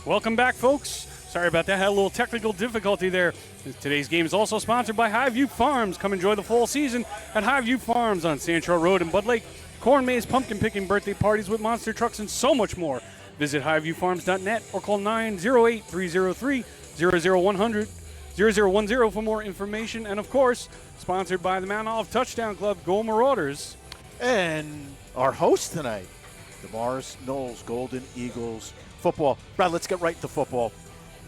Welcome back, folks. Sorry about that. Had a little technical difficulty there. Today's game is also sponsored by Highview Farms. Come enjoy the fall season at Highview Farms on Sand Shore Road in Bud Lake. Corn maze, pumpkin picking, birthday parties with monster trucks, and so much more. Visit highviewfarms.net or call 908-303-00100 for more information. And, of course, sponsored by the Mount Olive Touchdown Club. Go Marauders. And our host tonight, the Knolls Golden Eagles football. Brad, let's get right to football.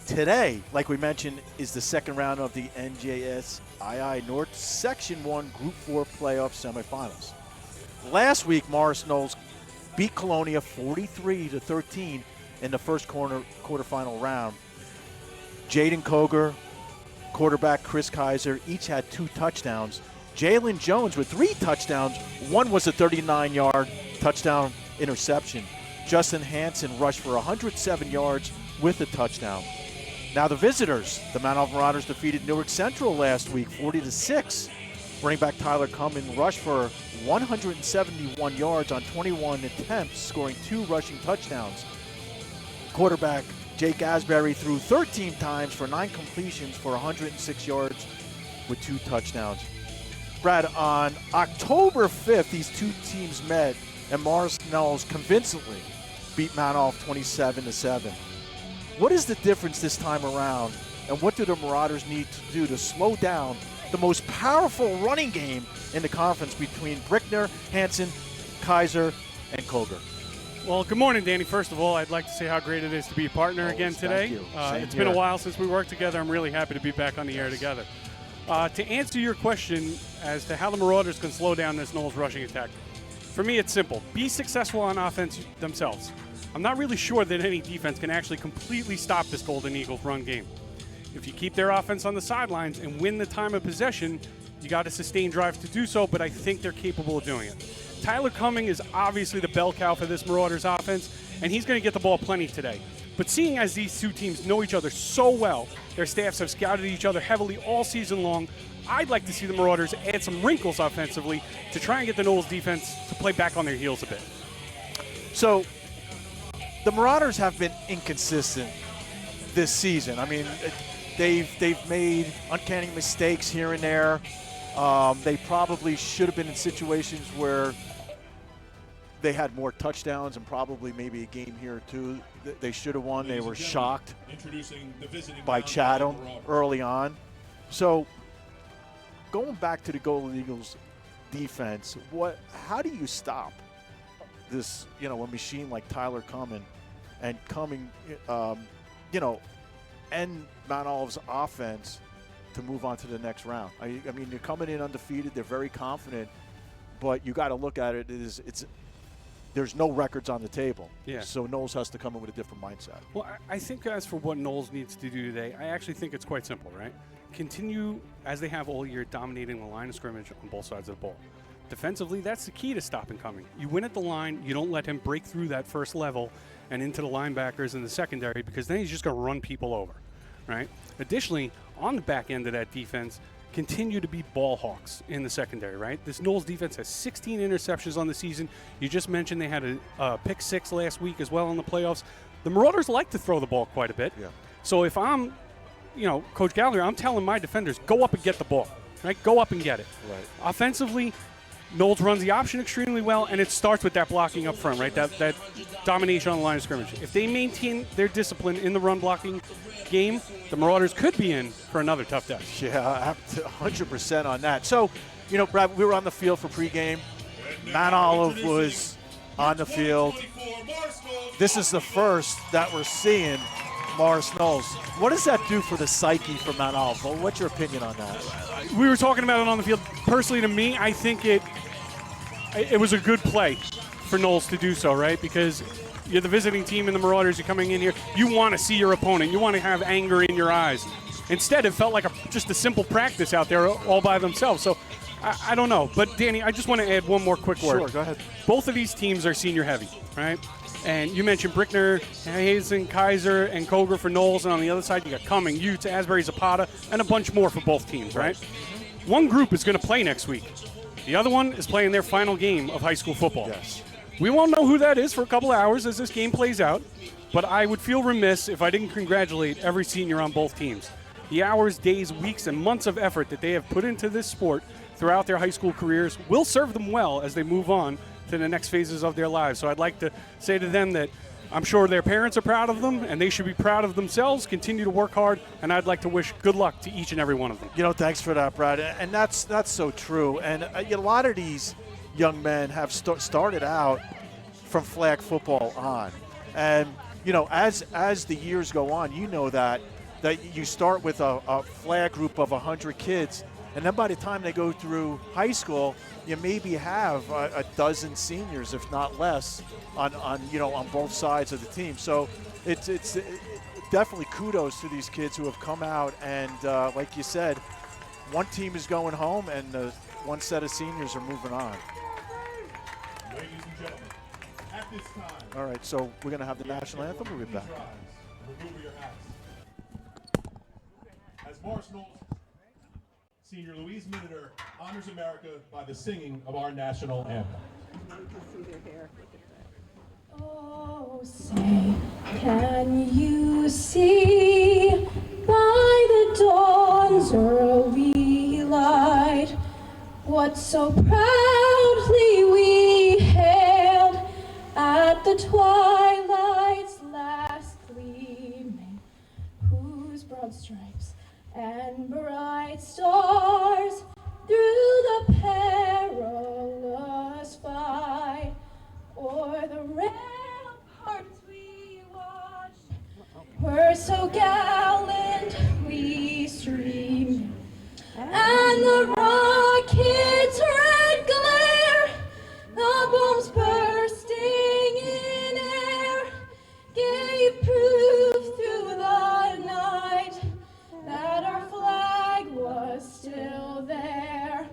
Today, like we mentioned, is the second round of the NJSII North Section 1 Group 4 playoff semifinals. Last week, Knolls beat Colonia 43-13 in the first quarterfinal round. Jaden Koger, quarterback Chris Kaiser, each had 2 touchdowns. Jalen Jones with 3 touchdowns. One was a 39-yard touchdown interception. Justin Hansen rushed for 107 yards with a touchdown. Now the visitors, the Mount Olive Marauders defeated Newark Central last week 40-6. Running back Tyler Cumming rushed for 171 yards on 21 attempts, scoring 2 rushing touchdowns. Quarterback Jake Asbury threw 13 times for 9 completions for 106 yards with 2 touchdowns. Brad, on October 5th, these two teams met, and Knolls convincingly beat Mount Olive 27-7. What is the difference this time around, and what do the Marauders need to do to slow down the most powerful running game in the conference between Brickner, Hansen, Kaiser, and Koger? Well, good morning, Danny. First of all, I'd like to say how great it is to be a partner again today. Thank you. It's been a while since we worked together. I'm really happy to be back on the air together. To answer your question as to how the Marauders can slow down this Knolls rushing attack, for me it's simple. Be successful on offense themselves. I'm not really sure that any defense can actually completely stop this Golden Eagles run game. If you keep their offense on the sidelines and win the time of possession, you got to sustain drives to do so, but I think they're capable of doing it. Tyler Cumming is obviously the bell cow for this Marauders offense, and he's going to get the ball plenty today. But seeing as these two teams know each other so well, their staffs have scouted each other heavily all season long, I'd like to see the Marauders add some wrinkles offensively to try and get the Knolls defense to play back on their heels a bit. So the Marauders have been inconsistent this season. I mean, they've made uncanny mistakes here and there. They probably should have been in situations where they had more touchdowns and probably maybe a game here or two they should have won. They were shocked by Chatham early on. So going back to the Golden Eagles defense, how do you stop this, a machine like Tyler Cumming and and Mount Olive's offense to move on to the next round? I mean, they're coming in undefeated. They're very confident, but you got to look at it as there's no records on the table. Yeah. So Knolls has to come in with a different mindset. Well, I think as for what Knolls needs to do today, I actually think it's quite simple, right? Continue, as they have all year, dominating the line of scrimmage on both sides of the ball. Defensively, that's the key to stopping Cumming. You win at the line, you don't let him break through that first level and into the linebackers in the secondary, because then he's just going to run people over, right? Additionally, on the back end of that defense, continue to be ball hawks in the secondary, right? This Knolls defense has 16 interceptions on the season. You just mentioned they had a pick 6 last week as well in the playoffs. The Marauders like to throw the ball quite a bit. Yeah. So if I'm, Coach Gallagher, I'm telling my defenders, go up and get the ball, right? Go up and get it. Right. Offensively, Knolls runs the option extremely well, and it starts with that blocking up front, right? That domination on the line of scrimmage. If they maintain their discipline in the run blocking game, the Marauders could be in for another tough day. Yeah, 100% on that. So, Brad, we were on the field for pregame. Mount Olive was on the field. This is the first that we're seeing Knolls. What does that do for the psyche for Mount Olive? Well, what's your opinion on that? We were talking about it on the field. Personally, to me, I think it was a good play for Knolls to do so, right? Because you're the visiting team and the Marauders, you're coming in here. You want to see your opponent. You want to have anger in your eyes. Instead, it felt like just a simple practice out there all by themselves. So, I don't know. But, Danny, I just want to add one more quick word. Sure, go ahead. Both of these teams are senior heavy, right? And you mentioned Brickner, Hazen, Kaiser, and Koger for Knolls. And on the other side, you got Cumming, Utes, Asbury, Zapata, and a bunch more for both teams, right? One group is going to play next week. The other one is playing their final game of high school football. Yes. We won't know who that is for a couple of hours as this game plays out. but I would feel remiss if I didn't congratulate every senior on both teams. The hours, days, weeks, and months of effort that they have put into this sport throughout their high school careers will serve them well as they move on to the next phases of their lives. So I'd like to say to them that I'm sure their parents are proud of them, and they should be proud of themselves, continue to work hard, and I'd like to wish good luck to each and every one of them. You know, thanks for that, Brad. And that's so true. And a lot of these young men have started out from flag football on. And, you know, as the years go on, you know that you start with a flag group of 100 kids, and then by the time they go through high school, you maybe have a dozen seniors, if not less, on both sides of the team. So it's definitely kudos to these kids who have come out, and like you said, one team is going home and one set of seniors are moving on. Ladies and gentlemen, at this time, all right, so we're going to have the national anthem. We'll be back. Remove your hats. As Morris Knolls Senior Louise Miniter honors America by the singing of our national anthem. Oh, say, can you see by the dawn's early light what so proudly we hailed at the twilight's last gleaming, whose broad stripes and bright stars through the perilous fight o'er the ramparts we watched were so gallantly streaming, and the rocket's red glare, the bombs bursting in air, gave proof through the night that our flag was still there.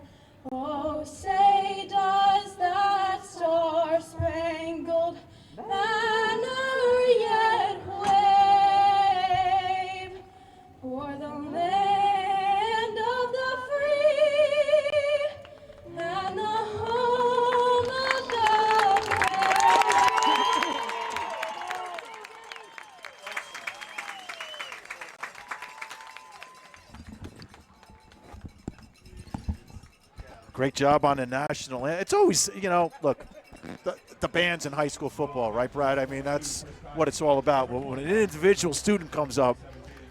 Oh, say does that star-spangled banner yet wave for the land of the free and the home of the brave? Great job on the national anthem. It's always, look, the band's in high school football, right, Brad? I mean, that's what it's all about. When an individual student comes up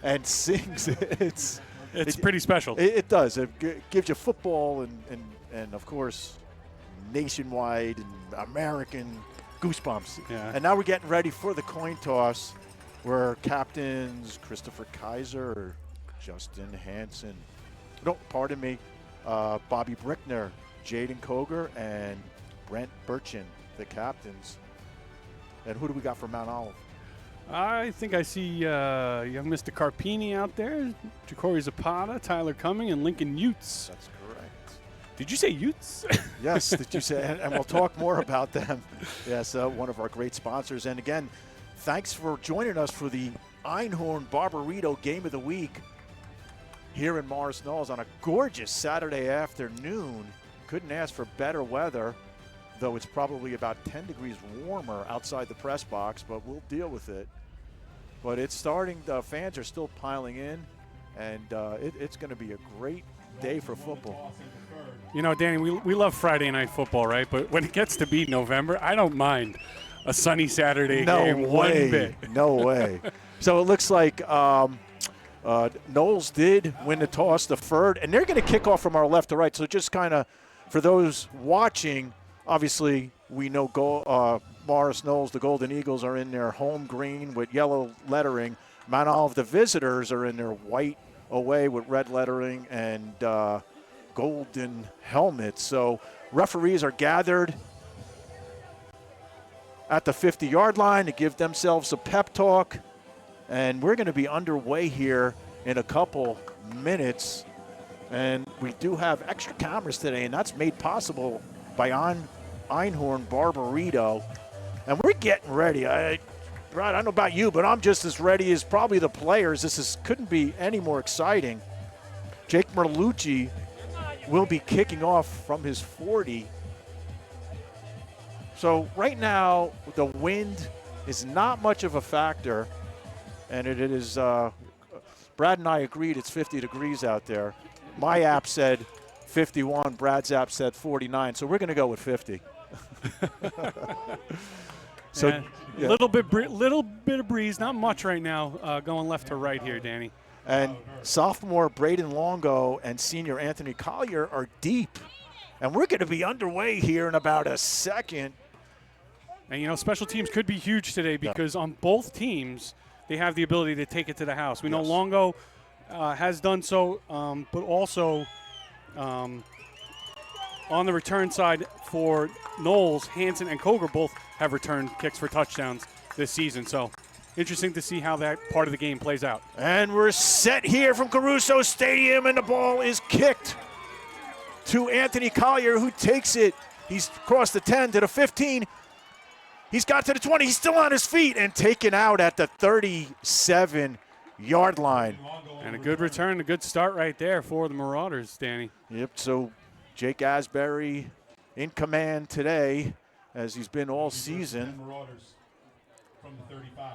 and sings, it's pretty special. It does. It gives you football and of course, nationwide and American goosebumps. Yeah. And now we're getting ready for the coin toss, where captains Christopher Kaiser, Justin Hansen, no, pardon me, Bobby Brickner, Jaden Koger, and Brent Burchin, the captains. And who do we got for Mount Olive? I think I see young Mr. Carpini out there, Ja'Cory Zapata, Tyler Cumming, and Lincoln Utes. That's correct. Did you say Utes? Yes, did you say? And we'll talk more about them. Yes, one of our great sponsors. And again, thanks for joining us for the Einhorn Barbarito Game of the Week here in Morris Knolls on a gorgeous Saturday afternoon. Couldn't ask for better weather, though it's probably about 10 degrees warmer outside the press box, but we'll deal with it. But it's starting, the fans are still piling in, and it's going to be a great day for football. You know, Danny, we love Friday night football, right? But when it gets to be November, I don't mind a sunny Saturday game one bit. No way. So it looks like Knolls did win the toss, deferred, and they're going to kick off from our left to right. So just kind of, for those watching, obviously we know Morris Knolls, the Golden Eagles, are in their home green with yellow lettering. Mount Olive, the visitors, are in their white away with red lettering and golden helmets. So referees are gathered at the 50-yard line to give themselves a pep talk. And we're going to be underway here in a couple minutes. And we do have extra cameras today, and that's made possible by Einhorn Barbarito. And we're getting ready. Brad, I don't know about you, but I'm just as ready as probably the players. Couldn't be any more exciting. Jake Merlucci will be kicking off from his 40. So right now, the wind is not much of a factor, and it is. Brad and I agreed it's 50 degrees out there. My app said 51. Brad's app said 49. So we're going to go with 50. So, yeah. Little bit of breeze, not much right now, going left to right here, Danny. And sophomore Braden Longo and senior Anthony Collier are deep. And we're going to be underway here in about a second. And, you know, special teams could be huge today because on both teams, they have the ability to take it to the house. We know Longo has done so, but also on the return side for Knolls, Hansen and Koger both have returned kicks for touchdowns this season. So interesting to see how that part of the game plays out. And we're set here from Caruso Stadium, and the ball is kicked to Anthony Collier, who takes it. He's crossed the 10 to the 15. He's got to the 20. He's still on his feet and taken out at the 37-yard line. And a good return, a good start right there for the Marauders, Danny. Yep, so Jake Asbury in command today, as he's been all season. From the 35.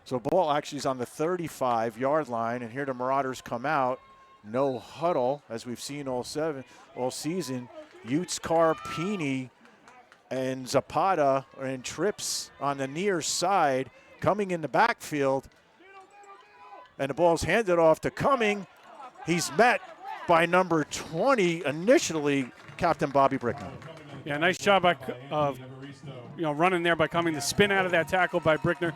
So ball actually is on the 35-yard line, and here the Marauders come out. No huddle, as we've seen all season. Utes, Carpini, and Zapata are in trips on the near side, coming in the backfield. And the ball's handed off to Cumming. He's met by number 20 initially, Captain Bobby Brickner. Yeah, nice job by running there by Cumming. The spin out of that tackle by Brickner.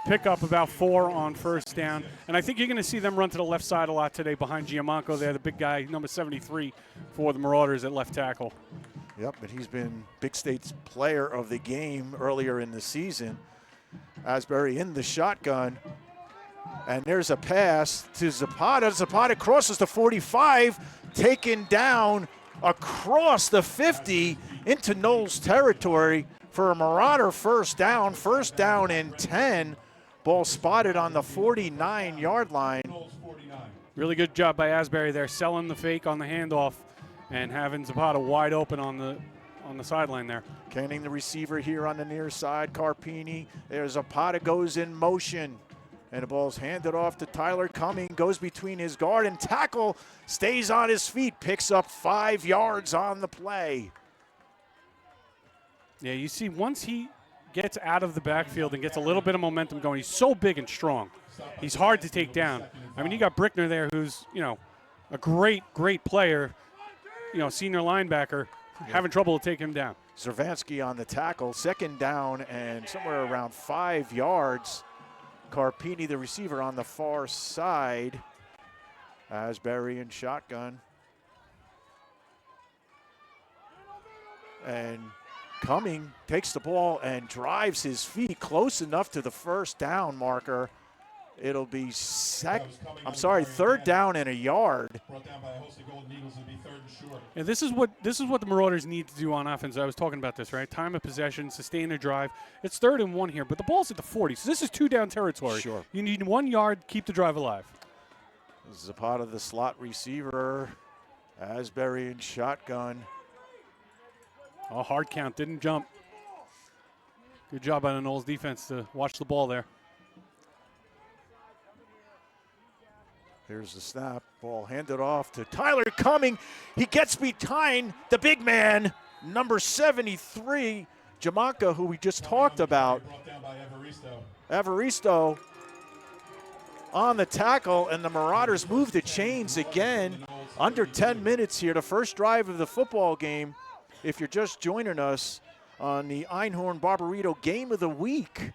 Pick up about 4 on first down. And I think you're going to see them run to the left side a lot today behind Giammanco there, the big guy, number 73 for the Marauders at left tackle. Yep, but he's been Big State's player of the game earlier in the season. Asbury in the shotgun. And there's a pass to Zapata. Zapata crosses the 45, taken down across the 50 into Knolls territory for a Marauder first down and 10. Ball spotted on the 49-yard line. Really good job by Asbury there, selling the fake on the handoff and having Zapata wide open on the sideline there. Canning the receiver here on the near side. Carpini. There's Zapata goes in motion. And the ball's handed off to Tyler Cumming. Goes between his guard and tackle. Stays on his feet. Picks up 5 yards on the play. Yeah, you see, once he gets out of the backfield and gets a little bit of momentum going, he's so big and strong. He's hard to take down. I mean, you got Brickner there who's, a great player, senior linebacker, having trouble to take him down. Zervansky on the tackle. Second down and somewhere around 5 yards. Carpini, the receiver, on the far side. Asbury in shotgun. And Cumming takes the ball and drives his feet close enough to the first down marker. It'll be third down and a yard. Brought down by a host of Golden Eagles. It'll be 3rd and short. Yeah, this is what the Marauders need to do on offense. I was talking about this, right? Time of possession, sustain a drive. It's 3rd and 1 here, but the ball's at the 40, so this is 2-down territory. Sure. You need 1 yard, keep the drive alive. Zapata, the slot receiver. Asbury in shotgun. Oh, hard count, didn't jump. Good job by the Knolls defense to watch the ball there. Here's the snap. Ball handed off to Tyler Cumming. He gets behind the big man, number 73, Jamaica, who we just talked about. Brought down by Evaristo on the tackle, and the Marauders move the chains again. Under 10 minutes here, the first drive of the football game. If you're just joining us on the Einhorn Barbarito Game of the Week.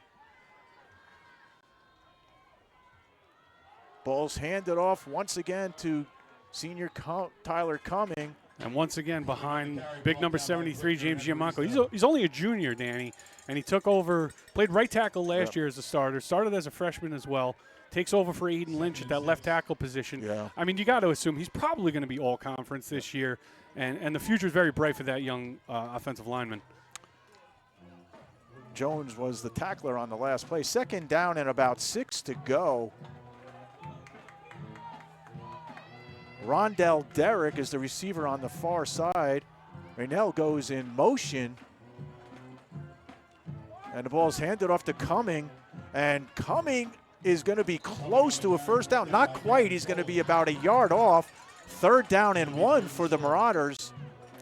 Ball's handed off once again to senior Tyler Cumming. And once again behind big number 73, James Giammanco. He's only a junior, Danny, and he took over, played right tackle last year as a starter, started as a freshman as well, takes over for Aiden Lynch at that left tackle position. Yeah. I mean, you got to assume he's probably going to be all-conference this year, and the future is very bright for that young offensive lineman. Jones was the tackler on the last play. Second down and about 6 to go. Rondell Derrick is the receiver on the far side. Raynell goes in motion. And the ball is handed off to Cumming. And Cumming is going to be close to a first down. Not quite. He's going to be about a yard off. 3rd down and 1 for the Marauders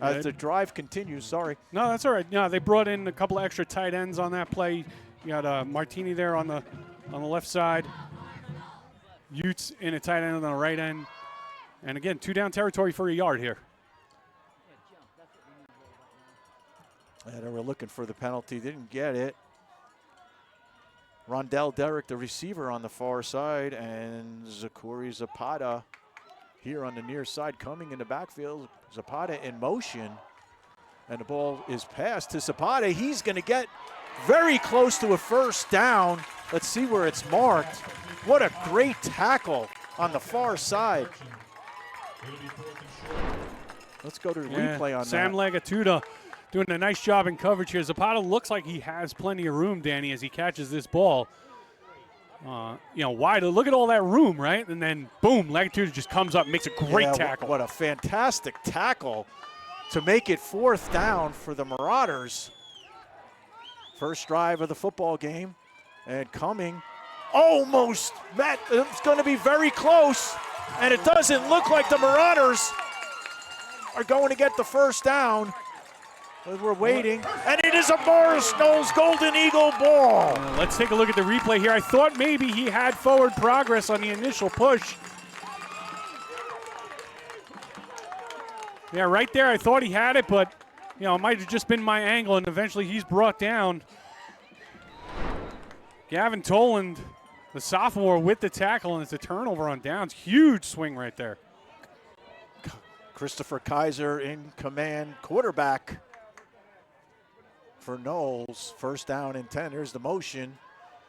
as the drive continues. Sorry. No, that's all right. No, they brought in a couple of extra tight ends on that play. You got Martini there on the left side. Utes in a tight end on the right end. And again, 2 down territory for a yard here. And they were looking for the penalty. Didn't get it. Rondell Derrick, the receiver on the far side, and Zakuri Zapata here on the near side coming in the backfield. Zapata in motion, and the ball is passed to Zapata. He's going to get very close to a first down. Let's see where it's marked. What a great tackle on the far side. Let's go to the replay on Sam that. Lagatuda doing a nice job in coverage here. Zapata looks like he has plenty of room, Danny, as he catches this ball. Wide. Look at all that room, right? And then, boom, Lagatuda just comes up, makes a great tackle. What a fantastic tackle to make it 4th down for the Marauders. First drive of the football game. And Cumming almost met. It's going to be very close. And it doesn't look like the Marauders are going to get the first down. But we're waiting. And it is a Morris Knolls Golden Eagle ball. Let's take a look at the replay here. I thought maybe he had forward progress on the initial push. Yeah, right there, I thought he had it, but, it might have just been my angle, and eventually he's brought down. Gavin Toland, the sophomore, with the tackle, and it's a turnover on downs. Huge swing right there. Christopher Kaiser in command, quarterback for Knolls. 1st down and 10. Here's the motion.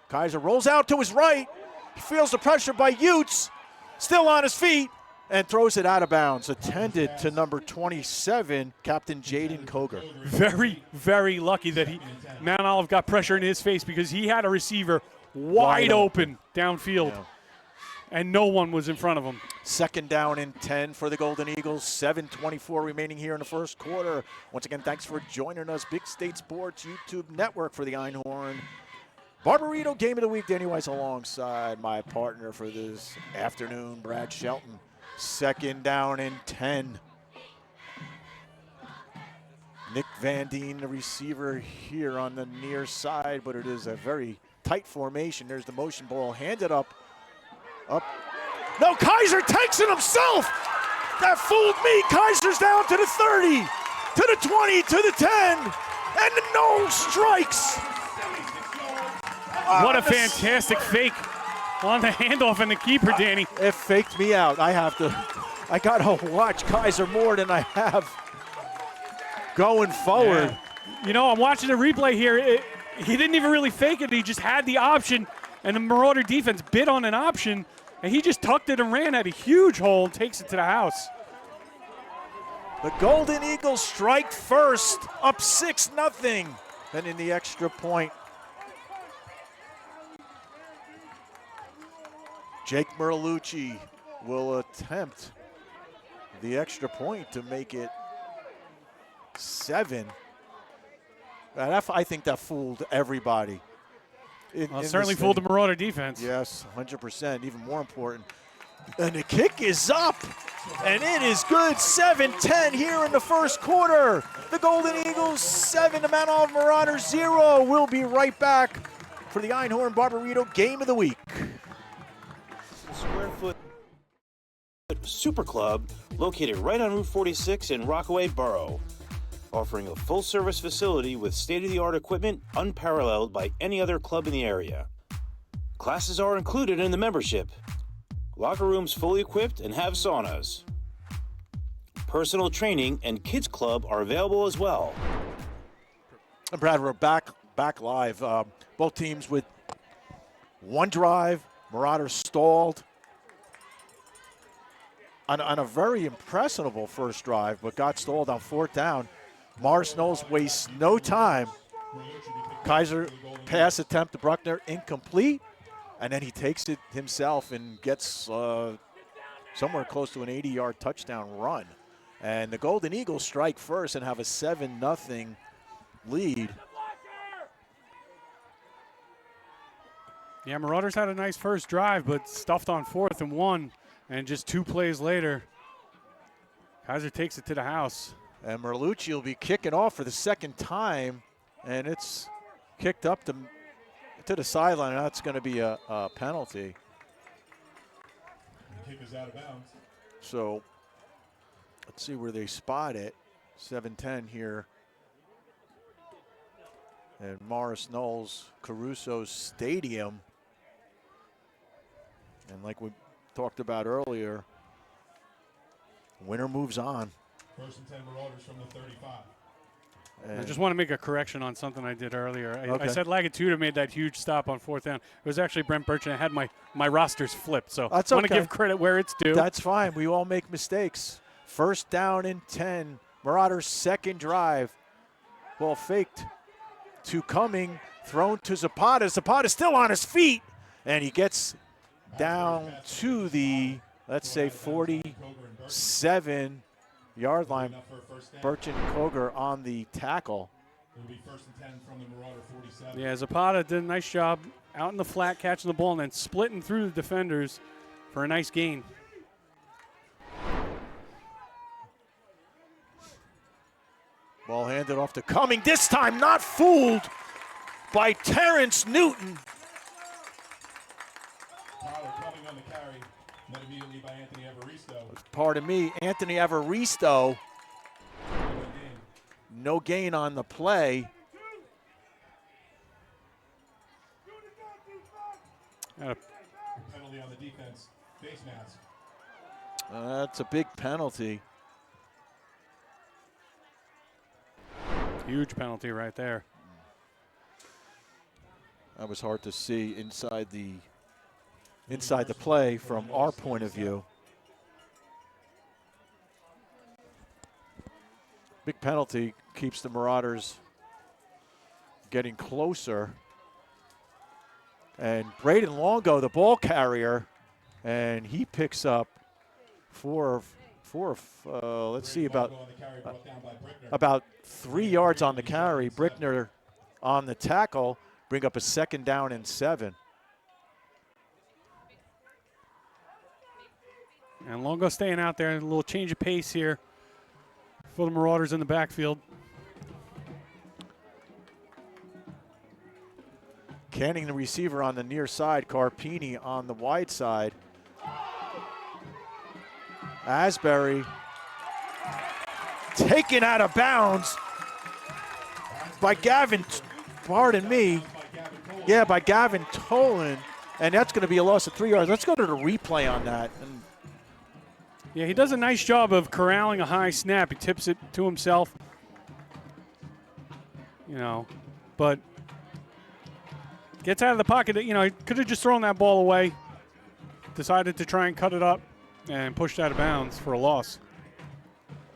Kaiser rolls out to his right. He feels the pressure by Utes. Still on his feet and throws it out of bounds. Attended to number 27, Captain Jaden Koger. Very, very lucky that Mount Olive got pressure in his face because he had a receiver wide open downfield. Yeah. And no one was in front of him. 2nd down and 10 for the Golden Eagles. 7:24 remaining here in the first quarter. Once again, thanks for joining us. Big State Sports YouTube Network for the Einhorn Barbarito Game of the Week. Danny Weiss alongside my partner for this afternoon, Brad Shelton. 2nd down and 10. Nick Van Deen, the receiver here on the near side, but it is a very tight formation. There's the motion ball handed up. No, Kaiser takes it himself. That fooled me. Kaiser's down to the 30, to the 20, to the 10, and the Knolls strikes. What a fantastic fake on the handoff and the keeper, Danny. It faked me out. I gotta watch Kaiser more than I have going forward. Yeah. I'm watching the replay here. He didn't even really fake it. He just had the option, and the Marauder defense bid on an option, and he just tucked it and ran at a huge hole and takes it to the house. The Golden Eagles strike first, up 6-0, and in the extra point. Jake Merlucci will attempt the extra point to make it 7. I think that fooled everybody. Certainly fooled the Marauder defense. Yes, 100%, even more important. And the kick is up, and it is good. 7-10 here in the first quarter. The Golden Eagles 7, the Mount Olive Marauders 0. We'll be right back for the Einhorn Barbarito Game of the Week. Square foot Super Club located right on Route 46 in Rockaway Borough, offering a full-service facility with state-of-the-art equipment unparalleled by any other club in the area. Classes are included in the membership. Locker rooms fully equipped and have saunas. Personal training and kids club are available as well. And Brad, we're back live. Both teams with one drive. Marauders stalled on a very impressionable first drive, but got stalled on 4th down. Morris Knolls wastes no time. Kaiser pass attempt to Bruckner, incomplete, and then he takes it himself and gets somewhere close to an 80-yard touchdown run. And the Golden Eagles strike first and have a 7-0 lead. Yeah, Marauders had a nice first drive, but stuffed on 4th and 1. And just 2 plays later, Kaiser takes it to the house. And Merlucci will be kicking off for the second time, and it's kicked up to the sideline. That's going to be a penalty. The kick is out of bounds. So let's see where they spot it. 7:10 here. And Morris Knolls, Caruso Stadium. And like we talked about earlier, winner moves on. 1st and 10 Marauders from the 35. And I just want to make a correction on something I did earlier. I Okay. said Lagatuda made that huge stop on 4th down. It was actually Brent Burch, and I had my rosters flipped. So That's I want to okay. give credit where it's due. That's fine. We all make mistakes. 1st down and 10. Marauders' second drive. Ball faked to Cumming, thrown to Zapata. Zapata still on his feet, and he gets down to the, let's say, 47-yard line. Burch and Koger on the tackle. It'll be 1st and 10 from the Marauder 47. Yeah, Zapata did a nice job out in the flat catching the ball and then splitting through the defenders for a nice gain. Ball handed off to Cumming. This time not fooled by Terrence Newton. Tyler coming on the carry, met immediately by Anthony Evaristo. Pardon me, Anthony Evaristo. No gain. No gain on the play. Penalty on the defense, face mask. That's a big penalty. Huge penalty right there. That was hard to see inside the play from our point of view. Big penalty keeps the Marauders getting closer. And Braden Longo, the ball carrier, and he picks up let's see, about 3 yards on the carry. Brickner on the tackle, bring up a 2nd down and 7. And Longo staying out there, a little change of pace here for the Marauders in the backfield. Canning the receiver on the near side, Carpini on the wide side. Asbury taken out of bounds by Gavin, pardon me, yeah, by Gavin Tolan, and that's going to be a loss of 3 yards. Let's go to the replay on that. And Yeah, he does a nice job of corralling a high snap. He tips it to himself, but gets out of the pocket. He could have just thrown that ball away, decided to try and cut it up, and pushed out of bounds for a loss.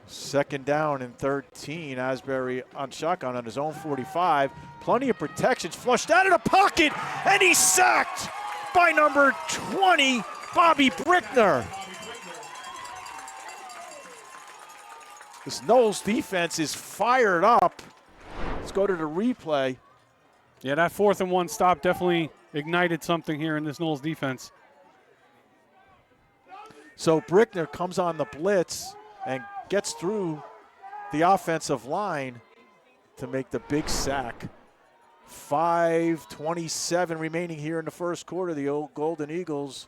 2nd down and 13. Asbury on shotgun on his own 45. Plenty of protections. Flushed out of the pocket, and he's sacked by number 20, Bobby Brickner. This Knowles defense is fired up. Let's go to the replay. Yeah, that 4th and 1 stop definitely ignited something here in this Knowles defense. So Brickner comes on the blitz and gets through the offensive line to make the big sack. 5:27 remaining here in the first quarter. The old Golden Eagles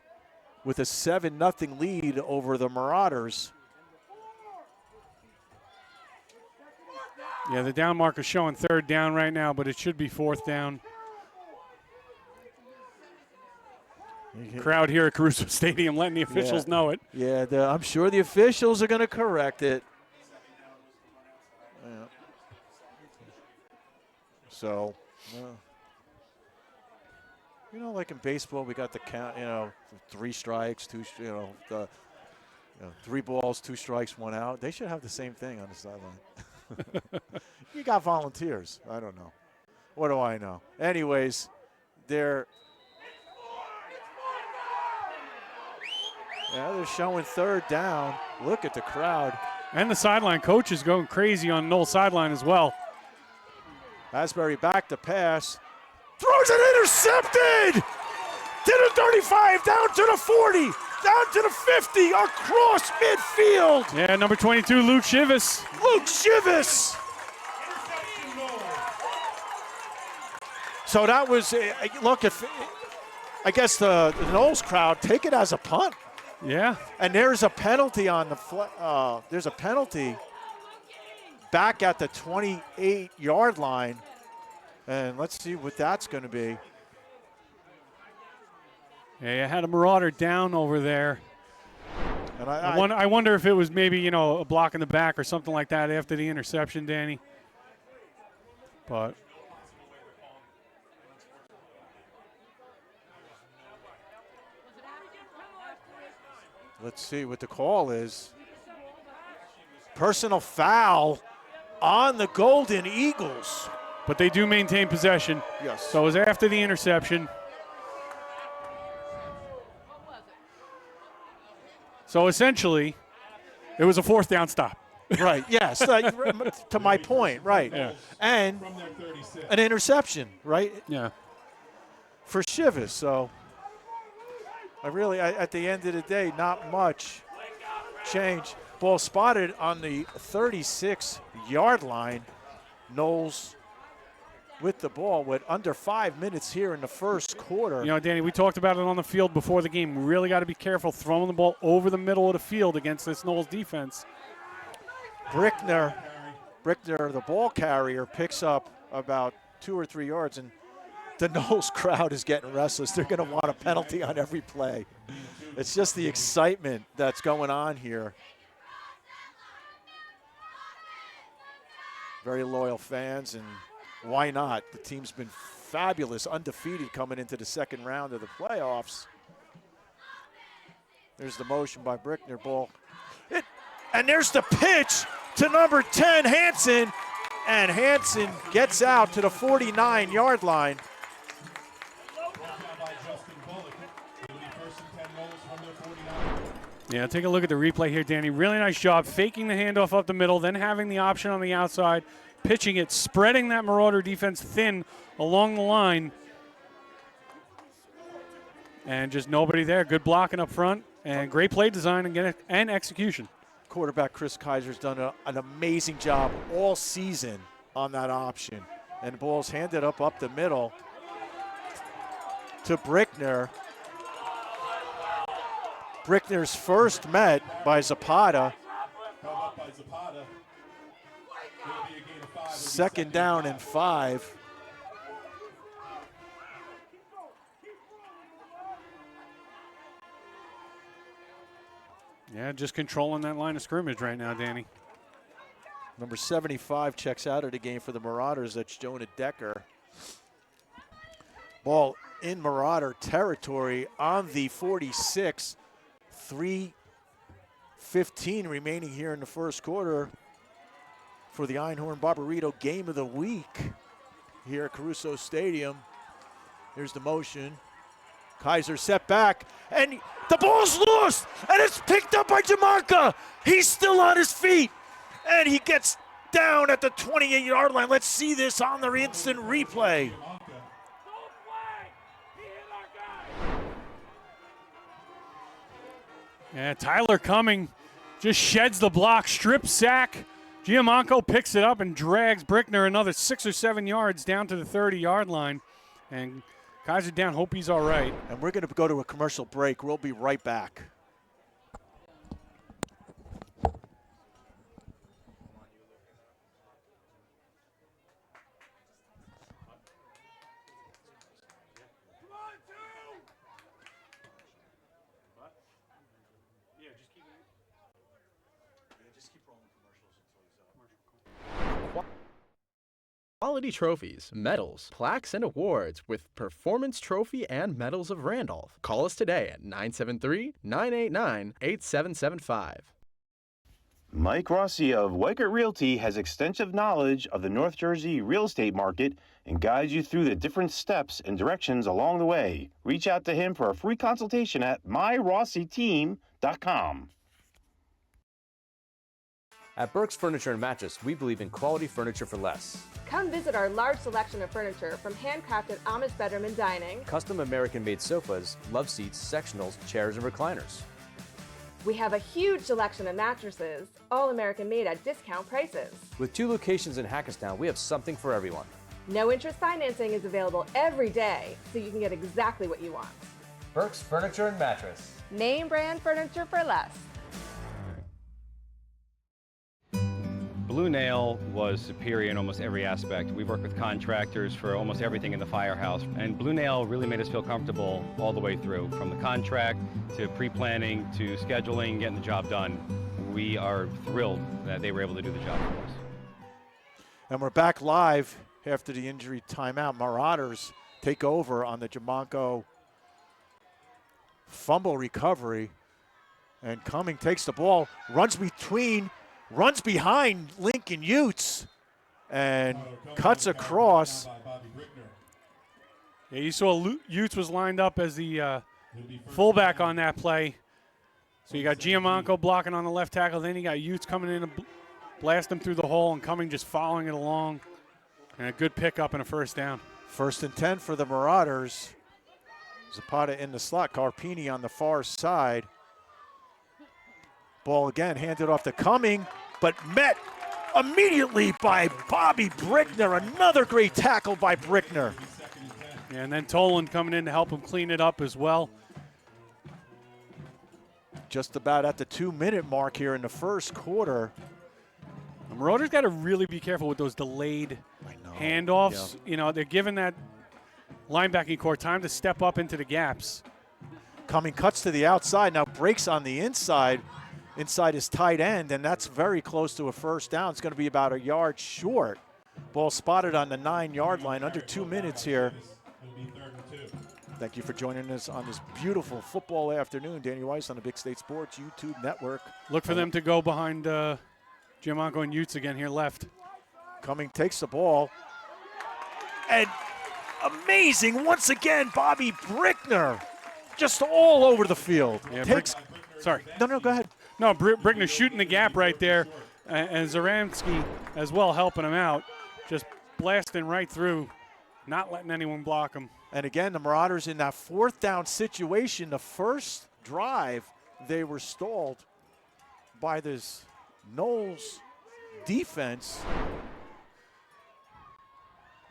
with a 7-0 lead over the Marauders. Yeah, the down marker showing 3rd down right now, but it should be 4th down. Crowd here at Caruso Stadium letting the officials know it. Yeah, I'm sure the officials are going to correct it. Yeah. So, like in baseball, we got the count, 3 strikes, 3 balls, 2 strikes, 1 out. They should have the same thing on the sideline. You got volunteers. I don't know. What do I know? Anyways, they're showing 3rd down. Look at the crowd. And the sideline coach is going crazy on Knowles sideline as well. Asbury back to pass. Throws it intercepted! 35, down to the 40, down to the 50, across midfield. Yeah, number 22, Luke Shivas. Luke Shivas. So that was, look, if I guess the Knolls crowd take it as a punt. Yeah. And there's a penalty on the there's a penalty back at the 28-yard line. And let's see what that's going to be. Yeah, you had a Marauder down over there. And I wonder if it was maybe, a block in the back or something like that after the interception, Danny. But let's see what the call is. Personal foul on the Golden Eagles. But they do maintain possession. Yes. So it was after the interception. So essentially, it was a fourth down stop. Right, yes, to my point, right. Yeah. And From their 36. an interception, right, Yeah. for Shivas. So at the end of the day, not much change. Ball spotted on the 36-yard line. Knolls with the ball with under 5 minutes here in the first quarter. Danny, we talked about it on the field before the game. We really got to be careful throwing the ball over the middle of the field against this Knolls defense. Brickner, the ball carrier, picks up about 2 or 3 yards, and the Knolls crowd is getting restless. They're going to want a penalty on every play. It's just the excitement that's going on here. Very loyal fans, and why not? The team's been fabulous, undefeated coming into the second round of the playoffs. There's the motion by Brickner. Ball. And there's the pitch to number 10, Hansen. And Hansen gets out to the 49-yard line. Yeah, take a look at the replay here, Danny. Really nice job faking the handoff up the middle, then having the option on the outside, pitching it, spreading that Marauder defense thin along the line. And just nobody there. Good blocking up front and great play design and execution. Quarterback Chris Kaiser's done an amazing job all season on that option. And the ball's handed up the middle to Brickner. Brickner's first met by Zapata. Second down and 5. Yeah, just controlling that line of scrimmage right now, Danny. Number 75 checks out of the game for the Marauders. That's Jonah Decker. Ball in Marauder territory on the 46. 3:15 remaining here in the first quarter for the Einhorn Barbarito Game of the Week here at Caruso Stadium. Here's the motion. Kaiser set back, and the ball's lost, and it's picked up by Jamarca. He's still on his feet, and he gets down at the 28-yard line. Let's see this on the instant replay. Yeah, Tyler Cumming just sheds the block, strip sack. Giamanco picks it up and drags Brickner another 6 or 7 yards down to the 30-yard line. And Kaiser down, hope he's all right. And we're going to go to a commercial break. We'll be right back. Quality trophies, medals, plaques, and awards with Performance Trophy and Medals of Randolph. Call us today at 973-989-8775. Mike Rossi of Weikert Realty has extensive knowledge of the North Jersey real estate market and guides you through the different steps and directions along the way. Reach out to him for a free consultation at myrossiteam.com. At Burke's Furniture and Mattress, we believe in quality furniture for less. Come visit our large selection of furniture, from handcrafted Amish bedroom and dining. Custom American-made sofas, love seats, sectionals, chairs, and recliners. We have a huge selection of mattresses, all American made at discount prices. With 2 locations in Hackettstown, we have something for everyone. No interest financing is available every day, so you can get exactly what you want. Burke's Furniture and Mattress. Name brand furniture for less. Blue Nail was superior in almost every aspect. We've worked with contractors for almost everything in the firehouse, and Blue Nail really made us feel comfortable all the way through, from the contract to pre-planning to scheduling, getting the job done. We are thrilled that they were able to do the job for us. And we're back live after the injury timeout. Marauders take over on the Jamonco fumble recovery. And Cumming takes the ball, runs behind Lincoln Utes, and cuts across. Yeah, you saw Utes was lined up as the fullback on that play. So you got Giamanco blocking on the left tackle, then you got Utes coming in and blast him through the hole, and Cumming just following it along. And a good pickup and a first down. 1st and 10 for the Marauders. Zapata in the slot, Carpini on the far side. Ball again handed off to Cumming, but met immediately by Bobby Brickner. Another great tackle by Brickner. Yeah, and then Tolan coming in to help him clean it up as well. Just about at the 2-minute mark here in the first quarter. The Marauders got to really be careful with those delayed handoffs. Yeah. You know, they're giving that linebacking core time to step up into the gaps. Cumming cuts to the outside, now breaks on the inside his tight end, and that's very close to a first down. It's going to be about a yard short. Ball spotted on the 9-yard line, under 2 minutes here. Thank you for joining us on this beautiful football afternoon. Danny Weiss on the Big State Sports YouTube network. Look for them to go behind Giamanco and Utes again here left. Cumming takes the ball. And amazing, once again, Bobby Brickner. Just all over the field. Yeah, sorry. No, go ahead. No, Brickner shooting the gap right there. And Zaramsky as well helping him out. Just blasting right through, not letting anyone block him. And again, the Marauders in that 4th down situation. The first drive, they were stalled by this Knolls defense.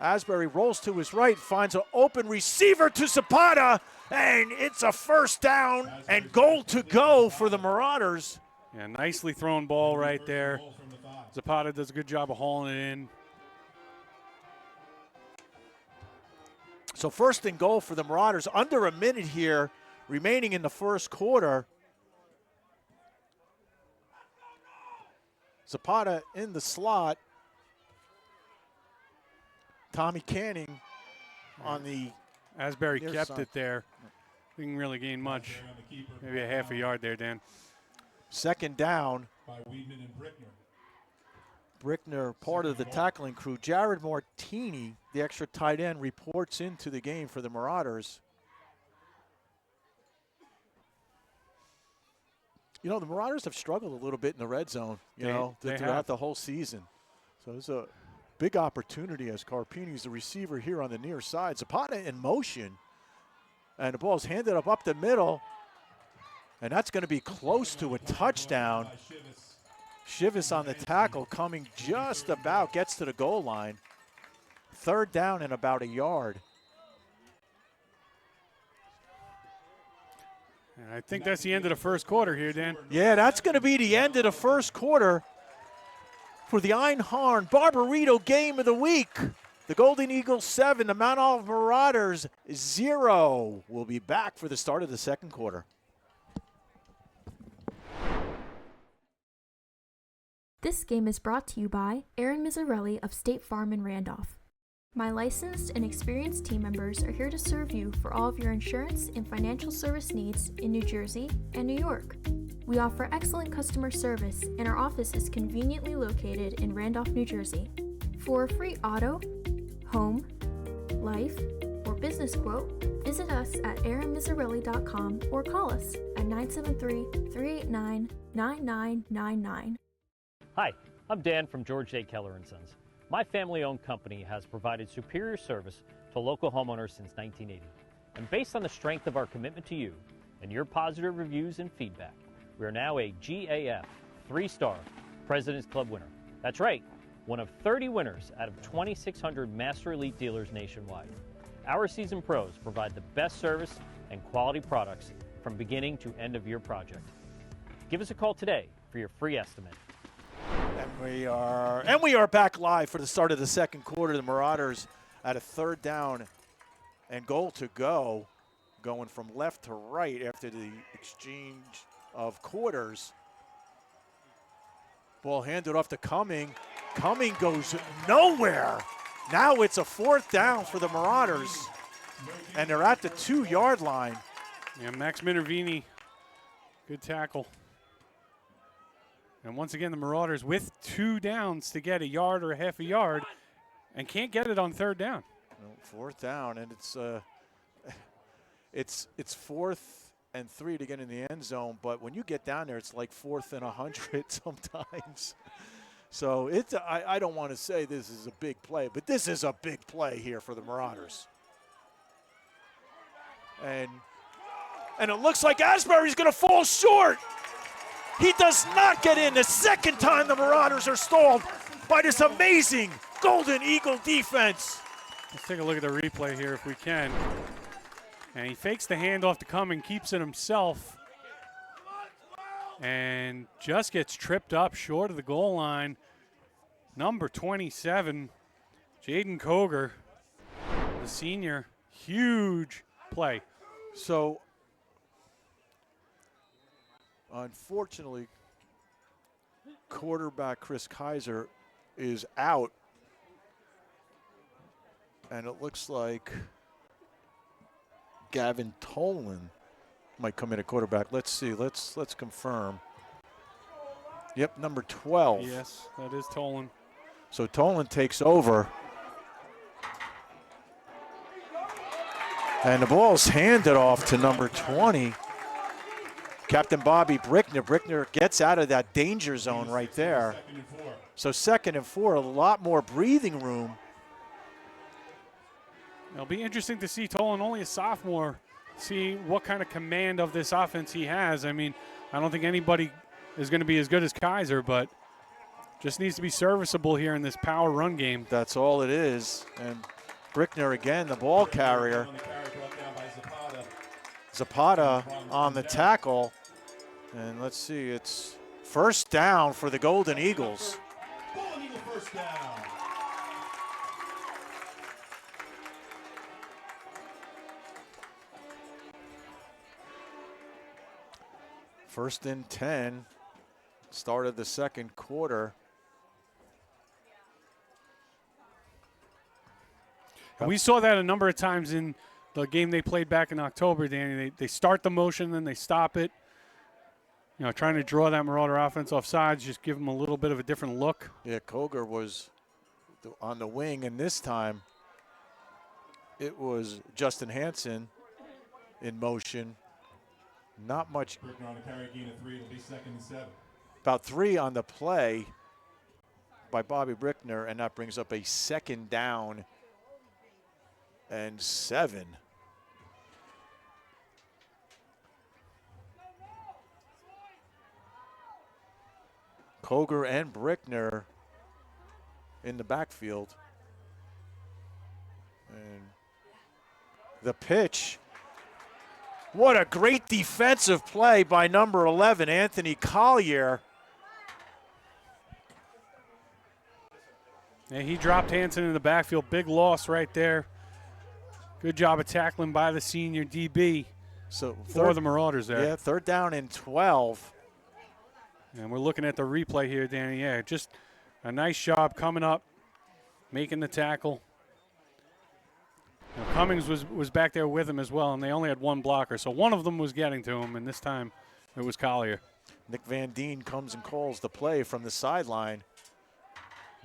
Asbury rolls to his right, finds an open receiver to Zapata, and it's a first down and goal to go for the Marauders. Yeah, nicely thrown ball right there. Zapata does a good job of hauling it in. So 1st and goal for the Marauders. Under a minute here remaining in the first quarter. Zapata in the slot. Tommy Canning on the Asbury near kept side. it there. Didn't really gain much. Maybe a half a yard there, Dan. 2nd down. By Weedman and Brickner. Brickner, part of the tackling crew. Jared Martini, the extra tight end, reports into the game for the Marauders. You know, the Marauders have struggled a little bit in the red zone, throughout the whole season. So it's a big opportunity as Carpini's the receiver here on the near side. Zapata in motion, and the ball's handed up the middle, and that's going to be close to a touchdown. Shivas on the tackle, coming just about, gets to the goal line. 3rd down and about a yard. And I think that's the end of the first quarter here, Dan. Yeah, that's going to be the end of the first quarter for the Einhorn Barbarito game of the week. The Golden Eagles 7, the Mount Olive Marauders 0. We'll be back for the start of the second quarter. This game is brought to you by Aaron Mizzarelli of State Farm in Randolph. My licensed and experienced team members are here to serve you for all of your insurance and financial service needs in New Jersey and New York. We offer excellent customer service, and our office is conveniently located in Randolph, New Jersey. For a free auto, home, life, or business quote, visit us at aaronmizzarelli.com or call us at 973-389-9999. Hi, I'm Dan from George J. Keller & Sons. My family-owned company has provided superior service to local homeowners since 1980. And based on the strength of our commitment to you and your positive reviews and feedback, we are now a GAF 3-star President's Club winner. That's right, one of 30 winners out of 2,600 Master Elite dealers nationwide. Our seasoned pros provide the best service and quality products from beginning to end of your project. Give us a call today for your free estimate. And we are back live for the start of the second quarter. The Marauders at a 3rd down and goal to go, going from left to right after the exchange of quarters. Ball handed off to Cumming. Cumming goes nowhere. Now it's a 4th down for the Marauders, and they're at the 2-yard line. Yeah, Max Minervini, good tackle. And once again, the Marauders with 2 downs to get a yard or a half a yard and can't get it on 3rd down. No, 4th down, and it's 4th and 3 to get in the end zone, but when you get down there, it's like 4th and 100 sometimes. So I don't want to say this is a big play, but this is a big play here for the Marauders. And it looks like Asbury's going to fall short. He does not get in. The second time the Marauders are stalled by this amazing Golden Eagle defense. Let's take a look at the replay here if we can. And he fakes the handoff to Cumming, keeps it himself, and just gets tripped up short of the goal line. Number 27, Jaden Koger, the senior, huge play. So, unfortunately, quarterback Chris Kaiser is out, and it looks like Gavin Tolan might come in at quarterback. Let's see. Let's confirm. Yep, number 12. Yes, that is Tolan. So Tolan takes over. And the ball's handed off to number 20, Captain Bobby Brickner. Brickner gets out of that danger zone right there. So 2nd and 4, a lot more breathing room. It'll be interesting to see Tolan, only a sophomore, see what kind of command of this offense he has. I mean, I don't think anybody is going to be as good as Kaiser, but just needs to be serviceable here in this power run game. That's all it is. And Brickner again, the ball carrier. Zapata on the tackle. And let's see, it's 1st down for the Golden Eagles. Golden Eagle 1st down. First and 10, start of the second quarter. And we saw that a number of times in the game they played back in October, Danny. They start the motion, then they stop it. You know, trying to draw that Marauder offense off sides, just give them a little bit of a different look. Yeah, Koger was on the wing, and this time it was Justin Hansen in motion. Not much. Brickner on a carry gain of 3. It'll be 2nd and 7. About 3 on the play by Bobby Brickner, and that brings up a 2nd down and 7. Koger and Brickner in the backfield. And the pitch. What a great defensive play by number 11, Anthony Collier. Yeah, he dropped Hansen in the backfield. Big loss right there. Good job of tackling by the senior DB for the Marauders there. Yeah, 3rd down and 12. And we're looking at the replay here, Danny. Yeah, just a nice job coming up, making the tackle. Now, Cummings was back there with him as well, and they only had one blocker. So one of them was getting to him, and this time it was Collier. Nick Van Deen comes and calls the play from the sideline.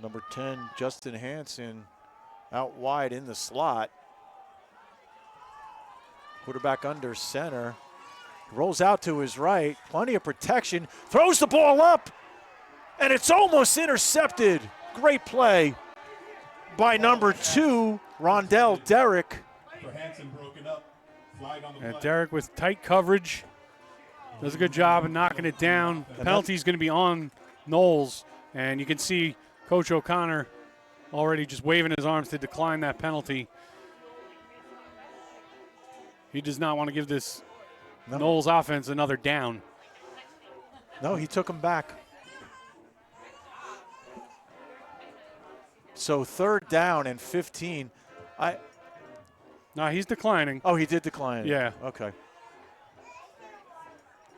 Number 10, Justin Hansen, out wide in the slot. Quarterback under center. Rolls out to his right. Plenty of protection. Throws the ball up. And it's almost intercepted. Great play by number 2, Rondell Derrick. For Hanson, broken up. Flag on the And play. Derrick with tight coverage does a good job of knocking it down. Penalty is going to be on Knolls, and you can see Coach O'Connor already just waving his arms to decline that penalty. He does not want to give this Knolls offense another down. No, he took him back. So 3rd down and 15. No, he's declining. Oh, he did decline. Yeah. Okay.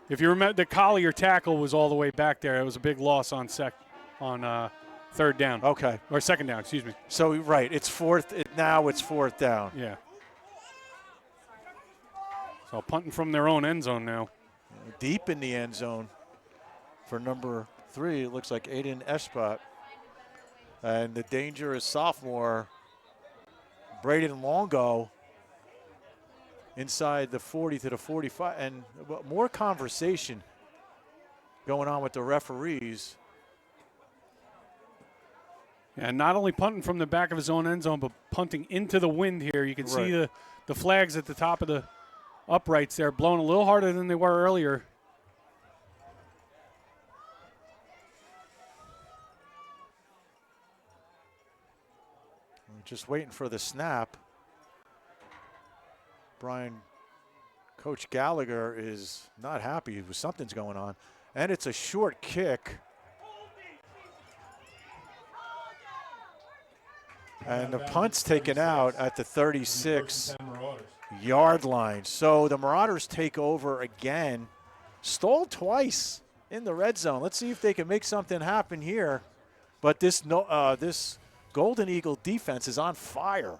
If you remember, the Collier tackle was all the way back there. It was a big loss on 3rd down. Okay. Or 2nd down, excuse me. So, right, it's 4th. Now it's 4th down. Yeah. So punting from their own end zone now. Deep in the end zone for number 3. It looks like Aiden Eshbot. And the dangerous sophomore, Braden Longo, inside the 40 to the 45. And more conversation going on with the referees. Yeah, not only punting from the back of his own end zone, but punting into the wind here. You can see the flags at the top of the uprights there blowing a little harder than they were earlier. Just waiting for the snap. Coach Gallagher is not happy. Something's going on. And it's a short kick. And the punt's taken out at the 36-yard line. So the Marauders take over again. Stalled twice in the red zone. Let's see if they can make something happen here. But this Golden Eagle defense is on fire.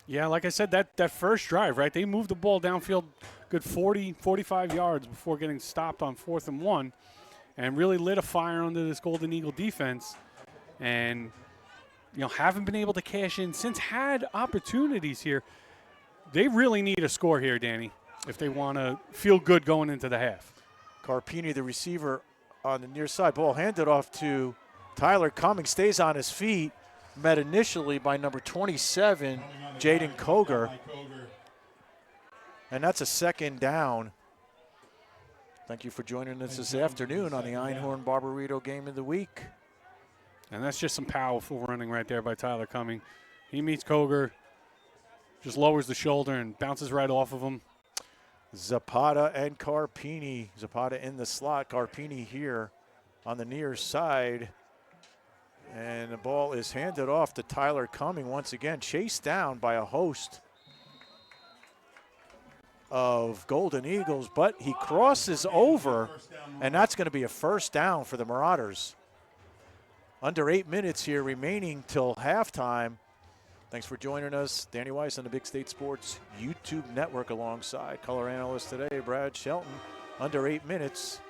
Yeah, like I said, that first drive, right? They moved the ball downfield good 40, 45 yards before getting stopped on 4th and 1 and really lit a fire under this Golden Eagle defense. And, haven't been able to cash in since, had opportunities here. They really need a score here, Danny, if they want to feel good going into the half. Carpini, the receiver on the near side. Ball handed off to Tyler Cummings, stays on his feet. Met initially by number 27, Jaden Koger. And that's a 2nd down. Thank you for joining us this afternoon on the Einhorn Barbarito Game of the Week. And that's just some powerful running right there by Tyler Cummings. He meets Koger, just lowers the shoulder and bounces right off of him. Zapata and Carpini. Zapata in the slot. Carpini here on the near side. And the ball is handed off to Tyler Cumming once again, chased down by a host of Golden Eagles, but he crosses over, and that's going to be a 1st down for the Marauders. Under 8 minutes here remaining till halftime. Thanks for joining us. Danny Weiss on the Big State Sports YouTube network alongside color analyst today, Brad Shelton. Under 8 minutes.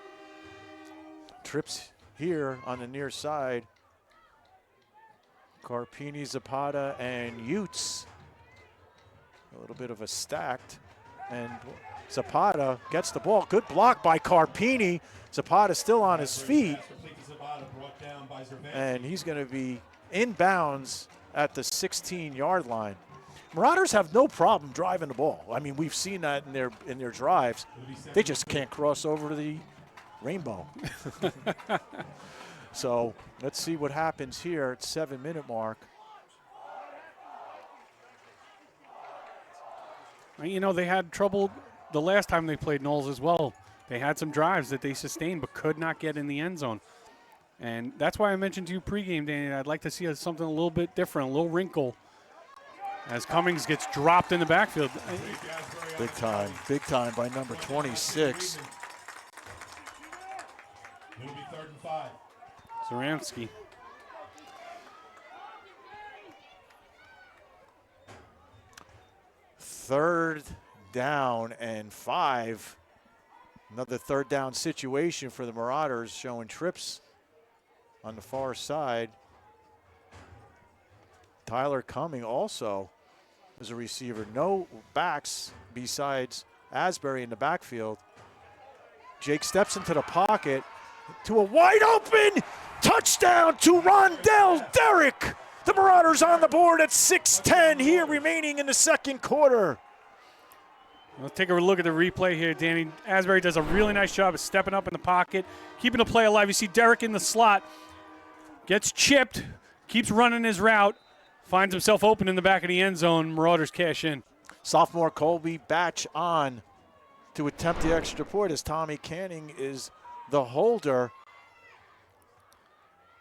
Trips here on the near side. Carpini, Zapata, and Utes. A little bit of a stacked. And Zapata gets the ball. Good block by Carpini. Zapata still on his feet. And he's going to be inbounds at the 16-yard line. Marauders have no problem driving the ball. I mean, we've seen that in their drives. They just can't cross over the rainbow. So let's see what happens here at 7-minute mark. They had trouble the last time they played Knolls as well. They had some drives that they sustained but could not get in the end zone. And that's why I mentioned to you pregame, Danny, I'd like to see something a little bit different, a little wrinkle, as Cummings gets dropped in the backfield. Big time by number 26. It'll be 3rd and 5. Zaramsky. Third down and 5. Another 3rd down situation for the Marauders, showing trips on the far side. Tyler Cumming also is a receiver. No backs besides Asbury in the backfield. Jake steps into the pocket, to a wide open touchdown to Rondell Derrick. The Marauders on the board at 6:10 here remaining in the second quarter. Let's take a look at the replay here. Danny Asbury does a really nice job of stepping up in the pocket, keeping the play alive. You see Derrick in the slot, gets chipped, keeps running his route, finds himself open in the back of the end zone. Marauders cash in. Sophomore Colby Batch on to attempt the extra point as Tommy Canning is the holder.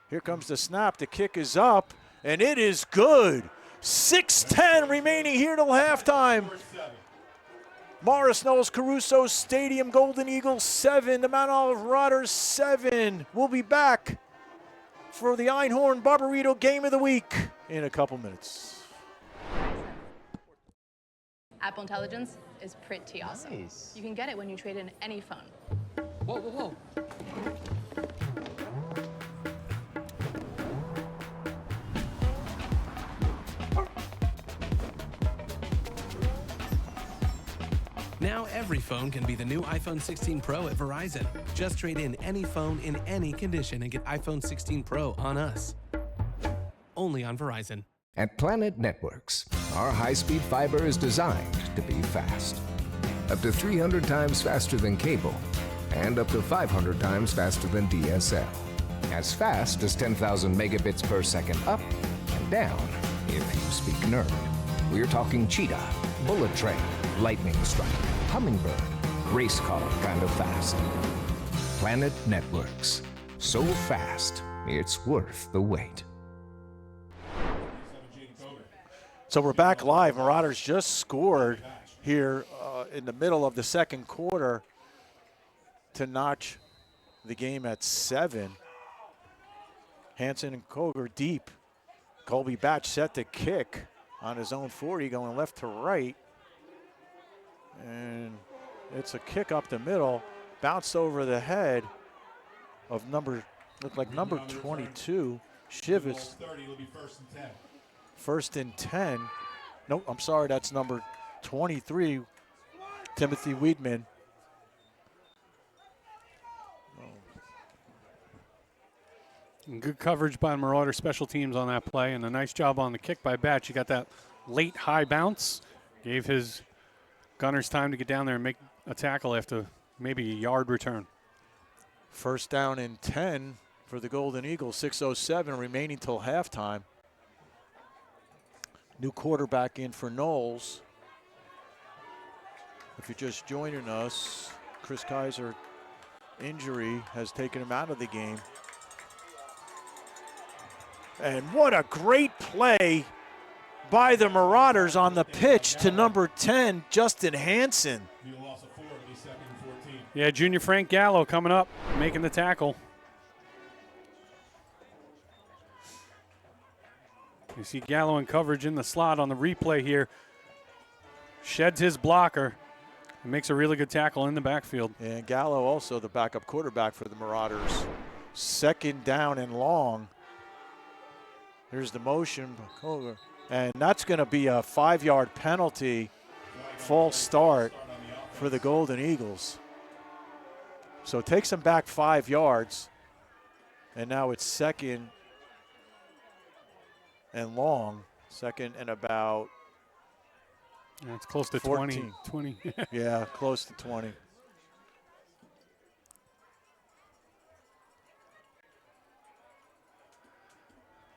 Here comes the snap. The kick is up, and it is good. 6:10 remaining here till halftime. Morris Knolls Caruso Stadium, Golden Eagles 7, the Mount Olive Marauders 7. We'll be back for the Einhorn Barbarito Game of the Week in a couple minutes. Apple Intelligence is pretty awesome. Nice. You can get it when you trade in any phone. Whoa, whoa, whoa. Now every phone can be the new iPhone 16 Pro at Verizon. Just trade in any phone in any condition and get iPhone 16 Pro on us. Only on Verizon. At Planet Networks, our high-speed fiber is designed to be fast. Up to 300 times faster than cable, and up to 500 times faster than DSL. As fast as 10,000 megabits per second up and down, if you speak nerd. We're talking cheetah, bullet train, lightning strike, hummingbird, race car kind of fast. Planet Networks. So fast, it's worth the wait. So we're back live. Marauders just scored here in the middle of the second quarter to notch the game at 7. Hanson and Koger deep. Colby Batch set the kick on his own 40, going left to right. And it's a kick up the middle, bounced over the head of number 22, Shivas. First and 10. Nope, I'm sorry, that's number 23, Timothy Weedman. Good coverage by Marauder special teams on that play, and a nice job on the kick by Batch. He got that late high bounce, gave his gunners time to get down there and make a tackle after maybe a yard return. First down and 10 for the Golden Eagles, 6:07 remaining till halftime. New quarterback in for Knolls. If you're just joining us, Chris Kaiser injury has taken him out of the game. And what a great play by the Marauders on the pitch to number 10, Justin Hanson. Yeah, junior Frank Gallo coming up, making the tackle. You see Gallo in coverage in the slot on the replay here. Sheds his blocker and makes a really good tackle in the backfield. And Gallo also the backup quarterback for the Marauders. Second down and long. Here's the motion. And that's going to be a 5-yard penalty, false start for the Golden Eagles. So it takes them back 5 yards. And now it's second and long. Second and about yeah, it's close to 14. 20. Yeah, close to 20.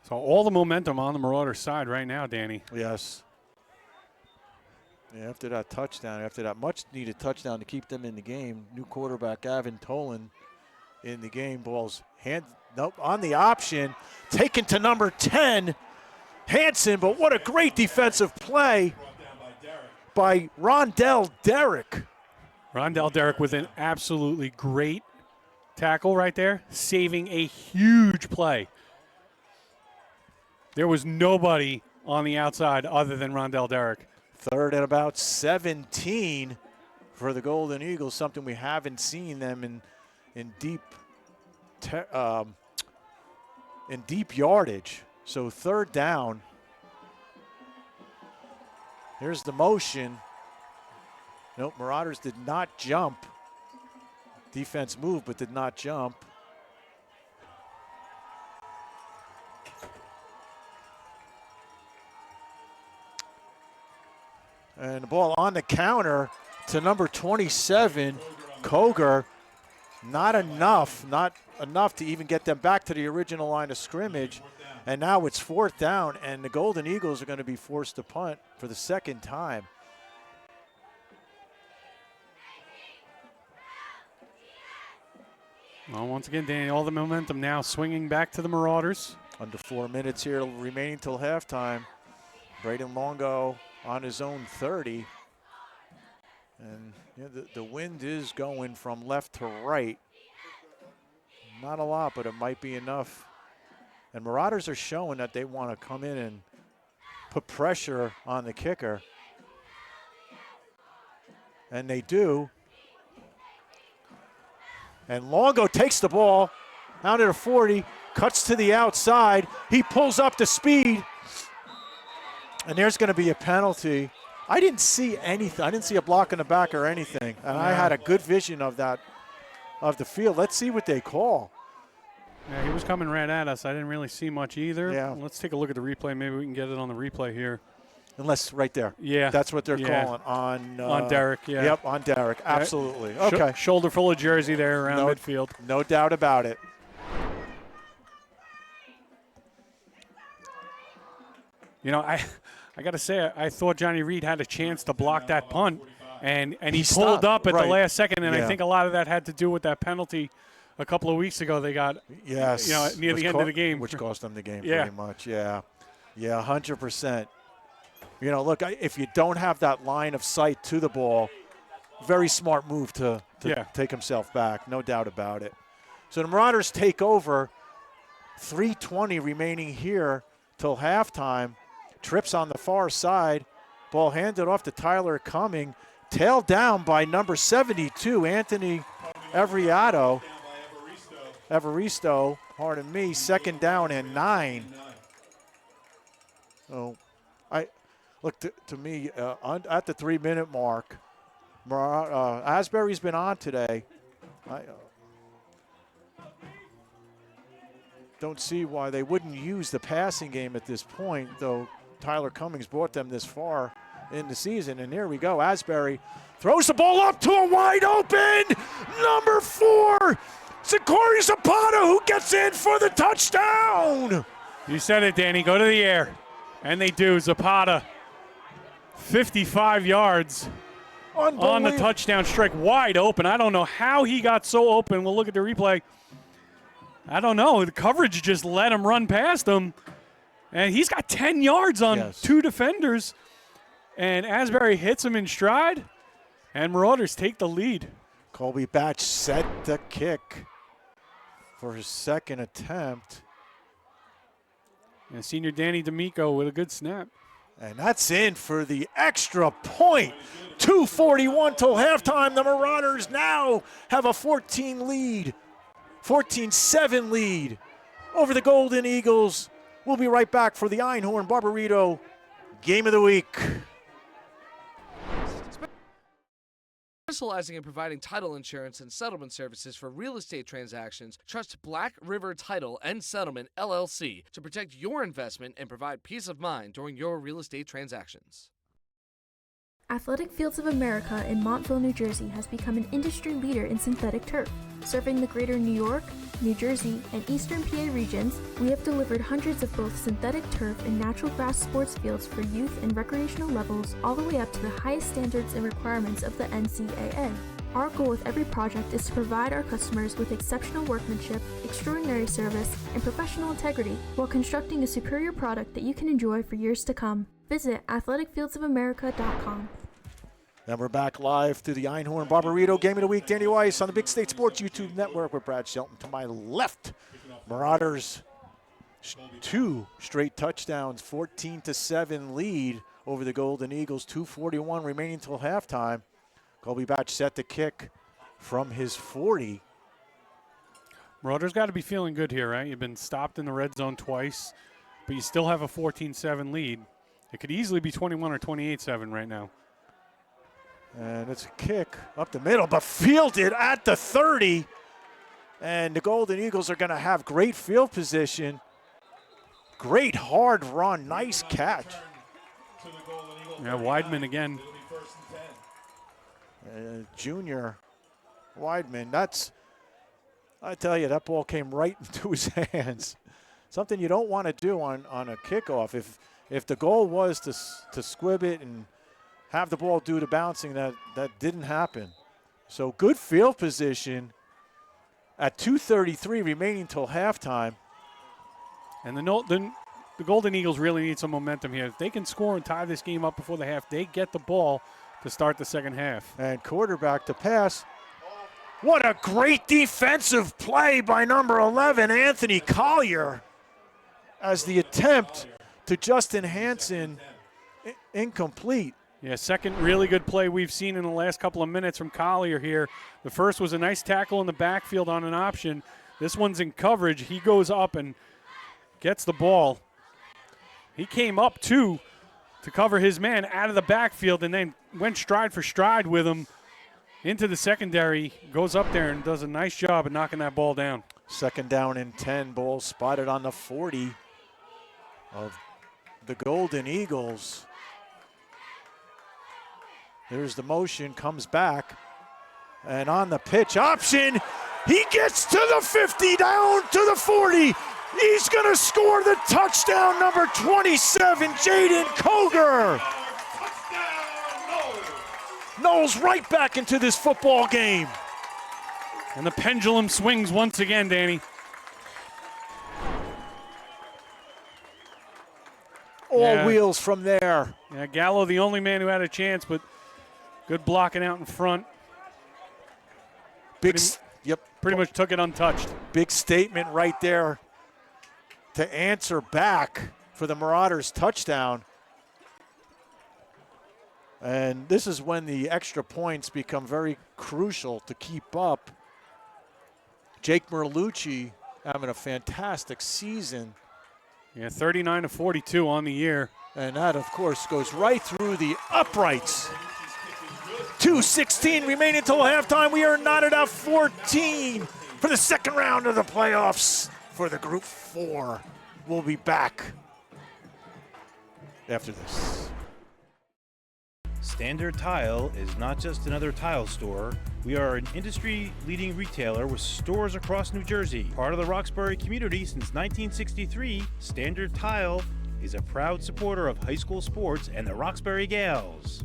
So all the momentum on the Marauder side right now, Danny. Yes. Yeah, after that touchdown, after that much-needed touchdown to keep them in the game, new quarterback Avin Tolan in the game. Ball's on the option, taken to number 10, Hanson, but what a great defensive play by Rondell Derrick. Rondell Derrick with an absolutely great tackle right there, saving a huge play. There was nobody on the outside other than Rondell Derrick. Third and about 17 for the Golden Eagles, something we haven't seen them in deep yardage. So third down. Here's the motion. Nope, Marauders did not jump. Defense moved but did not jump. And the ball on the counter to number 27, Koger. Not enough to even get them back to the original line of scrimmage. And now it's 4th down, and the Golden Eagles are going to be forced to punt for the second time. Well, once again, Danny, all the momentum now swinging back to the Marauders. Under 4 minutes here remaining till halftime. Braden Longo on his own 30. And the wind is going from left to right. Not a lot, but it might be enough. And Marauders are showing that they want to come in and put pressure on the kicker. And they do. And Longo takes the ball out at a 40, cuts to the outside. He pulls up the speed. And there's going to be a penalty. I didn't see anything. I didn't see a block in the back or anything. And I had a good vision of that, of the field. Let's see what they call. Yeah, he was coming right at us. I didn't really see much either. Yeah. Let's take a look at the replay. Maybe we can get it on the replay here. Unless right there. Yeah. That's what they're calling on Derek, yeah. Yep, on Derek. Absolutely. Okay. Shoulder full of jersey there around midfield. No doubt about it. You know, I got to say, I thought Johnny Reed had a chance to block that punt, and he pulled up at the last second, and I think a lot of that had to do with that penalty a couple of weeks ago they got. Yes. You know, near the end of the game, which cost them the game pretty much. Yeah, 100%. You know, look, if you don't have that line of sight to the ball, very smart move to take himself back, no doubt about it. So the Marauders take over. 3:20 remaining here till halftime. Trips on the far side. Ball handed off to Tyler Cumming. Tailed down by number 72, Anthony Evaristo, pardon me. 2nd down and 9. So, look, to me, at the 3-minute mark, Asbury's been on today. I don't see why they wouldn't use the passing game at this point, though Tyler Cummings brought them this far in the season. And here we go. Asbury throws the ball up to a wide open number 4, Zachary Zapata, who gets in for the touchdown. You said it, Danny. Go to the air. And they do. Zapata, 55 yards on the touchdown strike, wide open. I don't know how he got so open. We'll look at the replay. I don't know. The coverage just let him run past him. And he's got 10 yards on 2 defenders. And Asbury hits him in stride. And Marauders take the lead. Colby Batch set the kick for his 2nd attempt. And senior Danny D'Amico with a good snap. And that's in for the extra point. 2:41 till halftime. The Marauders now have a 14-7 lead over the Golden Eagles. We'll be right back for the Einhorn Barbarito Game of the Week. Specializing in providing title insurance and settlement services for real estate transactions, trust Black River Title and Settlement, LLC, to protect your investment and provide peace of mind during your real estate transactions. Athletic Fields of America in Montville, New Jersey has become an industry leader in synthetic turf. Serving the greater New York, New Jersey, and Eastern PA regions, we have delivered hundreds of both synthetic turf and natural grass sports fields for youth and recreational levels, all the way up to the highest standards and requirements of the NCAA. Our goal with every project is to provide our customers with exceptional workmanship, extraordinary service, and professional integrity while constructing a superior product that you can enjoy for years to come. Visit athleticfieldsofamerica.com. And we're back live to the Einhorn Barbarito Game of the Week. Danny Weiss on the Big State Sports YouTube Network with Brad Shelton to my left. Marauders 2 straight touchdowns, 14-7 lead over the Golden Eagles. 2:41 remaining till halftime. Colby Batch set the kick from his 40. Marauders got to be feeling good here, right? You've been stopped in the red zone twice, but you still have a 14-7 lead. It could easily be 21 or 28-7 right now. And it's a kick up the middle, but fielded at the 30. And the Golden Eagles are going to have great field position. Great hard run, nice catch. Yeah, Weidman again Junior Weidman. I tell you, that ball came right into his hands. Something you don't want to do on a kickoff. If the goal was to squib it and have the ball do the bouncing, that didn't happen. So good field position at 2:33 remaining till halftime. And the Golden Eagles really need some momentum here. If they can score and tie this game up before the half, they get the ball to start the second half. And quarterback to pass. What a great defensive play by number 11, Anthony Collier, as the attempt to Justin Hansen incomplete. Yeah, second really good play we've seen in the last couple of minutes from Collier here. The first was a nice tackle in the backfield on an option. This one's in coverage. He goes up and gets the ball. He came up, too, to cover his man out of the backfield and then went stride for stride with him into the secondary, goes up there and does a nice job of knocking that ball down. Second down and 10, ball spotted on the 40 of the Golden Eagles. There's the motion, comes back, and on the pitch option, he gets to the 50, down to the 40. He's going to score the touchdown, number 27, Jaden Koger. Knolls right back into this football game. And the pendulum swings once again, Danny. All wheels from there. Yeah, Gallo, the only man who had a chance, but good blocking out in front. Pretty much took it untouched. Big statement right there to answer back for the Marauders' touchdown. And this is when the extra points become very crucial to keep up. Jake Merlucci having a fantastic season. Yeah, 39-42 on the year. And that, of course, goes right through the uprights. 2:16 remaining until halftime. We are knotted at 14 for the second round of the playoffs for the Group 4. We'll be back after this. Standard Tile is not just another tile store. We are an industry-leading retailer with stores across New Jersey. Part of the Roxbury community since 1963, Standard Tile is a proud supporter of high school sports and the Roxbury Gales.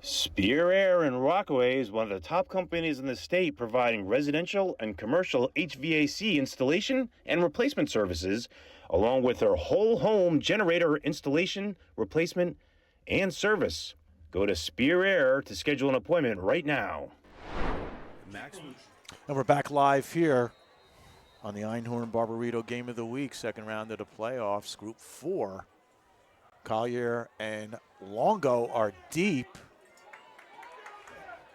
Spear Air in Rockaway is one of the top companies in the state providing residential and commercial HVAC installation and replacement services, along with their whole home generator installation, replacement, and service. Go to Spear Air to schedule an appointment right now. And we're back live here on the Einhorn Barbarito Game of the Week, second round of the playoffs, Group 4. Collier and Longo are deep.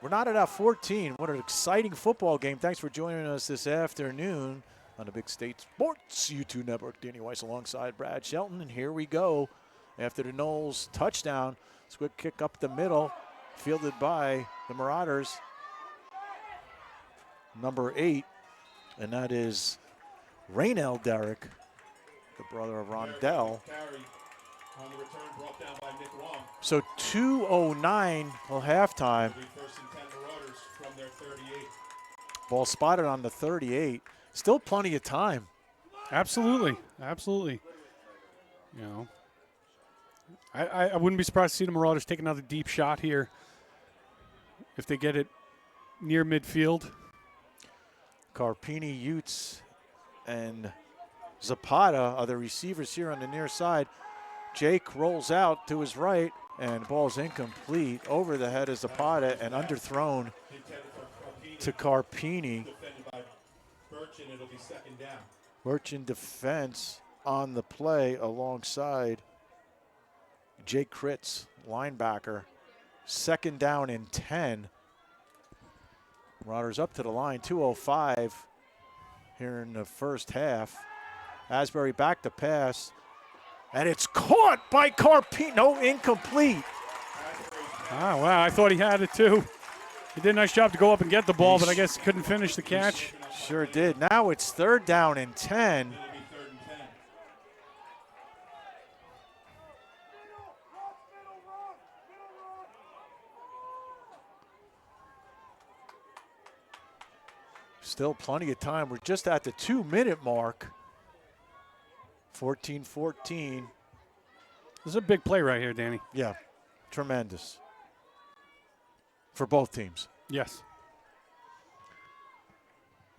We're not at 14. What an exciting football game. Thanks for joining us this afternoon on the Big State Sports YouTube Network. Danny Weiss alongside Brad Shelton. And here we go. After the Knolls touchdown, it's a quick kick up the middle, fielded by the Marauders. Number 8, and that is Raynell Derrick, the brother of Rondell. On the return, brought down by Nick Long. So 2:09 till halftime. First and 10 Marauders from their 38. Ball spotted on the 38. Still plenty of time. Absolutely, absolutely. You know, I wouldn't be surprised to see the Marauders take another deep shot here if they get it near midfield. Carpini, Utes, and Zapata are the receivers here on the near side. Jake rolls out to his right, and ball's incomplete. Over the head of Zapata and underthrown to Carpini. Defended by Burchin, it'll be second down. Burchin defense on the play alongside Jake Kritz, linebacker. Second down and 10. Marauders up to the line, 2:05 here in the first half. Asbury back to pass, and it's caught by Carpino, incomplete. Ah, wow, I thought he had it too. He did a nice job to go up and get the ball, but I guess he couldn't finish the catch. Sure did. Now it's 3rd down and 10. Still plenty of time. We're just at the 2-minute mark. 14-14. This is a big play right here, Danny. Yeah, tremendous. For both teams. Yes.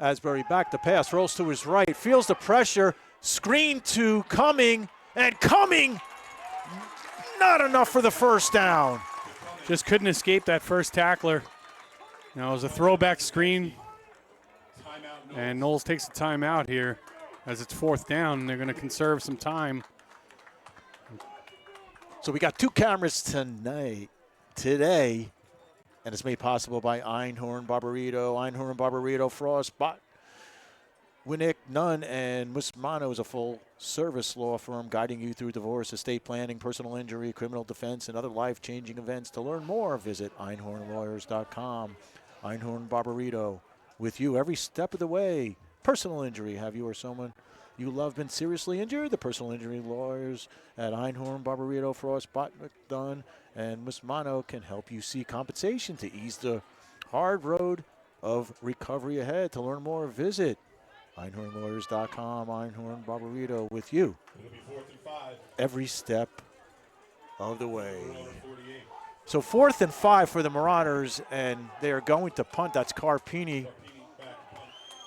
Asbury back to pass, rolls to his right, feels the pressure, screen to Cumming, and Cumming, not enough for the first down. Just couldn't escape that first tackler. You know, it was a throwback screen. And Knolls takes a timeout here as it's 4th down, and they're going to conserve some time. So we got 2 cameras today, and it's made possible by Einhorn Barbarito, Frost, Winnick, Nunn, and Musmano is a full-service law firm guiding you through divorce, estate planning, personal injury, criminal defense, and other life-changing events. To learn more, visit einhornlawyers.com. Einhorn Barbarito, with you every step of the way. Personal injury. Have you or someone you love been seriously injured? The personal injury lawyers at Einhorn, Barbarito, Frost, Dunn, and Musmano can help you seek compensation to ease the hard road of recovery ahead. To learn more, visit einhornlawyers.com. Einhorn Barbarito, with you every step of the way. So 4th and 5 for the Marauders, and they are going to punt. That's Carpini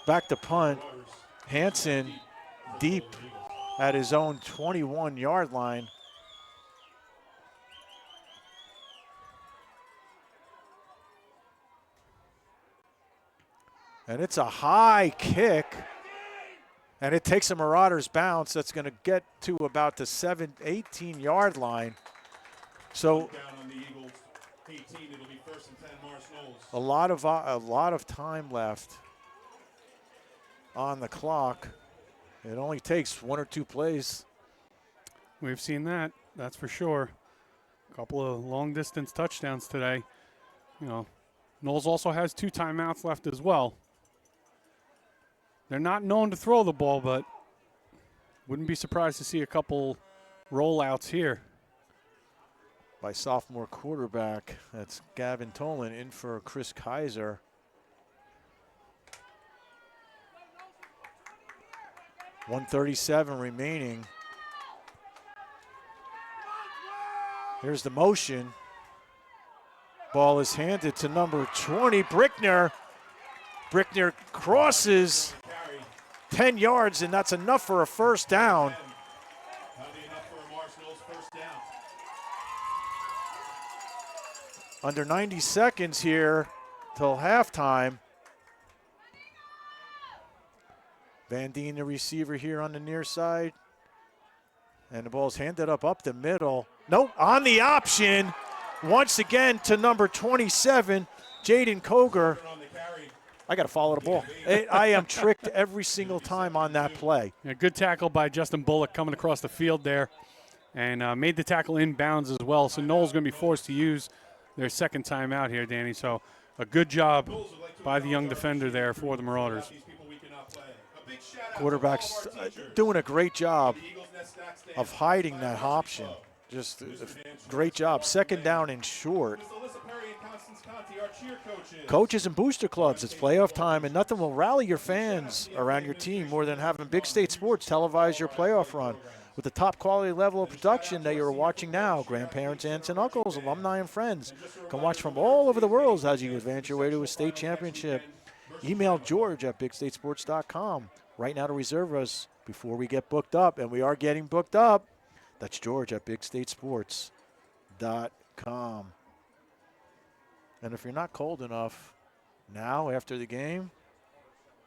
back to punt. Hansen deep at his own 21-yard line. And it's a high kick, and it takes a Marauders bounce that's going to get to about the 18-yard line. So a lot of time left on the clock. It only takes 1 or 2 plays. We've seen that, that's for sure. A couple of long-distance touchdowns today. You know, Knolls also has 2 timeouts left as well. They're not known to throw the ball, but wouldn't be surprised to see a couple rollouts here. By sophomore quarterback, that's Gavin Tolan in for Chris Kaiser. .137 remaining. Here's the motion. Ball is handed to number 20, Brickner. Brickner crosses 10 yards, and that's enough for a first down. Under 90 seconds here till halftime. Van Deen, the receiver here on the near side. And the ball's handed up the middle. Nope, on the option. Once again to number 27, Jaden Koger. I got to follow the ball. I am tricked every single time on that play. Yeah, good tackle by Justin Bullock coming across the field there, and made the tackle inbounds as well. So Knolls going to be forced to use their second time out here, Danny. So a good job by the young defender there for the Marauders. Quarterback's doing a great job of hiding that option. Just a great job. 2nd down and short. Coaches and booster clubs, it's playoff time, and nothing will rally your fans around your team more than having Big State Sports televise your playoff run. With the top quality level of production that you're watching now, grandparents, aunts, and uncles, alumni, and friends can watch from all over the world as you advance your way to a state championship. Email George at bigstatesports.com right now to reserve us before we get booked up, and we are getting booked up. That's George at bigstatesports.com. And if you're not cold enough now after the game,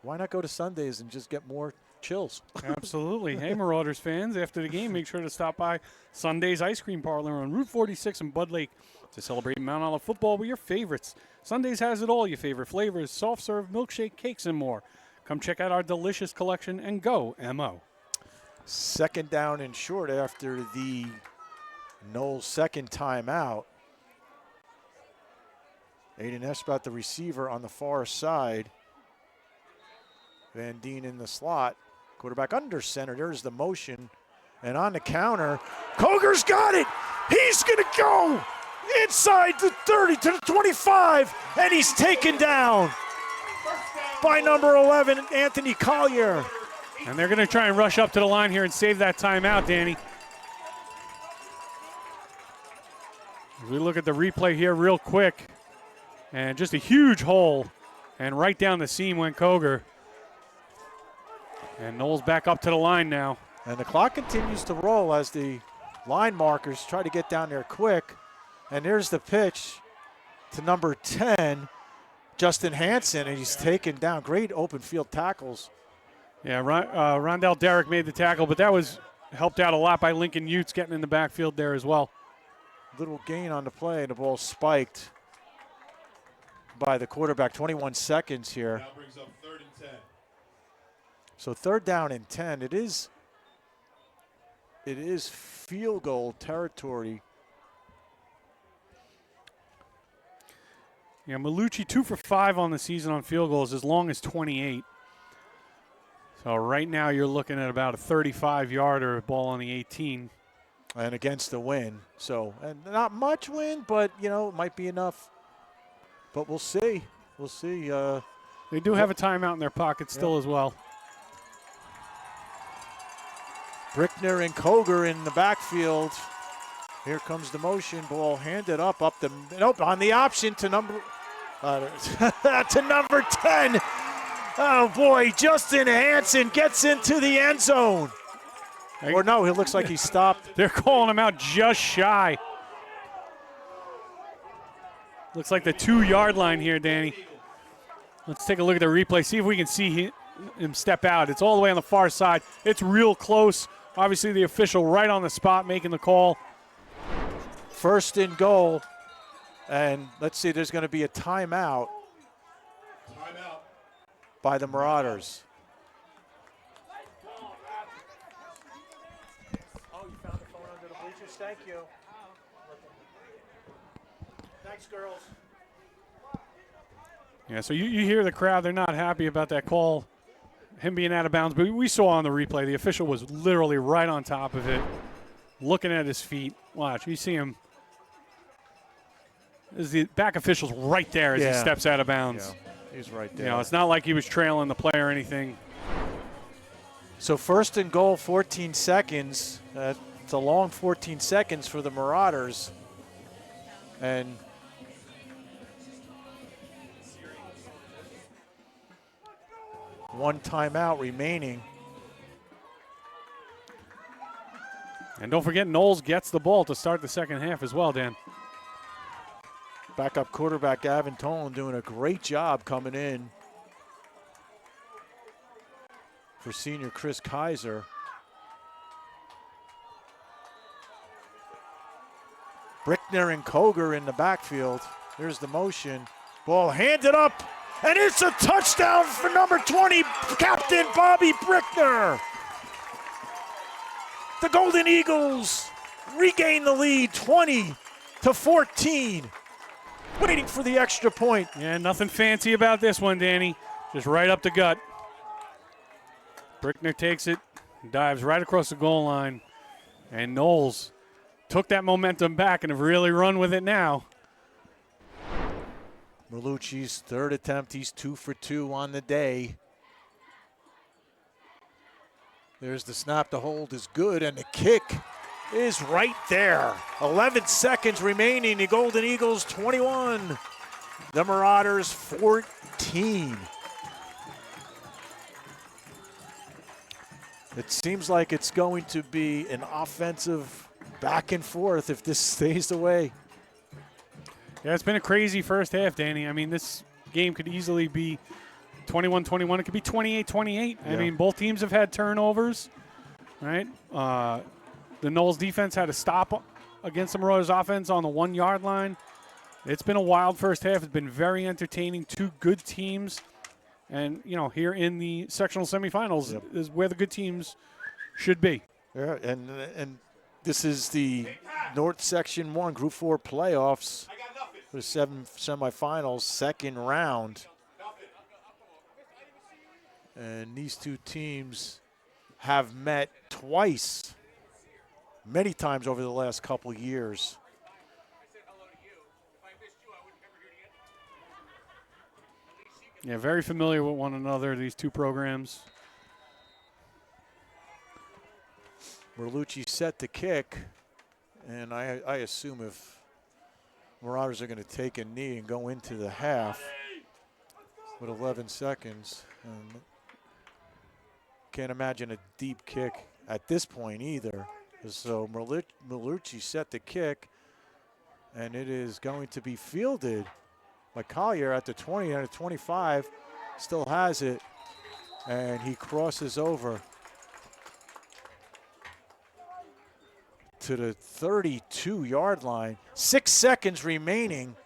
why not go to Sundays and just get more chills? Absolutely. Hey, Marauders fans, after the game, make sure to stop by Sunday's Ice Cream Parlor on Route 46 in Bud Lake to celebrate Mount Olive football with your favorites. Sundays has it all, your favorite flavors, soft serve, milkshake, cakes, and more. Come check out our delicious collection and go MO. Second down and short after the Knolls' second timeout. Aiden Espat, the receiver, on the far side. Van Deen in the slot. Quarterback under center. There's the motion. And on the counter, Koger's got it. He's going to go inside the 30 to the 25, and he's taken down by number 11, Anthony Collier. And they're going to try and rush up to the line here and save that timeout, Danny. As we look at the replay here real quick, and just a huge hole, and right down the seam went Koger. And Knolls back up to the line now. And the clock continues to roll as the line markers try to get down there quick. And there's the pitch to number 10, Justin Hansen, and he's taken down. Great open field tackles. Yeah, Rondell Derrick made the tackle, but that was helped out a lot by Lincoln Utes getting in the backfield there as well. Little gain on the play, and the ball spiked by the quarterback. 21 seconds here. Now brings up 3rd and 10. So 3rd down and 10. It is field goal territory. Yeah, Malucci 2 for 5 on the season on field goals, as long as 28. So right now you're looking at about a 35-yarder ball on the 18. And against the win. So, and not much win, but, you know, it might be enough. But we'll see. We'll see. They do have a timeout in their pocket still as well. Brickner and Koger in the backfield. Here comes the motion. Ball handed up the, nope, on the option to number, to number 10. Oh, boy, Justin Hansen gets into the end zone. Or no, he looks like he stopped. They're calling him out just shy. Looks like the 2-yard line here, Danny. Let's take a look at the replay, see if we can see him step out. It's all the way on the far side. It's real close. Obviously, the official right on the spot making the call. 1st and goal. And let's see, there's going to be a timeout. Timeout By the Marauders. Oh, you found the phone under the bleachers? Thank you. Thanks, girls. Yeah, so you hear the crowd. They're not happy about that call, him being out of bounds. But we saw on the replay, the official was literally right on top of it, looking at his feet. Watch, you see him. The back official's right there as he steps out of bounds. Yeah, he's right there. You know, it's not like he was trailing the play or anything. So 1st and goal, 14 seconds. It's a long 14 seconds for the Marauders. And one timeout remaining. And don't forget, Knolls gets the ball to start the second half as well, Dan. Backup quarterback Gavin Tolan doing a great job coming in for senior Chris Kaiser. Brickner and Koger in the backfield. There's the motion. Ball handed up, and it's a touchdown for number 20, Captain Bobby Brickner. The Golden Eagles regain the lead, 20-14. Waiting for the extra point. Yeah, nothing fancy about this one, Danny. Just right up the gut. Brickner takes it, dives right across the goal line, and Knolls took that momentum back and have really run with it now. Malucci's 3rd attempt. He's 2 for 2 on the day. There's the snap. The hold is good, and the kick is right there. 11 seconds remaining. The Golden Eagles 21. The Marauders 14. It seems like it's going to be an offensive back and forth if this stays the way. Yeah, it's been a crazy first half, Danny. I mean, this game could easily be 21-21. It could be 28-28. I mean, both teams have had turnovers, right? The Knolls defense had a stop against the Marauders offense on the 1-yard line. It's been a wild first half. It's been very entertaining. Two good teams. And, you know, here in the sectional semifinals is where the good teams should be. Yeah, and this is the North Section 1 Group 4 playoffs for the 7 semifinals, second round. And these two teams have met twice, many times over the last couple years. Yeah, very familiar with one another, these two programs. Merlucci set the kick, and I assume if Marauders are going to take a knee and go into the half with 11 seconds, can't imagine a deep kick at this point either. So Merlucci set the kick, and it is going to be fielded by Collier at the 20 and at 25, still has it, and he crosses over to the 32-yard line. 6 seconds remaining.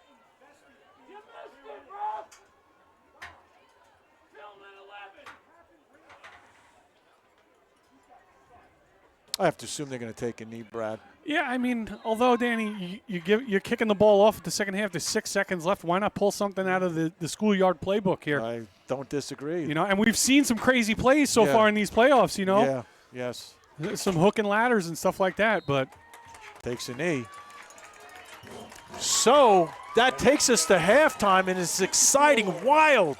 I have to assume they're going to take a knee, Brad. Yeah, I mean, although, Danny, you're kicking the ball off at the second half. There's 6 seconds left. Why not pull something out of the schoolyard playbook here? I don't disagree. You know, and we've seen some crazy plays so far in these playoffs, you know. Yeah, yes. Some hook and ladders and stuff like that, but. Takes a knee. So that takes us to halftime in this exciting, wild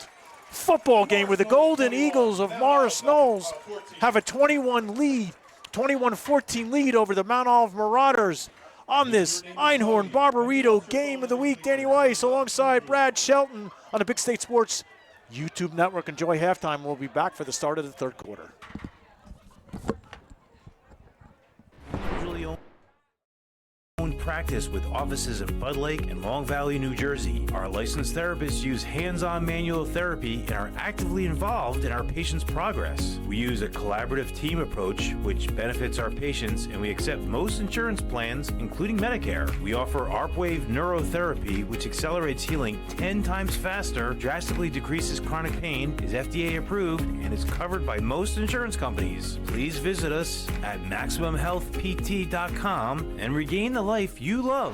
football game where the Golden Eagles of Morris Knolls have a 21-14 lead over the Mount Olive Marauders on this Einhorn Barbarito Game of the Week. Danny Weiss alongside Brad Shelton on the Big State Sports YouTube Network. Enjoy halftime. We'll be back for the start of the third quarter. Practice with offices in Bud Lake and Long Valley, New Jersey. Our licensed therapists use hands-on manual therapy and are actively involved in our patients' progress. We use a collaborative team approach, which benefits our patients, and we accept most insurance plans, including Medicare. We offer ARPWave neurotherapy, which accelerates healing 10 times faster, drastically decreases chronic pain, is FDA approved, and is covered by most insurance companies. Please visit us at MaximumHealthPT.com and regain the life you love.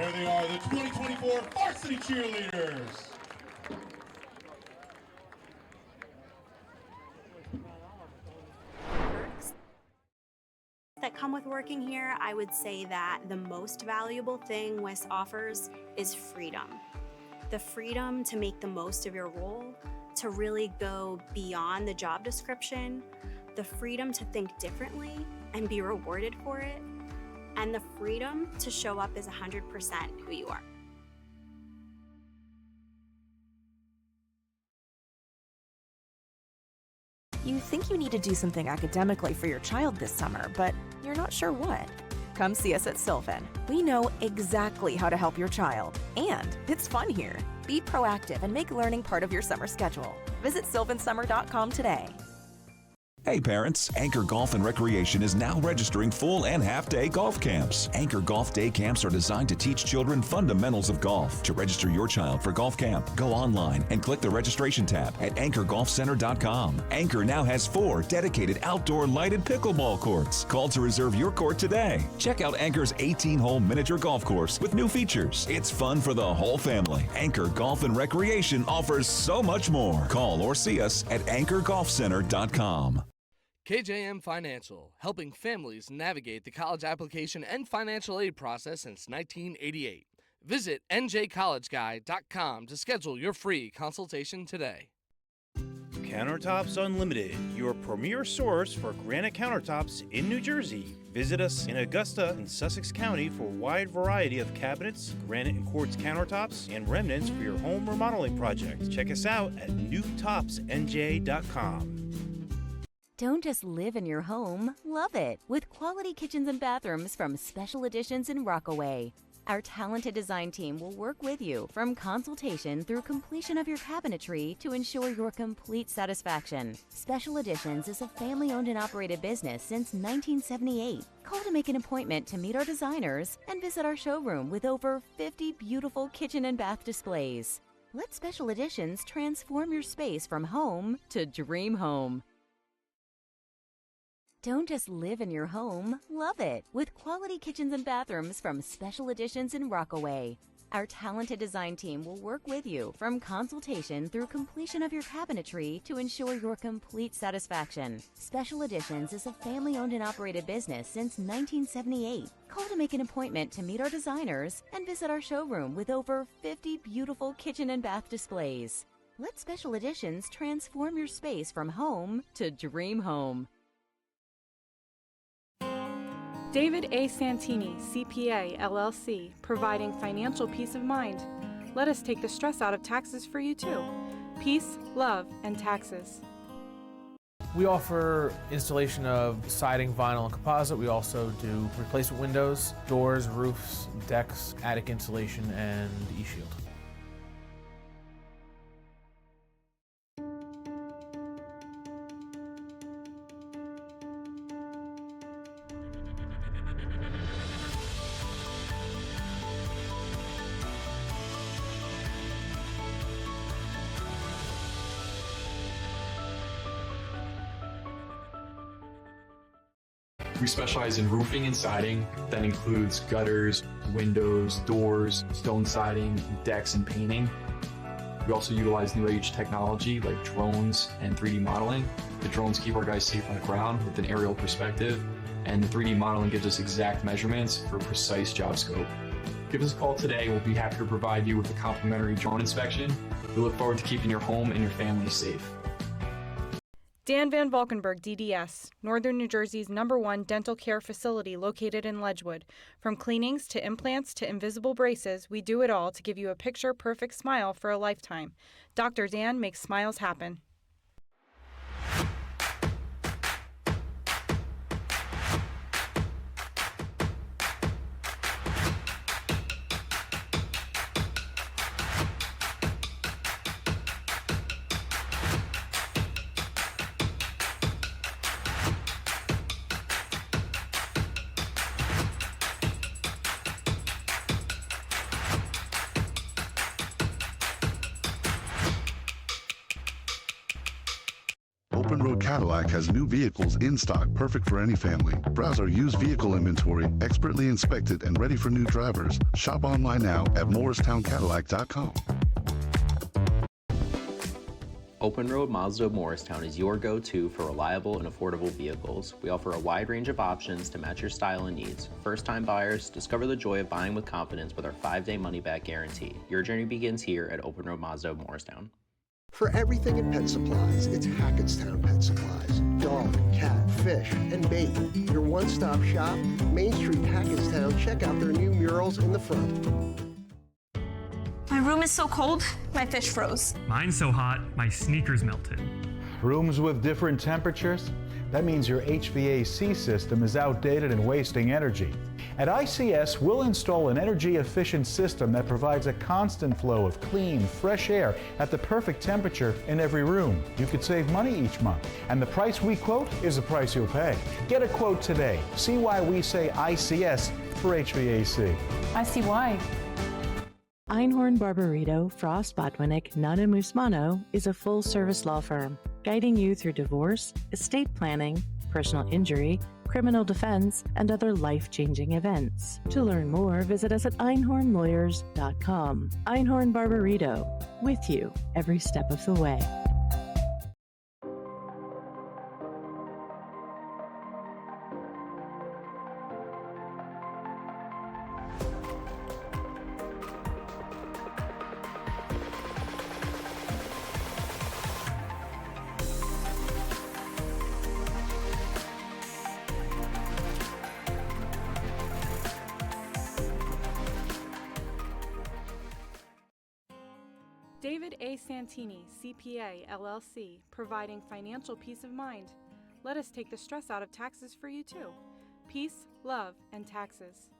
There they are, the 2024 varsity cheerleaders. That come with working here, I would say that the most valuable thing WIS offers is freedom. The freedom to make the most of your role, to really go beyond the job description, the freedom to think differently and be rewarded for it, and the freedom to show up as 100% who you are. You think you need to do something academically for your child this summer, but you're not sure what. Come see us at Sylvan. We know exactly how to help your child, and it's fun here. Be proactive and make learning part of your summer schedule. Visit sylvansummer.com today. Hey parents, Anchor Golf and Recreation is now registering full and half-day golf camps. Anchor Golf Day Camps are designed to teach children fundamentals of golf. To register your child for golf camp, go online and click the registration tab at anchorgolfcenter.com. Anchor now has 4 dedicated outdoor lighted pickleball courts. Call to reserve your court today. Check out Anchor's 18-hole miniature golf course with new features. It's fun for the whole family. Anchor Golf and Recreation offers so much more. Call or see us at anchorgolfcenter.com. KJM Financial, helping families navigate the college application and financial aid process since 1988. Visit njcollegeguy.com to schedule your free consultation today. Countertops Unlimited, your premier source for granite countertops in New Jersey. Visit us in Augusta and Sussex County for a wide variety of cabinets, granite and quartz countertops, and remnants for your home remodeling project. Check us out at newtopsnj.com. Don't just live in your home, love it with quality kitchens and bathrooms from Special Editions in Rockaway. Our talented design team will work with you from consultation through completion of your cabinetry to ensure your complete satisfaction. Special Editions is a family-owned and operated business since 1978. Call to make an appointment to meet our designers and visit our showroom with over 50 beautiful kitchen and bath displays. Let Special Editions transform your space from home to dream home. Don't just live in your home, love it with quality kitchens and bathrooms from Special Editions in Rockaway. Our talented design team will work with you from consultation through completion of your cabinetry to ensure your complete satisfaction. Special Editions is a family-owned and operated business since 1978. Call to make an appointment to meet our designers and visit our showroom with over 50 beautiful kitchen and bath displays. Let Special Editions transform your space from home to dream home. David A. Santini, CPA, LLC, providing financial peace of mind. Let us take the stress out of taxes for you too. Peace, love, and taxes. We offer installation of siding, vinyl, and composite. We also do replacement windows, doors, roofs, decks, attic insulation, and e-shield. We specialize in roofing and siding. That includes gutters, windows, doors, stone siding, decks, and painting. We also utilize new age technology like drones and 3D modeling. The drones keep our guys safe on the ground with an aerial perspective, and the 3D modeling gives us exact measurements for precise job scope. Give us a call today. We'll be happy to provide you with a complimentary drone inspection. We look forward to keeping your home and your family safe. Dan Van Valkenburg, DDS, Northern New Jersey's #1 dental care facility located in Ledgewood. From cleanings to implants to invisible braces, we do it all to give you a picture-perfect smile for a lifetime. Dr. Dan makes smiles happen. Open Road Cadillac has new vehicles in stock, perfect for any family. Browse our used vehicle inventory, expertly inspected and ready for new drivers. Shop online now at MorristownCadillac.com. Open Road Mazda of Morristown is your go-to for reliable and affordable vehicles. We offer a wide range of options to match your style and needs. First-time buyers, discover the joy of buying with confidence with our 5-day money-back guarantee. Your journey begins here at Open Road Mazda of Morristown. For everything in pet supplies, it's Hackettstown Pet Supplies. Dog, cat, fish, and baby. Your one-stop shop, Main Street, Hackettstown. Check out their new murals in the front. My room is so cold, my fish froze. Mine's so hot, my sneakers melted. Rooms with different temperatures? That means your HVAC system is outdated and wasting energy. At ICS, we'll install an energy-efficient system that provides a constant flow of clean, fresh air at the perfect temperature in every room. You could save money each month, and the price we quote is the price you'll pay. Get a quote today. See why we say ICS for HVAC. I see why. Einhorn Barbarito, Frost Botwinick, Nunn & Musmano is a full-service law firm guiding you through divorce, estate planning, personal injury, criminal defense, and other life-changing events. To learn more, visit us at einhornlawyers.com. Einhorn Barbarito, with you every step of the way. David A. Santini, CPA, LLC, providing financial peace of mind. Let us take the stress out of taxes for you too. Peace, love, and taxes.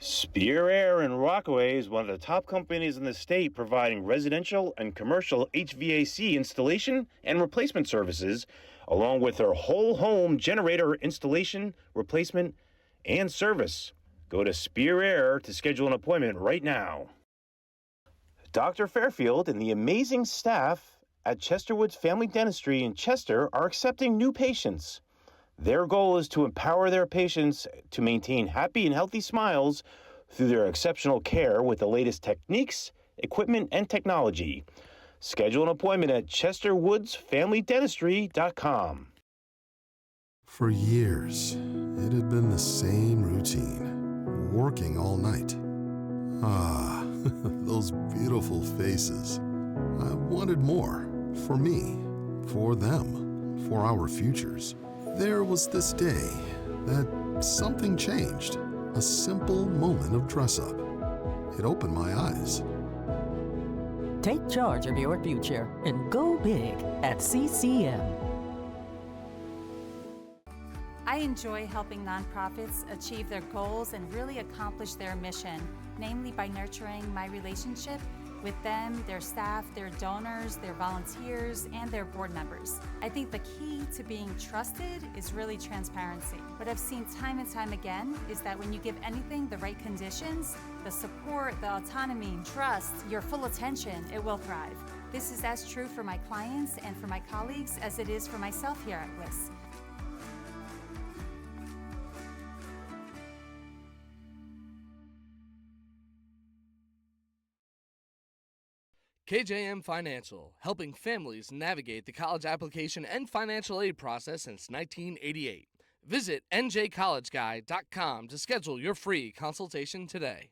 Spear Air in Rockaway is one of the top companies in the state providing residential and commercial HVAC installation and replacement services, along with their whole home generator installation, replacement, and service. Go to Spear Air to schedule an appointment right now. Dr. Fairfield and the amazing staff at Chesterwood's Family Dentistry in Chester are accepting new patients. Their goal is to empower their patients to maintain happy and healthy smiles through their exceptional care with the latest techniques, equipment, and technology. Schedule an appointment at chesterwoodsfamilydentistry.com. For years, it had been the same routine, working all night. Ah, those beautiful faces. I wanted more, for me, for them, for our futures. There was this day that something changed, a simple moment of dress-up. It opened my eyes. Take charge of your future and go big at CCM. I enjoy helping nonprofits achieve their goals and really accomplish their mission, namely by nurturing my relationship with them, their staff, their donors, their volunteers, and their board members. I think the key to being trusted is really transparency. What I've seen time and time again is that when you give anything the right conditions, the support, the autonomy, trust, your full attention, it will thrive. This is as true for my clients and for my colleagues as it is for myself here at WIS. KJM Financial, helping families navigate the college application and financial aid process since 1988. Visit njcollegeguide.com to schedule your free consultation today.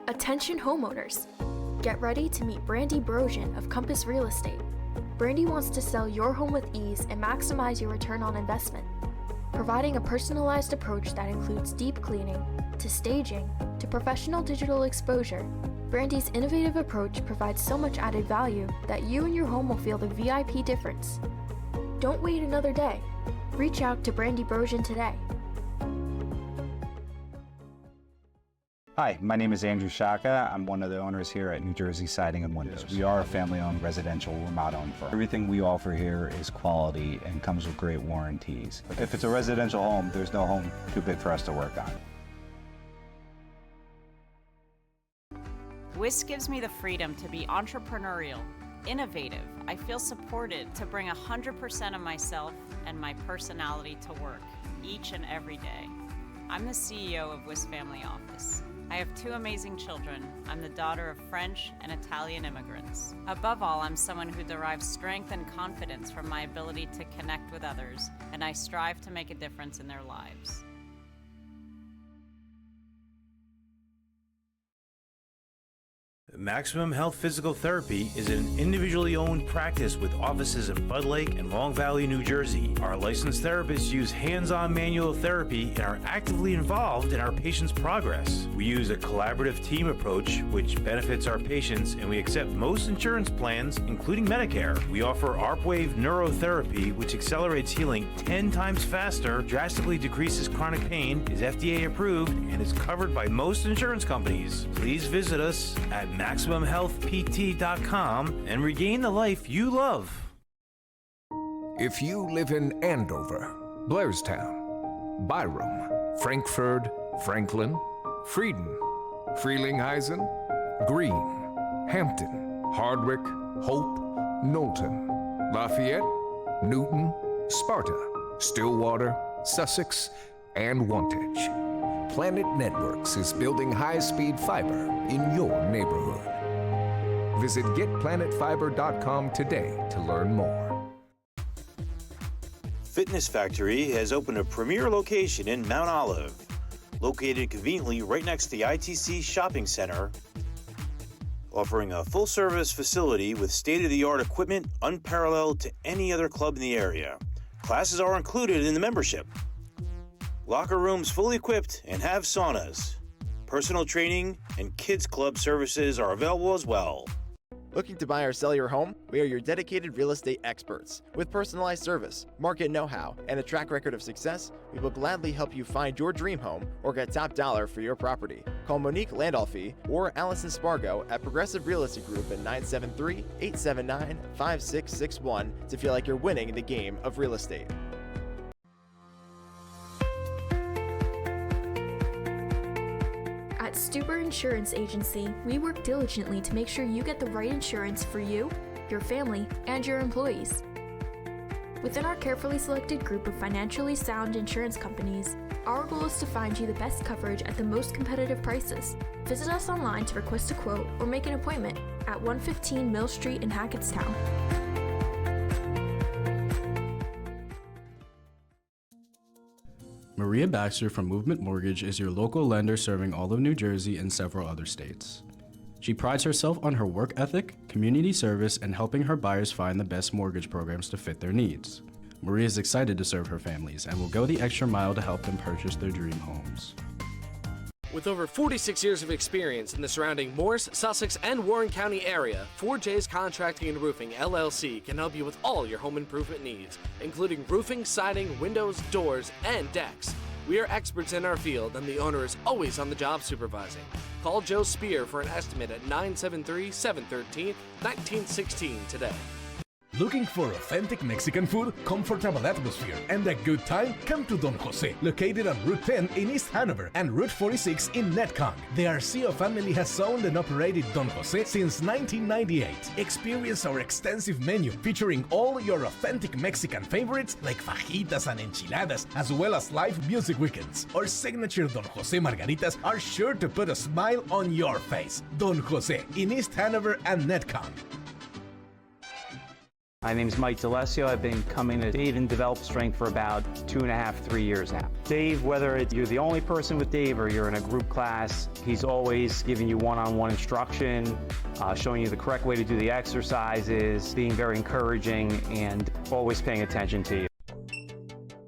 Attention homeowners. Get ready to meet Brandy Brosian of Compass Real Estate. Brandy wants to sell your home with ease and maximize your return on investment. Providing a personalized approach that includes deep cleaning, to staging, to professional digital exposure, Brandy's innovative approach provides so much added value that you and your home will feel the VIP difference. Don't wait another day. Reach out to Brandy Brosian today. Hi, my name is Andrew Shaka. I'm one of the owners here at New Jersey Siding and Windows. We are a family-owned residential remodel firm. Everything we offer here is quality and comes with great warranties. If it's a residential home, there's no home too big for us to work on. WIS gives me the freedom to be entrepreneurial, innovative. I feel supported to bring 100% of myself and my personality to work each and every day. I'm the CEO of WIS Family Office. I have 2 amazing children. I'm the daughter of French and Italian immigrants. Above all, I'm someone who derives strength and confidence from my ability to connect with others, and I strive to make a difference in their lives. Maximum Health Physical Therapy is an individually owned practice with offices in Bud Lake and Long Valley, New Jersey. Our licensed therapists use hands-on manual therapy and are actively involved in our patients' progress. We use a collaborative team approach which benefits our patients, and we accept most insurance plans, including Medicare. We offer ARPWave neurotherapy, which accelerates healing 10 times faster, drastically decreases chronic pain, is FDA approved, and is covered by most insurance companies. Please visit us at MaximumHealthPT.com and regain the life you love. If you live in Andover, Blairstown, Byram, Frankfurt, Franklin, Frieden, Frelinghuysen, Greene, Hampton, Hardwick, Hope, Knowlton, Lafayette, Newton, Sparta, Stillwater, Sussex, and Wantage, Planet Networks is building high-speed fiber in your neighborhood. Visit getplanetfiber.com today to learn more. Fitness Factory has opened a premier location in Mount Olive, located conveniently right next to the ITC Shopping Center, offering a full-service facility with state-of-the-art equipment unparalleled to any other club in the area. Classes are included in the membership. Locker rooms fully equipped and have saunas. Personal training and kids club services are available as well. Looking to buy or sell your home? We are your dedicated real estate experts. With personalized service, market know-how, and a track record of success, we will gladly help you find your dream home or get top dollar for your property. Call Monique Landolfi or Allison Spargo at Progressive Realty Group at 973-879-5661 to feel like you're winning the game of real estate. At Stuber Insurance Agency, we work diligently to make sure you get the right insurance for you, your family, and your employees. Within our carefully selected group of financially sound insurance companies, our goal is to find you the best coverage at the most competitive prices. Visit us online to request a quote or make an appointment at 115 Mill Street in Hackettstown. Maria Baxter from Movement Mortgage is your local lender serving all of New Jersey and several other states. She prides herself on her work ethic, community service, and helping her buyers find the best mortgage programs to fit their needs. Maria is excited to serve her families and will go the extra mile to help them purchase their dream homes. With over 46 years of experience in the surrounding Morris, Sussex, and Warren County area, 4J's Contracting and Roofing, LLC can help you with all your home improvement needs, including roofing, siding, windows, doors, and decks. We are experts in our field, and the owner is always on the job supervising. Call Joe Spear for an estimate at 973-713-1916 today. Looking for authentic Mexican food, comfortable atmosphere, and a good time? Come to Don Jose, located on Route 10 in East Hanover and Route 46 in Netcong. The Arceo family has owned and operated Don Jose since 1998. Experience our extensive menu featuring all your authentic Mexican favorites like fajitas and enchiladas, as well as live music weekends. Our signature Don Jose margaritas are sure to put a smile on your face. Don Jose in East Hanover and Netcong. My name is Mike D'Alessio. I've been coming to Dave and develop strength for about 2.5, 3 years now. Dave, whether you're the only person with Dave or you're in a group class, he's always giving you one-on-one instruction, showing you the correct way to do the exercises, being very encouraging, and always paying attention to you.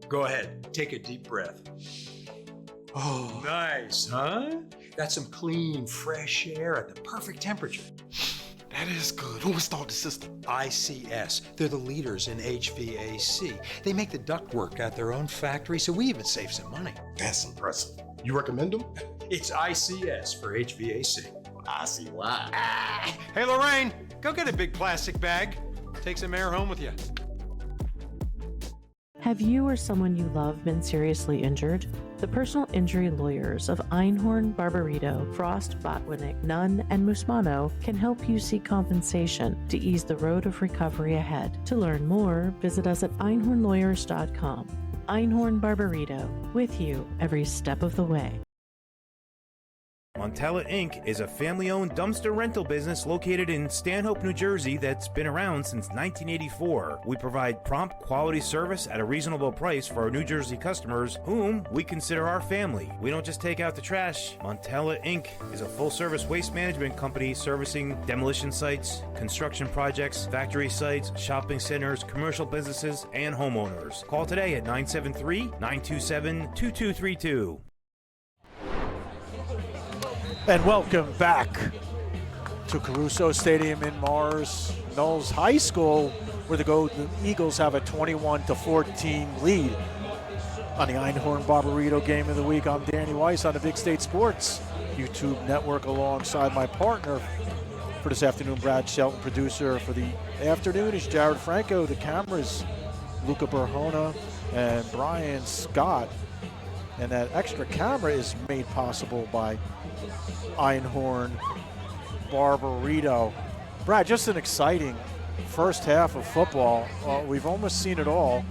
Go ahead, take a deep breath. Oh, nice, huh? That's some clean, fresh air at the perfect temperature. That is good. Who installed the system? ICS. They're the leaders in HVAC. They make the ductwork at their own factory, so we even save some money. That's impressive. You recommend them? It's ICS for HVAC. I see why. Hey, Lorraine, go get a big plastic bag. Take some air home with you. Have you or someone you love been seriously injured? The personal injury lawyers of Einhorn, Barbarito, Frost, Botwinick, Nunn, and Musmano can help you seek compensation to ease the road of recovery ahead. To learn more, visit us at einhornlawyers.com. Einhorn Barbarito, with you every step of the way. Montella Inc. is a family-owned dumpster rental business located in Stanhope, New Jersey that's been around since 1984. We provide prompt, quality service at a reasonable price for our New Jersey customers, whom we consider our family. We don't just take out the trash. Montella Inc. is a full-service waste management company servicing demolition sites, construction projects, factory sites, shopping centers, commercial businesses, and homeowners. Call today at 973-927-2232. And welcome back to Caruso Stadium in Mars, Knolls High School, where the Eagles have a 21-14 lead on the Einhorn Barbarito Game of the Week. I'm Danny Weiss on the Big State Sports YouTube network alongside my partner for this afternoon, Brad Shelton. Producer for the afternoon is Jared Franco. The cameras, Luca Berhona and Brian Scott. And that extra camera is made possible by Einhorn Barbarito. Brad, just an exciting first half of football. We've almost seen it all.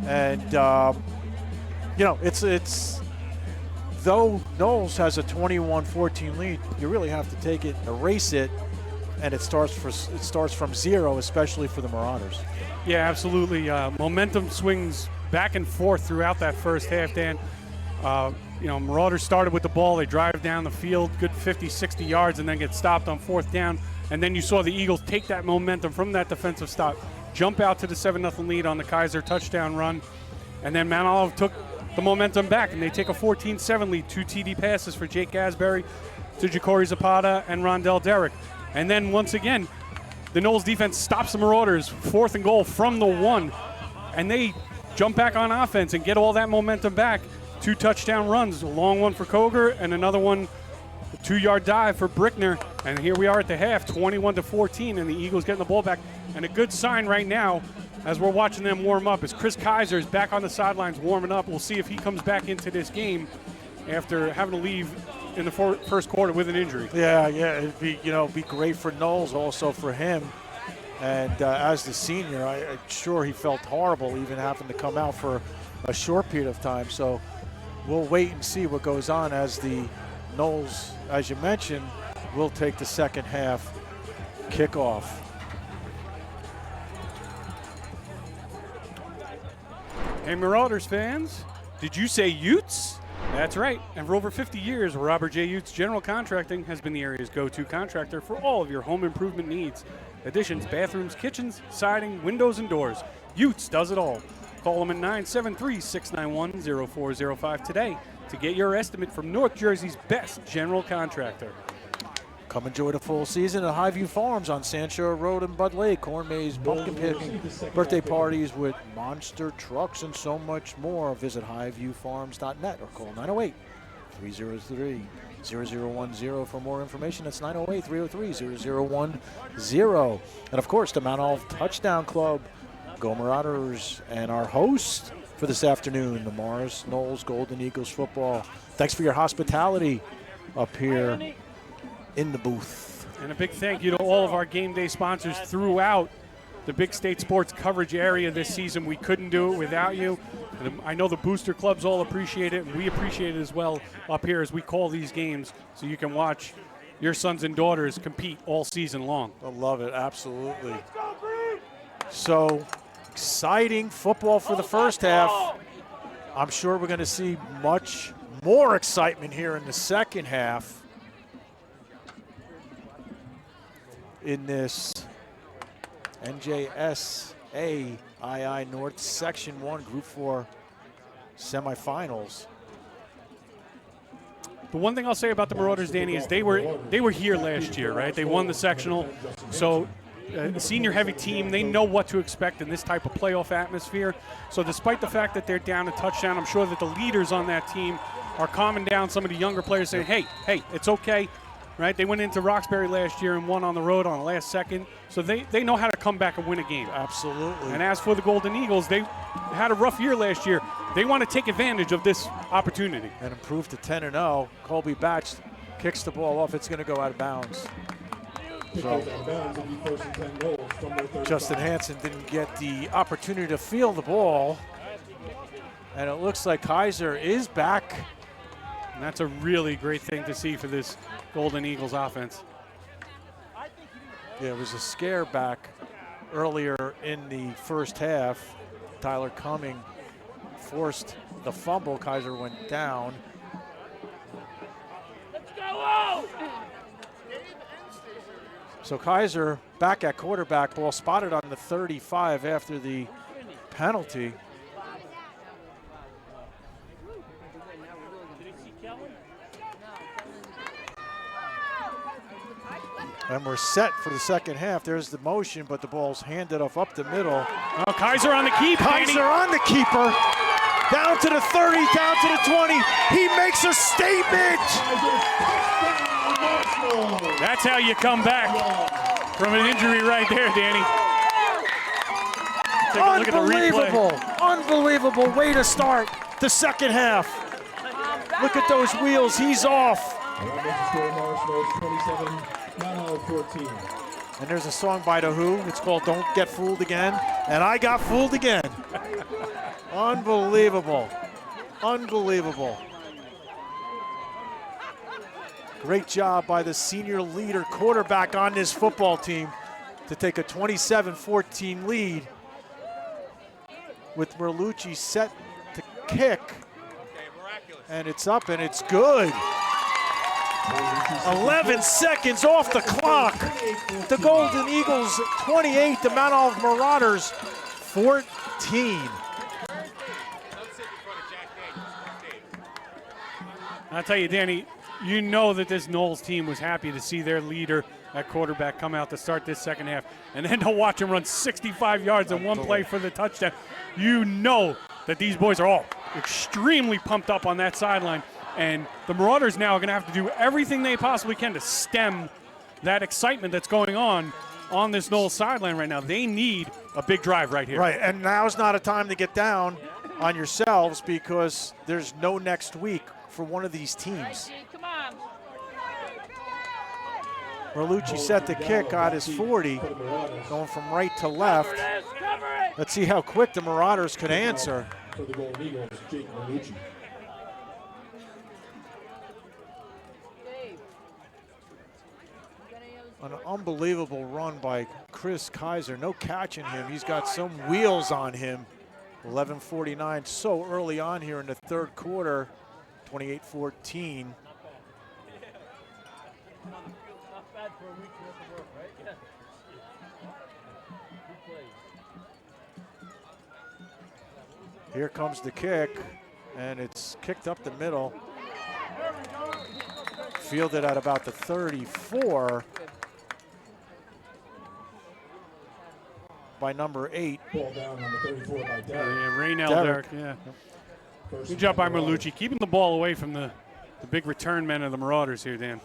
And, it's though Knolls has a 21-14 lead, you really have to take it, erase it, and it starts from zero, especially for the Marauders. Yeah, absolutely. Momentum swings back and forth throughout that first half, Dan. Marauders started with the ball. They drive down the field, good 50, 60 yards, and then get stopped on fourth down. And then you saw the Eagles take that momentum from that defensive stop, jump out to the 7-0 lead on the Kaiser touchdown run. And then Mount Olive took the momentum back, and they take a 14-7 lead, 2 TD passes for Jake Gasberry to Ja'Cory Zapata and Rondell Derrick. And then once again, the Knolls defense stops the Marauders, 4th and goal from the 1. And they jump back on offense and get all that momentum back. 2 touchdown runs, a long one for Koger and another one, a 2-yard dive for Brickner. And here we are at the half, 21-14, and the Eagles getting the ball back. And a good sign right now, as we're watching them warm up, is Chris Kaiser is back on the sidelines warming up. We'll see if he comes back into this game after having to leave in the first quarter with an injury. Yeah, it'd be great for Knolls, also for him. And as the senior, I'm sure he felt horrible even having to come out for a short period of time. So we'll wait and see what goes on as the Knolls, as you mentioned, will take the second half kickoff. Hey, Marauders fans, did you say Utes? That's right, and for over 50 years, Robert J. Utes General Contracting has been the area's go-to contractor for all of your home improvement needs. Additions, bathrooms, kitchens, siding, windows, and doors. Utes does it all. Call them at 973-691-0405 today to get your estimate from North Jersey's best general contractor. Come enjoy the full season at Highview Farms on Sanshore Road in Bud Lake. Corn maze, pumpkin picking, birthday parties with monster trucks, and so much more. Visit highviewfarms.net or call 908-303-0010 for more information. That's 908-303-0010. And, of course, the Mount Olive Touchdown Club. Go Marauders, and our host for this afternoon, the Mars Knolls Golden Eagles football. Thanks for your hospitality up here in the booth. And a big thank you to all of our game day sponsors throughout the Big State Sports coverage area this season. We couldn't do it without you. And I know the booster clubs all appreciate it, and we appreciate it as well up here as we call these games so you can watch your sons and daughters compete all season long. I love it, absolutely. So exciting football for the first half. I'm sure we're going to see much more excitement here in the second half in this NJSA II North Section 1 Group 4 semifinals. The one thing I'll say about the Marauders, Danny, is they were here last year, right? They won the sectional. So the senior heavy team, they know what to expect in this type of playoff atmosphere. So despite the fact that they're down a touchdown, I'm sure that the leaders on that team are calming down some of the younger players, saying, hey, it's okay, right? They went into Roxbury last year and won on the road on the last second. So they know how to come back and win a game. Absolutely. And as for the Golden Eagles, they had a rough year last year. They want to take advantage of this opportunity. And improve to 10-0. Colby Batch kicks the ball off. It's going to go out of bounds. So Justin Hansen didn't get the opportunity to feel the ball. And it looks like Kaiser is back. And that's a really great thing to see for this Golden Eagles offense. Yeah, it was a scare back earlier in the first half. Tyler Cumming forced the fumble. Kaiser went down. Let's go! So Kaiser back at quarterback, ball spotted on the 35 after the penalty. And we're set for the second half. There's the motion, but the ball's handed off up the middle. Oh, Kaiser on the keep. Kaiser on the keeper. Down to the 30, down to the 20. He makes a statement. That's how you come back from an injury right there, Danny. Take a look at the replay. Unbelievable way to start the second half. Look at those wheels. He's off. And there's a song by The Who. It's called Don't Get Fooled Again. And I got fooled again. Unbelievable. Unbelievable. Great job by the senior leader quarterback on this football team to take a 27-14 lead with Merlucci set to kick. And it's up and it's good. 11 seconds off the clock. The Golden Eagles 28, the Mount Olive Marauders 14. I'll tell you, Danny, you know that this Knolls team was happy to see their leader at quarterback come out to start this second half, and then to watch him run 65 yards in one play for the touchdown. You know that these boys are all extremely pumped up on that sideline. And the Marauders now are going to have to do everything they possibly can to stem that excitement that's going on this Knolls sideline right now. They need a big drive right here. Right, and now's not a time to get down on yourselves because there's no next week for one of these teams. Merlucci set the kick, got his 40, going from right to left. Let's see how quick the Marauders could answer. An unbelievable run by Chris Kaiser. No catching him. He's got some wheels on him. 11:49 so early on here in the third quarter. 28-14. Here comes the kick, and it's kicked up the middle. Fielded at about the 34. By number 8. Ball down on the 34 by Derek. Raynell Derek, yeah. Good job by Merlucci, keeping the ball away from the big return men of the Marauders here, Dan.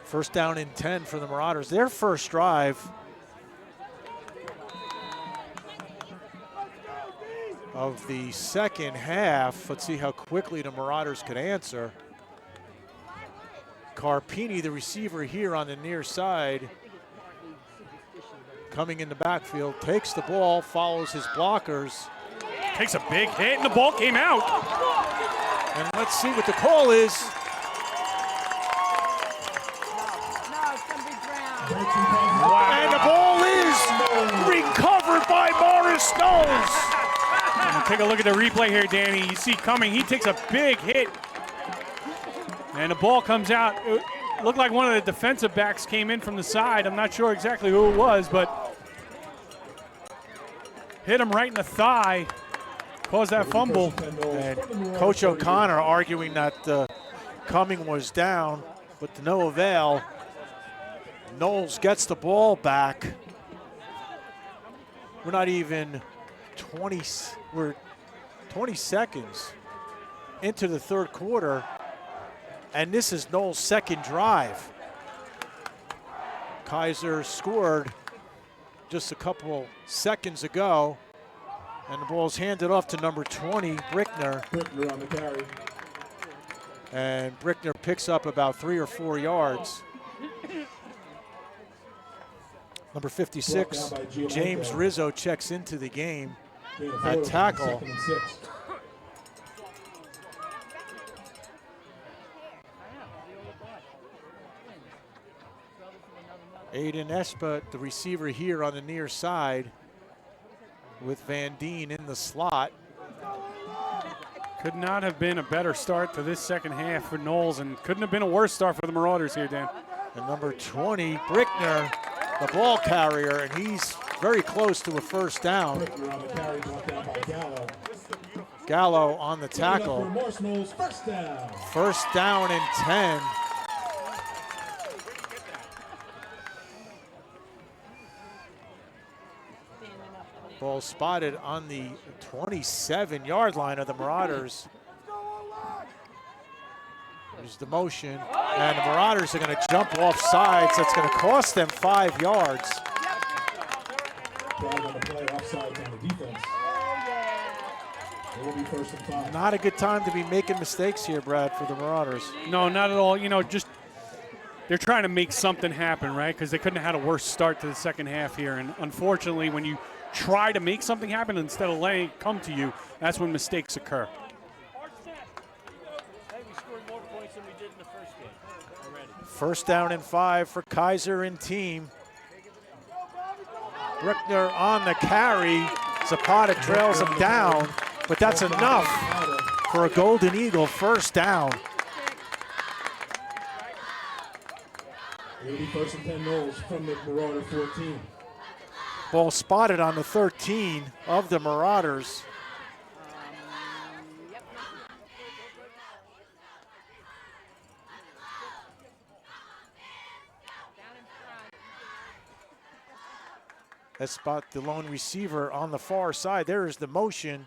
First down and 10 for the Marauders. Their first drive of the second half. Let's see how quickly the Marauders could answer. Carpini, the receiver here on the near side, coming in the backfield, takes the ball, follows his blockers. Takes a big hit, and the ball came out. And let's see what the call is. No, it's going to be ground. Wow. And the ball is Alex Knolls. Take a look at the replay here, Danny. You see coming, he takes a big hit. And the ball comes out. It looked like one of the defensive backs came in from the side. I'm not sure exactly who it was, but hit him right in the thigh. Caused that fumble. And Coach O'Connor arguing that Cumming was down, but to no avail. Knolls gets the ball back. We're not even 20 seconds into the third quarter, and this is Knolls' second drive. Kaiser scored just a couple seconds ago, and the ball's handed off to number 20, Brickner. Brickner on the carry. And Brickner picks up about 3 or 4 yards. Number 56, James Rizzo checks into the game at tackle. Aiden Espa, the receiver here on the near side, with Van Deen in the slot. Could not have been a better start to this second half for Knolls, and couldn't have been a worse start for the Marauders here, Dan. And number 20, Brickner, the ball carrier, and he's very close to a first down. Gallo on the tackle. First down and 10. Ball spotted on the 27-yard line of the Marauders. There's the motion, and the Marauders are going to jump off sides. That's going to cost them 5 yards. Not a good time to be making mistakes here, Brad, for the Marauders. No, not at all. You know, just they're trying to make something happen, right? Because they couldn't have had a worse start to the second half here. And unfortunately, when you try to make something happen instead of letting it come to you, that's when mistakes occur. First down and 5 for Kaiser and team. Brickner on the carry. Zapata trails him down, but that's enough for a Golden Eagle first down. It'll be first and 10 Knolls from the Marauder 14. Ball spotted on the 13 of the Marauders. Espot, the lone receiver on the far side. There is the motion.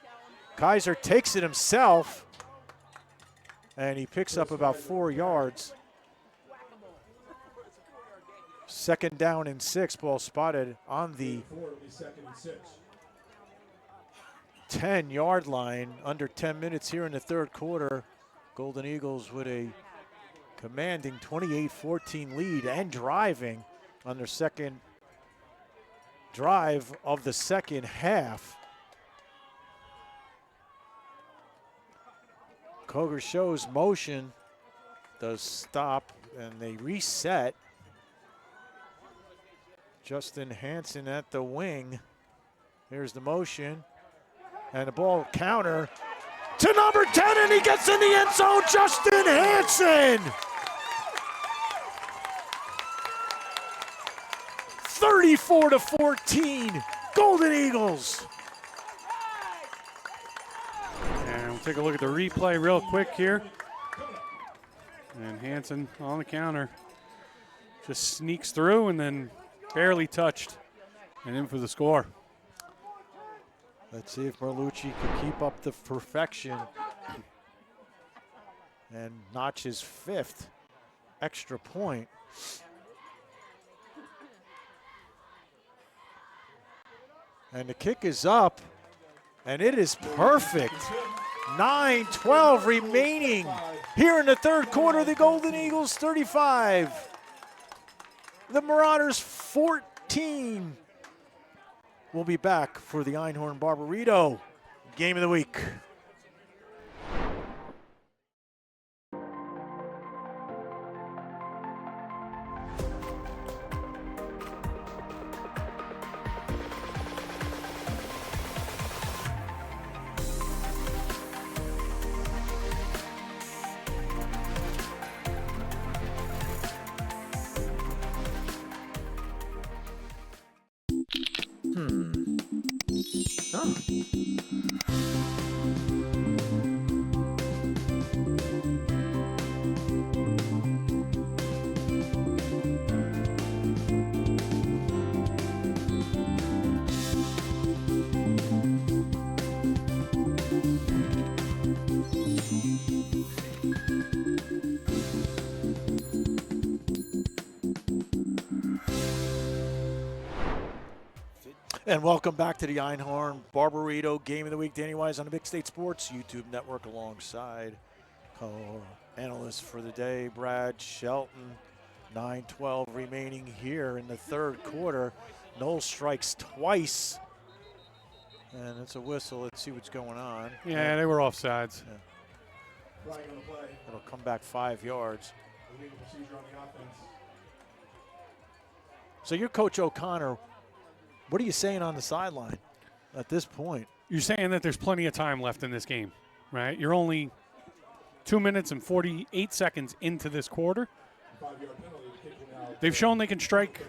Kaiser takes it himself, and he picks up about 4 yards. Second down and 6, ball spotted on the 10-yard line. Under 10 minutes here in the third quarter. Golden Eagles with a commanding 28-14 lead and driving on their second drive of the second half. Koger shows motion, does stop, and they reset. Justin Hansen at the wing. Here's the motion. And the ball counter to number 10, and he gets in the end zone, Justin Hansen! 34-14, Golden Eagles. And we'll take a look at the replay real quick here. And Hansen on the counter. Just sneaks through and then barely touched and in for the score. Let's see if Merlucci can keep up the perfection and notch his 5th extra point. And the kick is up, and it is perfect. 9:12 remaining here in the third quarter. The Golden Eagles 35. The Marauders 14. We'll be back for the Einhorn Barbarito Game of the Week. And welcome back to the Einhorn Barbarito Game of the Week. Danny Wise on the Big State Sports YouTube Network alongside co-analyst for the day, Brad Shelton. 9:12 remaining here in the third quarter. Knolls strikes twice. And it's a whistle. Let's see what's going on. Yeah, they were offsides. Yeah. It'll come back 5 yards. So you're Coach O'Connor. What are you saying on the sideline at this point? You're saying that there's plenty of time left in this game, right? You're only 2 minutes and 48 seconds into this quarter. They've shown they can strike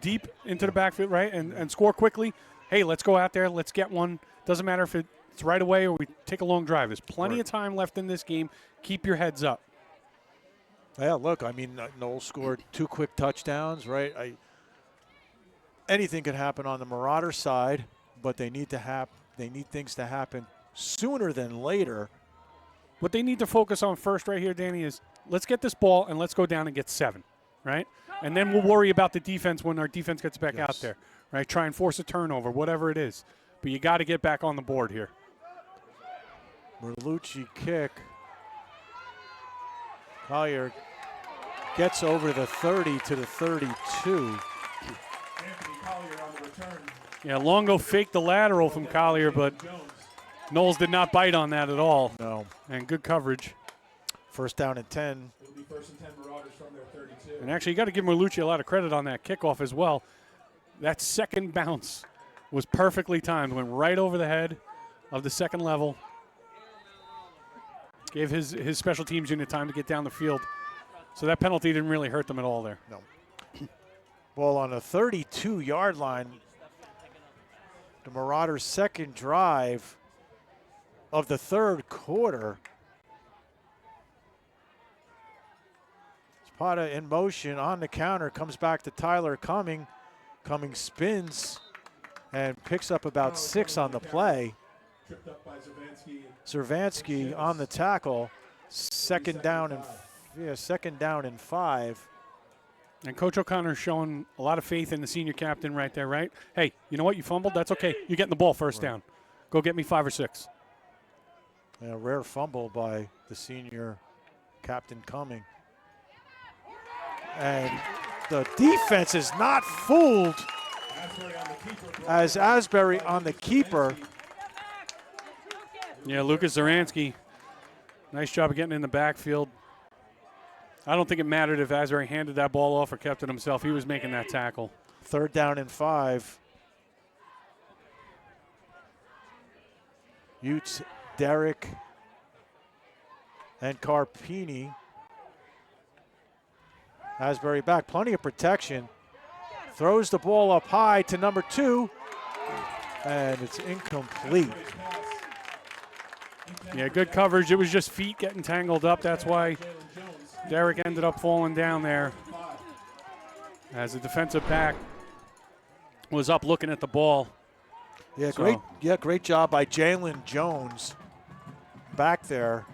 deep into the backfield, right, and score quickly. Hey, let's go out there. Let's get one. Doesn't matter if it's right away or we take a long drive. There's plenty of time left in this game. Keep your heads up. Yeah, look, I mean, Knolls scored 2 quick touchdowns, right? Anything can happen on the Marauder side, but they need things to happen sooner than later. What they need to focus on first right here, Danny, is let's get this ball and let's go down and get 7, right? And then we'll worry about the defense when our defense gets back out there, right? Try and force a turnover, whatever it is. But you got to get back on the board here. Merlucci kick. Collier gets over the 30 to the 32. Yeah, Longo faked the lateral from Collier, but Knolls did not bite on that at all. No. And good coverage. First down and 10. It'll be 1st and 10 Marauders from their 32. And actually, you got to give Merlucci a lot of credit on that kickoff as well. That second bounce was perfectly timed. Went right over the head of the second level. Gave his special teams unit time to get down the field. So that penalty didn't really hurt them at all there. No. Well, on the 32-yard line, the Marauders' second drive of the third quarter. Zapata in motion on the counter, comes back to Tyler Cumming. Cumming spins and picks up about 6 on the play. Tripped up by Zervansky on the tackle. Second down and 5. And Coach O'Connor's showing a lot of faith in the senior captain right there, right? Hey, you know what? You fumbled. That's okay. You're getting the ball first down. Go get me 5 or 6. A rare fumble by the senior Captain Cumming. And the defense is not fooled as Asbury on the keeper. Yeah, Lucas Zeransky, nice job of getting in the backfield. I don't think it mattered if Asbury handed that ball off or kept it himself. He was making that tackle. Third down and 5. Utes, Derrick, and Carpini. Asbury back, plenty of protection. Throws the ball up high to number 2, and it's incomplete. Yeah, good coverage. It was just feet getting tangled up. That's why Derrick ended up falling down there as the defensive back was up looking at the ball. Yeah, great job by Jalen Jones back there.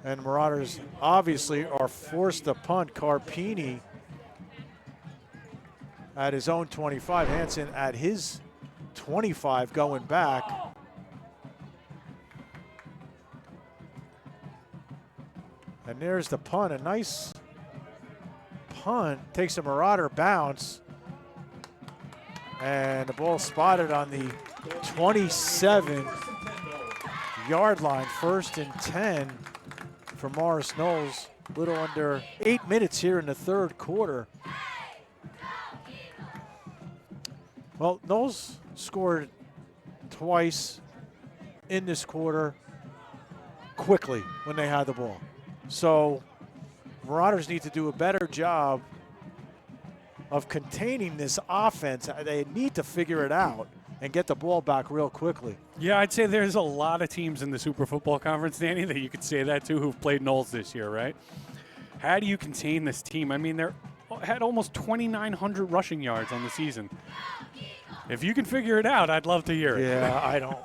And Marauders obviously are forced to punt. Carpini at his own 25. Hansen at his 25 going back. And there's the punt. A nice punt. Takes a Marauder bounce. And the ball spotted on the 27-yard line. 1st and 10 for Morris Knolls. A little under 8 minutes here in the third quarter. Well, Knolls scored twice in this quarter quickly when they had the ball. So Marauders need to do a better job of containing this offense. They need to figure it out and get the ball back real quickly. Yeah, I'd say there's a lot of teams in the Super Football Conference, Danny, that you could say that to who've played Knolls this year, right? How do you contain this team? I mean, they had almost 2,900 rushing yards on the season. If you can figure it out, I'd love to hear it. Yeah, I don't.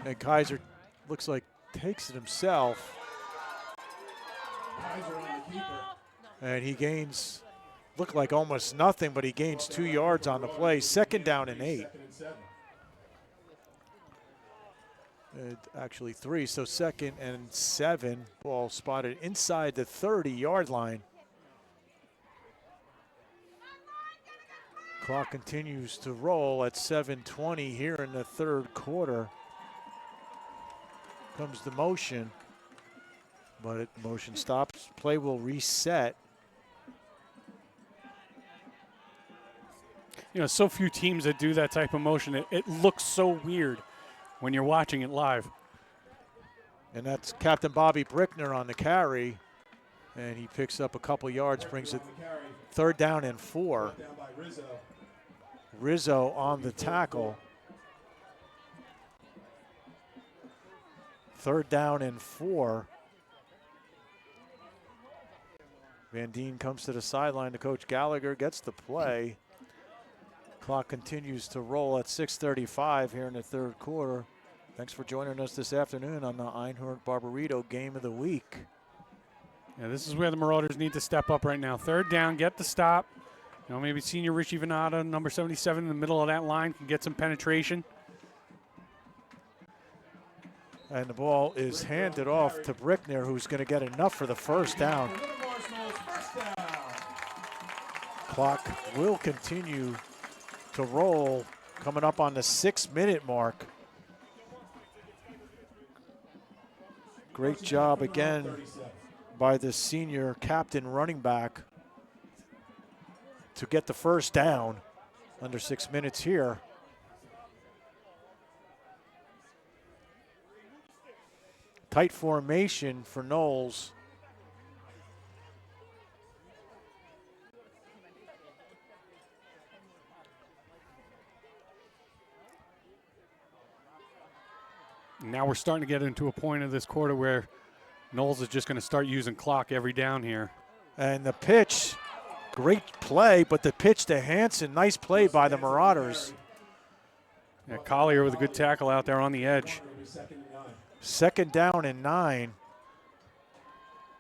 And Kaiser looks like takes it himself. Kaiser on the keeper. And he gains, looked like almost nothing, but he gains 2 yards on the play. 2nd down and 8. Actually 3, so 2nd and 7. Ball spotted inside the 30-yard line. Clock continues to roll at 7:20 here in the 3rd quarter. Comes the motion, but motion stops. Play will reset. You know, so few teams that do that type of motion. It looks so weird when you're watching it live. And that's Captain Bobby Brickner on the carry. And he picks up a couple yards, brings it 3rd down and 4. Rizzo on the tackle. 3rd down and 4. Van Deen comes to the sideline to Coach Gallagher, gets the play. Clock continues to roll at 6:35 here in the 3rd quarter. Thanks for joining us this afternoon on the Einhorn Barbarito Game of the Week. Yeah, this is where the Marauders need to step up right now. 3rd down, get the stop. You know, maybe senior Richie Venata, number 77 in the middle of that line, can get some penetration. And the ball is handed off to Brickner, who's going to get enough for the 1st down. Clock will continue to roll, coming up on the 6-minute mark. Great job again by the senior captain running back to get the 1st down under 6 minutes here. Tight formation for Knolls. Now we're starting to get into a point of this quarter where Knolls is just going to start using clock every down here. And the pitch, great play, but the pitch to Hansen, nice play by the Marauders. Yeah, Collier with a good tackle out there on the edge. 2nd down and 9.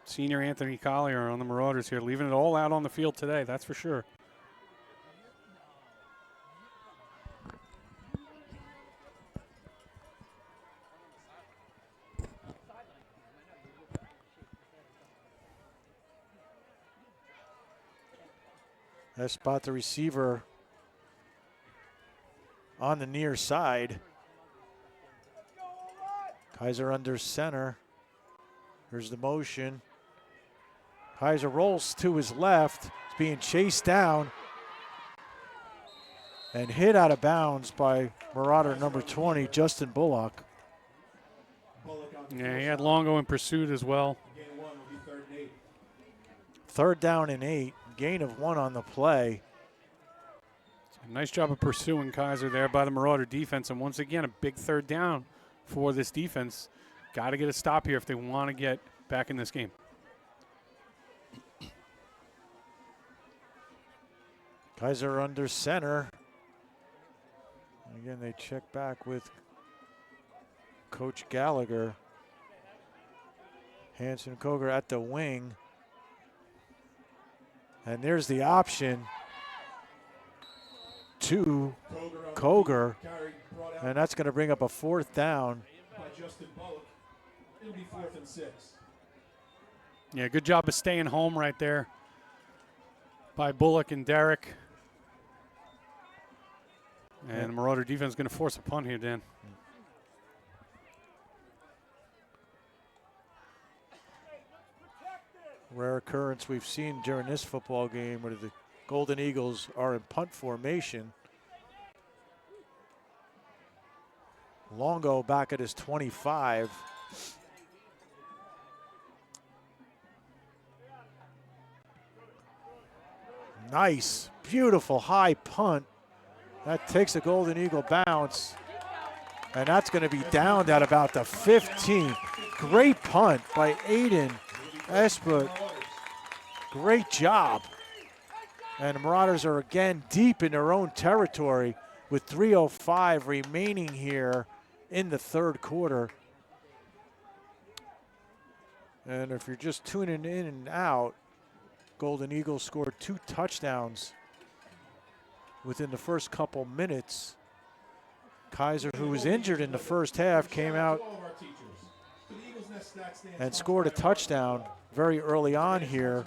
Senior Anthony Collier on the Marauders here, leaving it all out on the field today, that's for sure. That spot the receiver on the near side. Kaiser under center. Here's the motion. Kaiser rolls to his left. He's being chased down and hit out of bounds by Marauder number 20, Justin Bullock. Yeah, he had Longo in pursuit as well. 3rd down and 8. Gain of 1 on the play. Nice job of pursuing Kaiser there by the Marauder defense. And once again, a big 3rd down for this defense. Got to get a stop here if they want to get back in this game. Kaiser under center. Again, they check back with Coach Gallagher. Hanson Koger at the wing. And there's the option to Koger. And that's going to bring up a 4th down. It'll be 4th and 6. Yeah, good job of staying home right there by Bullock and Derrick. And the Marauder defense is going to force a punt here, Dan. Rare occurrence we've seen during this football game where the Golden Eagles are in punt formation. Longo back at his 25. Nice, beautiful high punt. That takes a Golden Eagle bounce. And that's going to be downed at about the 15. Great punt by Aiden Espert. Great job. And the Marauders are again deep in their own territory with 3:05 remaining here in the 3rd quarter. And if you're just tuning in and out, Golden Eagles scored 2 touchdowns within the first couple minutes. Kaiser, who was injured in the first half, came out and scored a touchdown very early on here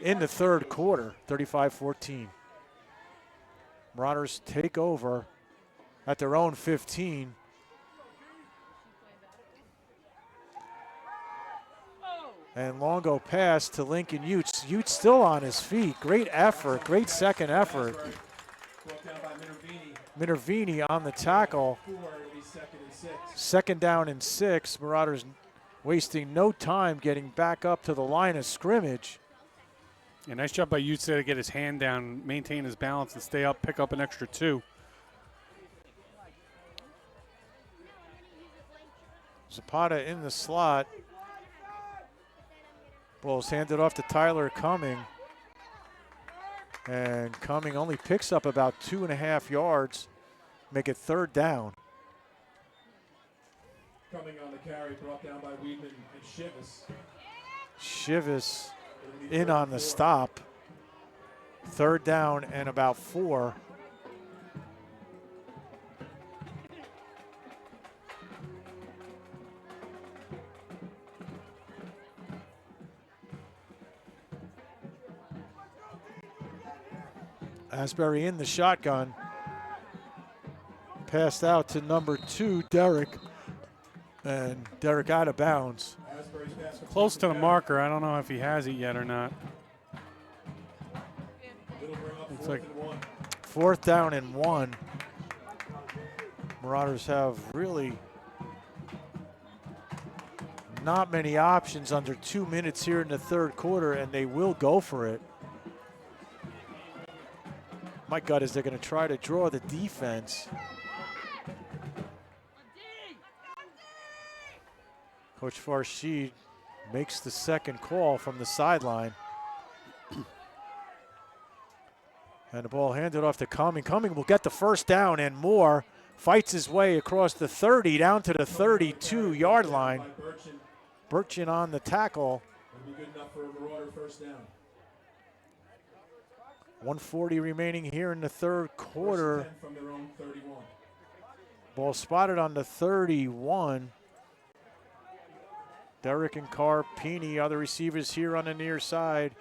in the third quarter, 35-14. Marauders take over at their own 15. And Longo pass to Lincoln Utes. Utes still on his feet. Great effort, great second effort. Minervini on the tackle. Second down and 6. Marauders wasting no time getting back up to the line of scrimmage. Yeah, nice job by Utes to get his hand down, maintain his balance, and stay up, pick up an extra 2. Zapata in the slot. Ball's handed off to Tyler Cumming. And Cumming only picks up about 2.5 yards. Make it third down. Coming on the carry, brought down by Weedman and Shivas. Shivas in on the stop. Third down and about 4. Asbury in the shotgun. Passed out to number 2, Derek. And Derek out of bounds. Close to the marker. I don't know if he has it yet or not. It's like 4th down and 1. Marauders have really not many options under 2 minutes here in the third quarter, and they will go for it. My gut is they're going to try to draw the defense. Coach Farshid makes the second call from the sideline. And the ball handed off to Cumming. Cumming will get the first down and more. Fights his way across the 30 down to the 32-yard line. Burchin on the tackle. It'll be good enough for a Marauder first down. 1:40 remaining here in the third quarter. First 10 from their own 31. Ball spotted on the 31. Derek and Carpini are the receivers here on the near side.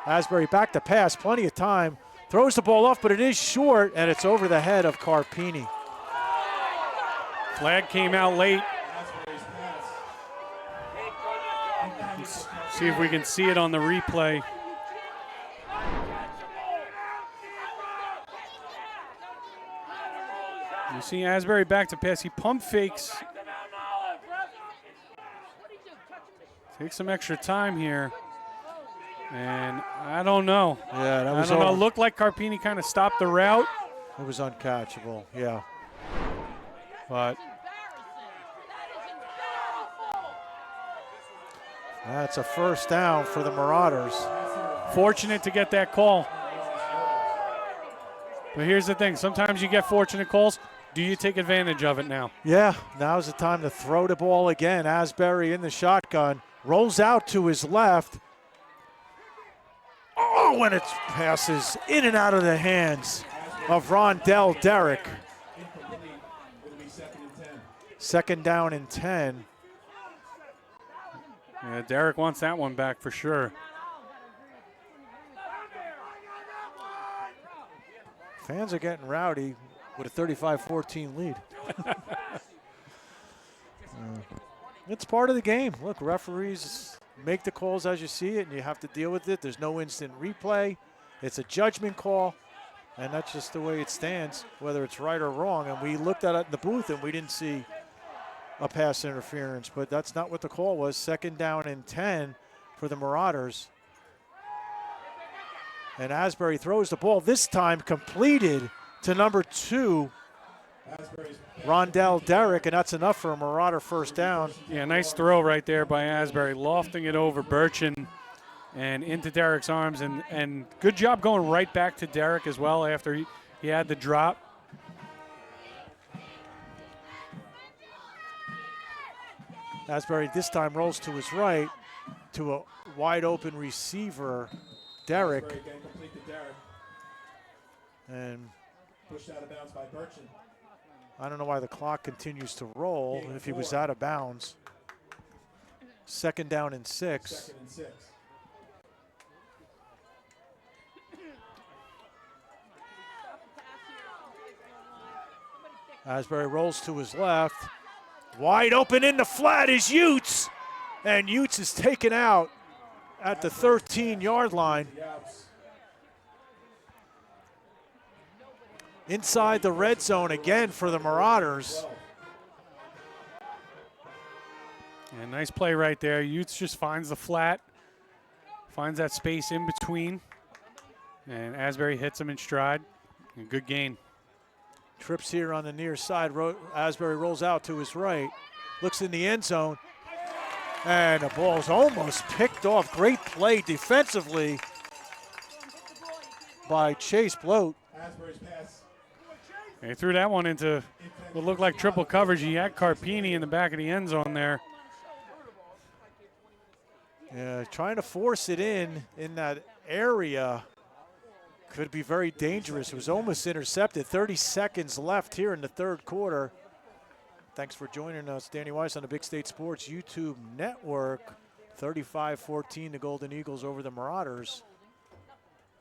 Asbury back to pass, plenty of time. Throws the ball off, but it is short, and it's over the head of Carpini. Flag came out late. Let's see if we can see it on the replay. You see Asbury back to pass. He pump fakes. Takes some extra time here. And I don't know. Yeah, that was I don't know. Looked like Carpini kind of stopped the route. It was uncatchable, yeah. But that's a first down for the Marauders. Fortunate to get that call. But here's the thing. Sometimes you get fortunate calls. Do you take advantage of it now? Yeah, now's the time to throw the ball again. Asbury in the shotgun. Rolls out to his left. Oh, and it passes in and out of the hands of Rondell Derrick. Second down and 10. Yeah, Derrick wants that one back for sure. Fans are getting rowdy with a 35-14 lead. It's part of the game. Look, referees make the calls as you see it, and you have to deal with it. There's no instant replay. It's a judgment call, and that's just the way it stands, whether it's right or wrong. And we looked at it in the booth, and we didn't see a pass interference, but that's not what the call was. Second down and 10 for the Marauders. And Asbury throws the ball, this time completed to number 2, Rondell Derrick, and that's enough for a Marauder first down. Yeah, nice throw right there by Asbury, lofting it over Burchin and into Derrick's arms, and good job going right back to Derrick as well after he had the drop. Asbury this time rolls to his right, to a wide open receiver, Derek. Again, complete to Derek. And Pushed out of bounds by Burchin. I don't know why the clock continues to roll if he was out of bounds. 2nd down and 6. 2nd and 6. Asbury rolls to his left. Wide open in the flat is Utes. And Utes is taken out at the 13-yard line. Inside the red zone again for the Marauders. And nice play right there. Utes just finds the flat, finds that space in between, and Asbury hits him in stride. A good gain. Trips here on the near side. Asbury rolls out to his right, looks in the end zone, and the ball's almost picked off. Great play defensively by Chase Bloat. Asbury's pass. He threw that one into what looked like triple coverage. He had Carpini in the back of the end zone there. Yeah, trying to force it in that area could be very dangerous. It was almost intercepted. 30 seconds left here in the 3rd quarter. Thanks for joining us, Danny Weiss on the Big State Sports YouTube network. 35-14, the Golden Eagles over the Marauders.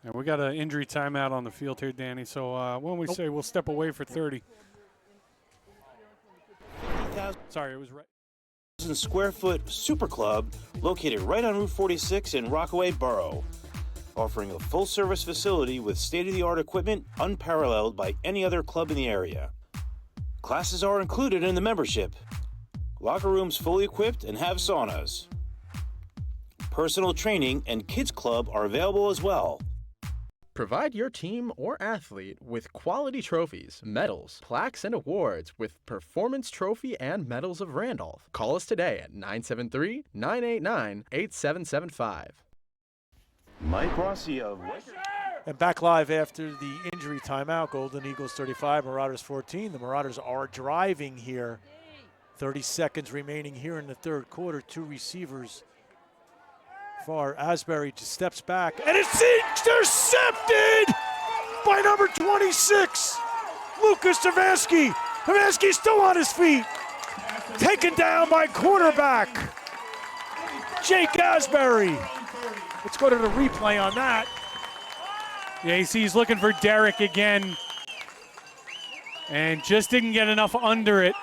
And we got an injury timeout on the field here, Danny. So when we say we'll step away for 30. Sorry, it was right. Square foot super club located right on Route 46 in Rockaway Borough, offering a full-service facility with state-of-the-art equipment unparalleled by any other club in the area. Classes are included in the membership. Locker rooms fully equipped and have saunas. Personal training and kids club are available as well. Provide your team or athlete with quality trophies, medals, plaques, and awards with Performance Trophy and Medals of Randolph. Call us today at 973-989-8775. Mike Rossi of And back live after the injury timeout. Golden Eagles 35, Marauders 14. The Marauders are driving here. 30 seconds remaining here in the 3rd quarter. 2 receivers. Far Asbury just steps back, and it's intercepted by number 26, Lucas Tavansky. Tavansky's still on his feet. Taken down by quarterback Jake Asbury. Let's go to the replay on that. Yeah, you see he's looking for Derek again and just didn't get enough under it.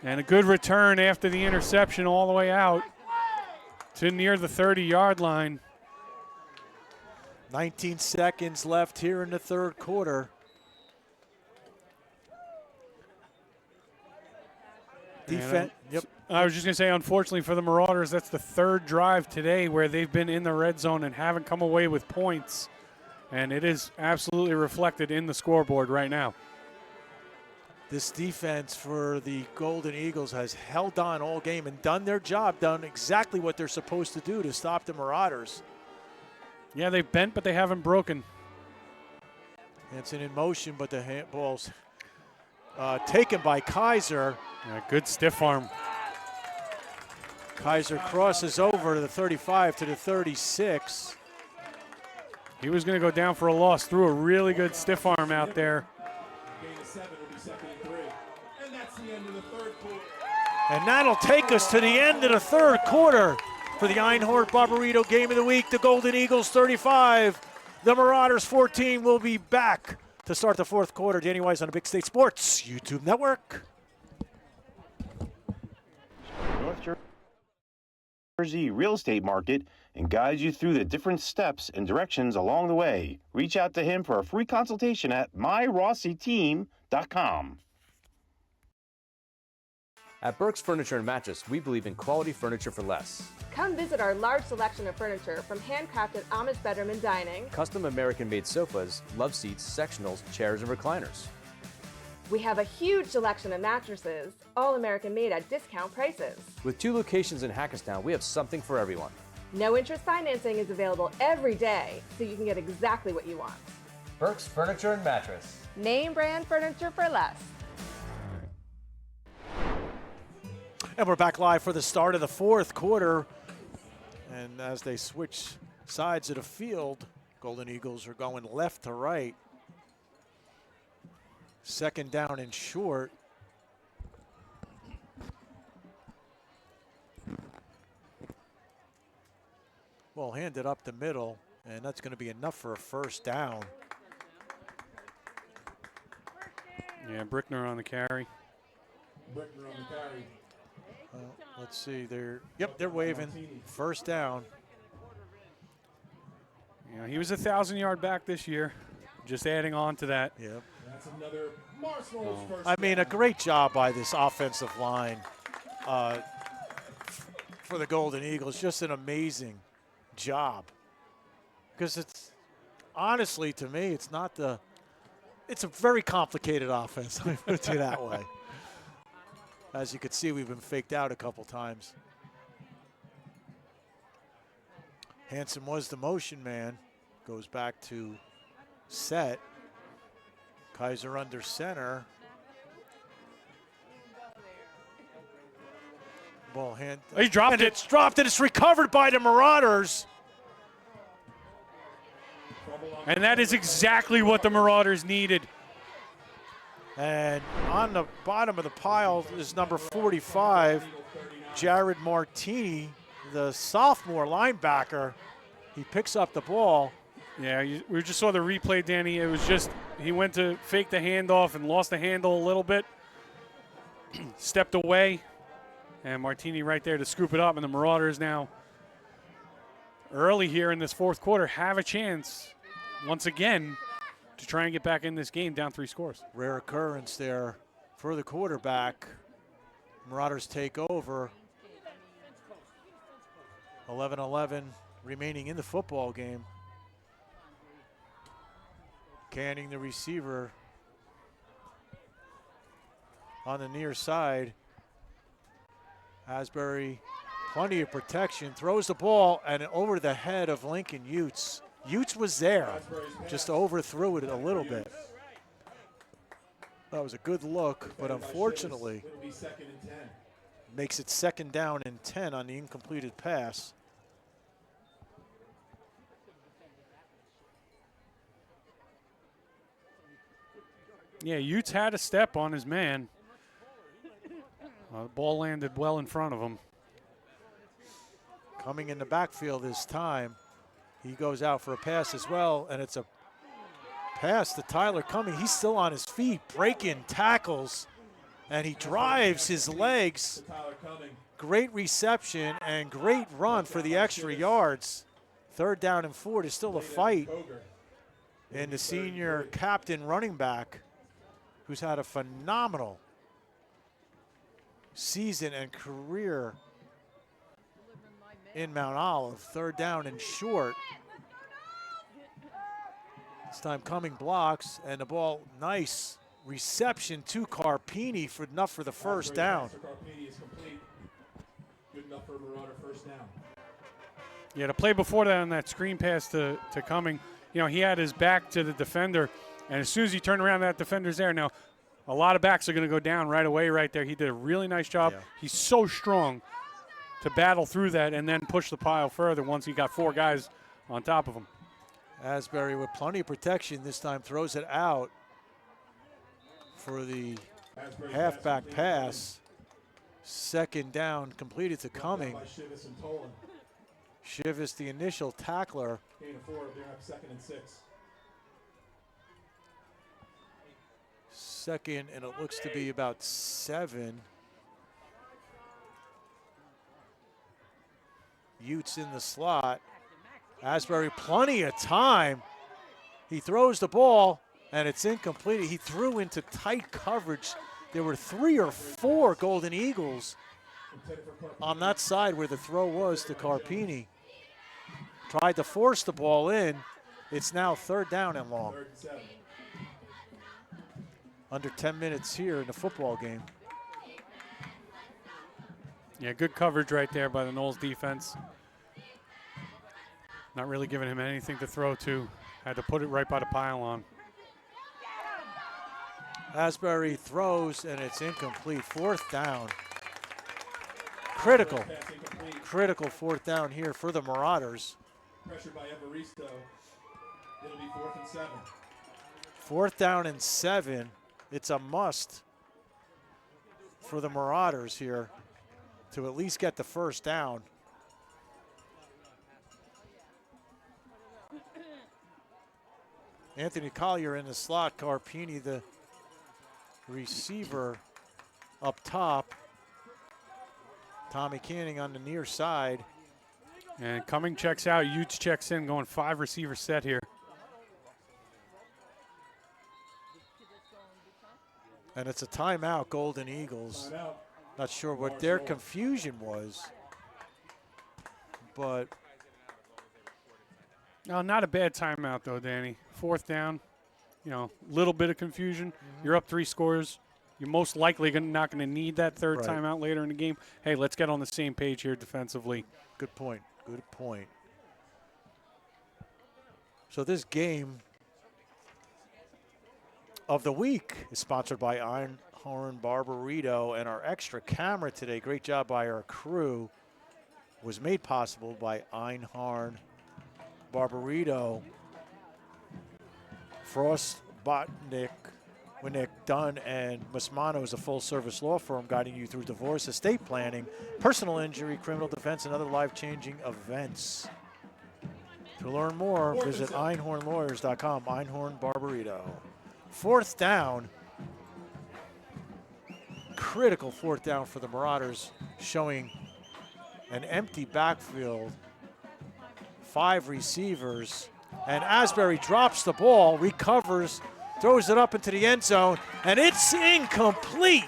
And a good return after the interception all the way out to near the 30-yard line. 19 seconds left here in the 3rd quarter. Defense. Yep. I was just going to say, unfortunately for the Marauders, that's the 3rd drive today where they've been in the red zone and haven't come away with points. And it is absolutely reflected in the scoreboard right now. This defense for the Golden Eagles has held on all game and done their job, done exactly what they're supposed to do to stop the Marauders. Yeah, they've bent, but they haven't broken. Hanson in motion, but the handball's taken by Kaiser. Yeah, good stiff arm. Kaiser crosses over to the 35 to the 36. He was going to go down for a loss, threw a really good stiff arm out there. Gain of 7 will be 2nd and 3. And that's the end of the 3rd quarter. And that'll take us to the end of the 3rd quarter for the Einhorn Barbarito Game of the Week. The Golden Eagles 35, the Marauders 14. Will be back to start the 4th quarter. Danny Weiss on the Big State Sports YouTube network. North Jersey real estate market and guides you through the different steps and directions along the way. Reach out to him for a free consultation at myrossiteam.com. At Burke's Furniture and Mattress, we believe in quality furniture for less. Come visit our large selection of furniture, from handcrafted Amish bedroom and dining, Custom American-made sofas, love seats, sectionals, chairs, and recliners. we have a huge selection of mattresses, all American made at discount prices. With 2 locations in Hackettstown, we have something for everyone. No interest financing is available every day, so you can get exactly what you want. Burke's Furniture and Mattress. Name brand furniture for less. And we're back live for the start of the fourth quarter. And as they switch sides of the field, Golden Eagles are going left to right. Second down and short. Ball handed up the middle, and that's going to be enough for a first down. Yeah, Brickner on the carry. Brickner on the carry. Let's see, they're waving. First down. You know, he was a 1,000-yard back this year. Just adding on to that. Yep. That's another Marshall's first I mean, a great job by this offensive line for the Golden Eagles. Just an amazing job. Because it's, honestly, to me, it's not the, it's a very complicated offense. Let me put it to you that way. As you can see, we've been faked out a couple times. Hanson was the motion man. Goes back to set. Kaiser under center. Ball hand. He dropped it. It's dropped and it's recovered by the Marauders. And that is exactly what the Marauders needed. And on the bottom of the pile is number 45, Jared Martini, the sophomore linebacker. He picks up the ball. Yeah, we just saw the replay, Danny. It was just he went to fake the handoff and lost the handle a little bit. Stepped away, and Martini right there to scoop it up. And the Marauders now, early here in this fourth quarter, have a chance once again to try and get back in this game down 3 scores. Rare occurrence there for the quarterback. Marauders take over. 11-11 remaining in the football game. Canning the receiver on the near side. Asbury, plenty of protection, throws the ball and over the head of Lincoln Utes. Utes was there, just overthrew it a little bit. That was a good look, but unfortunately makes it second down and 10 on the incompleted pass. Yeah, Utes had a step on his man. The ball landed well in front of him. Coming in the backfield this time. He goes out for a pass as well, and it's a pass to Tyler Cumming. He's still on his feet, breaking tackles, and he drives his legs. Great reception and great run for the extra yards. Third down and 4. There's still a fight. And the senior captain running back, who's had a phenomenal season and career in Mount Olive. Third down and short. This time Cumming blocks, and the ball, nice reception to Carpini for enough for the first down. Carpini is complete. Good enough for a Marauder first down. Yeah, the play before that on that screen pass to Cumming, you know, he had his back to the defender, and as soon as he turned around, that defender's there. Now, a lot of backs are going to go down right away right there. He did a really nice job. Yeah. He's so strong to battle through that and then push the pile further once he got 4 guys on top of him. Asbury with plenty of protection this time throws it out for the halfback pass. Second down completed to Cumming. Shivas, the initial tackler. Gain of 4, they're up 2nd and 6. Second, and it looks to be about 7. Utes in the slot. Asbury, plenty of time. He throws the ball, and it's incomplete. He threw into tight coverage. There were 3 or 4 Golden Eagles on that side where the throw was to Carpini. Tried to force the ball in. It's now third down and long. Under 10 minutes here in the football game. Yeah, good coverage right there by the Knolls defense. Not really giving him anything to throw to. Had to put it right by the pylon. Asbury throws, and it's incomplete. Fourth down. critical fourth down here for the Marauders. Pressured by Evaristo. It'll be 4th and 7. 4th down and 7. It's a must for the Marauders here to at least get the first down. Anthony Collier in the slot, Carpini the receiver up top. Tommy Canning on the near side. And Cumming checks out, Utes checks in, going 5 receiver set here. And it's a timeout, Golden Eagles. Timeout. Not sure what their confusion was, but. No, not a bad timeout though, Danny. 4th down, little bit of confusion. You're up 3 scores. You're most likely not going to need that third Right. timeout later in the game. Hey, let's get on the same page here defensively. Good point. Good point. So this game of the week is sponsored by Einhorn Barbarito, and our extra camera today, great job by our crew, was made possible by Einhorn Barbarito. Frost, Botnick, Winnick, Dunn, and Musmano is a full-service law firm guiding you through divorce, estate planning, personal injury, criminal defense, and other life-changing events. To learn more, visit einhornlawyers.com. Einhorn Barbarito. 4th down. Critical 4th down for the Marauders, showing an empty backfield. 5 receivers. And Asbury drops the ball, recovers, throws it up into the end zone, and it's incomplete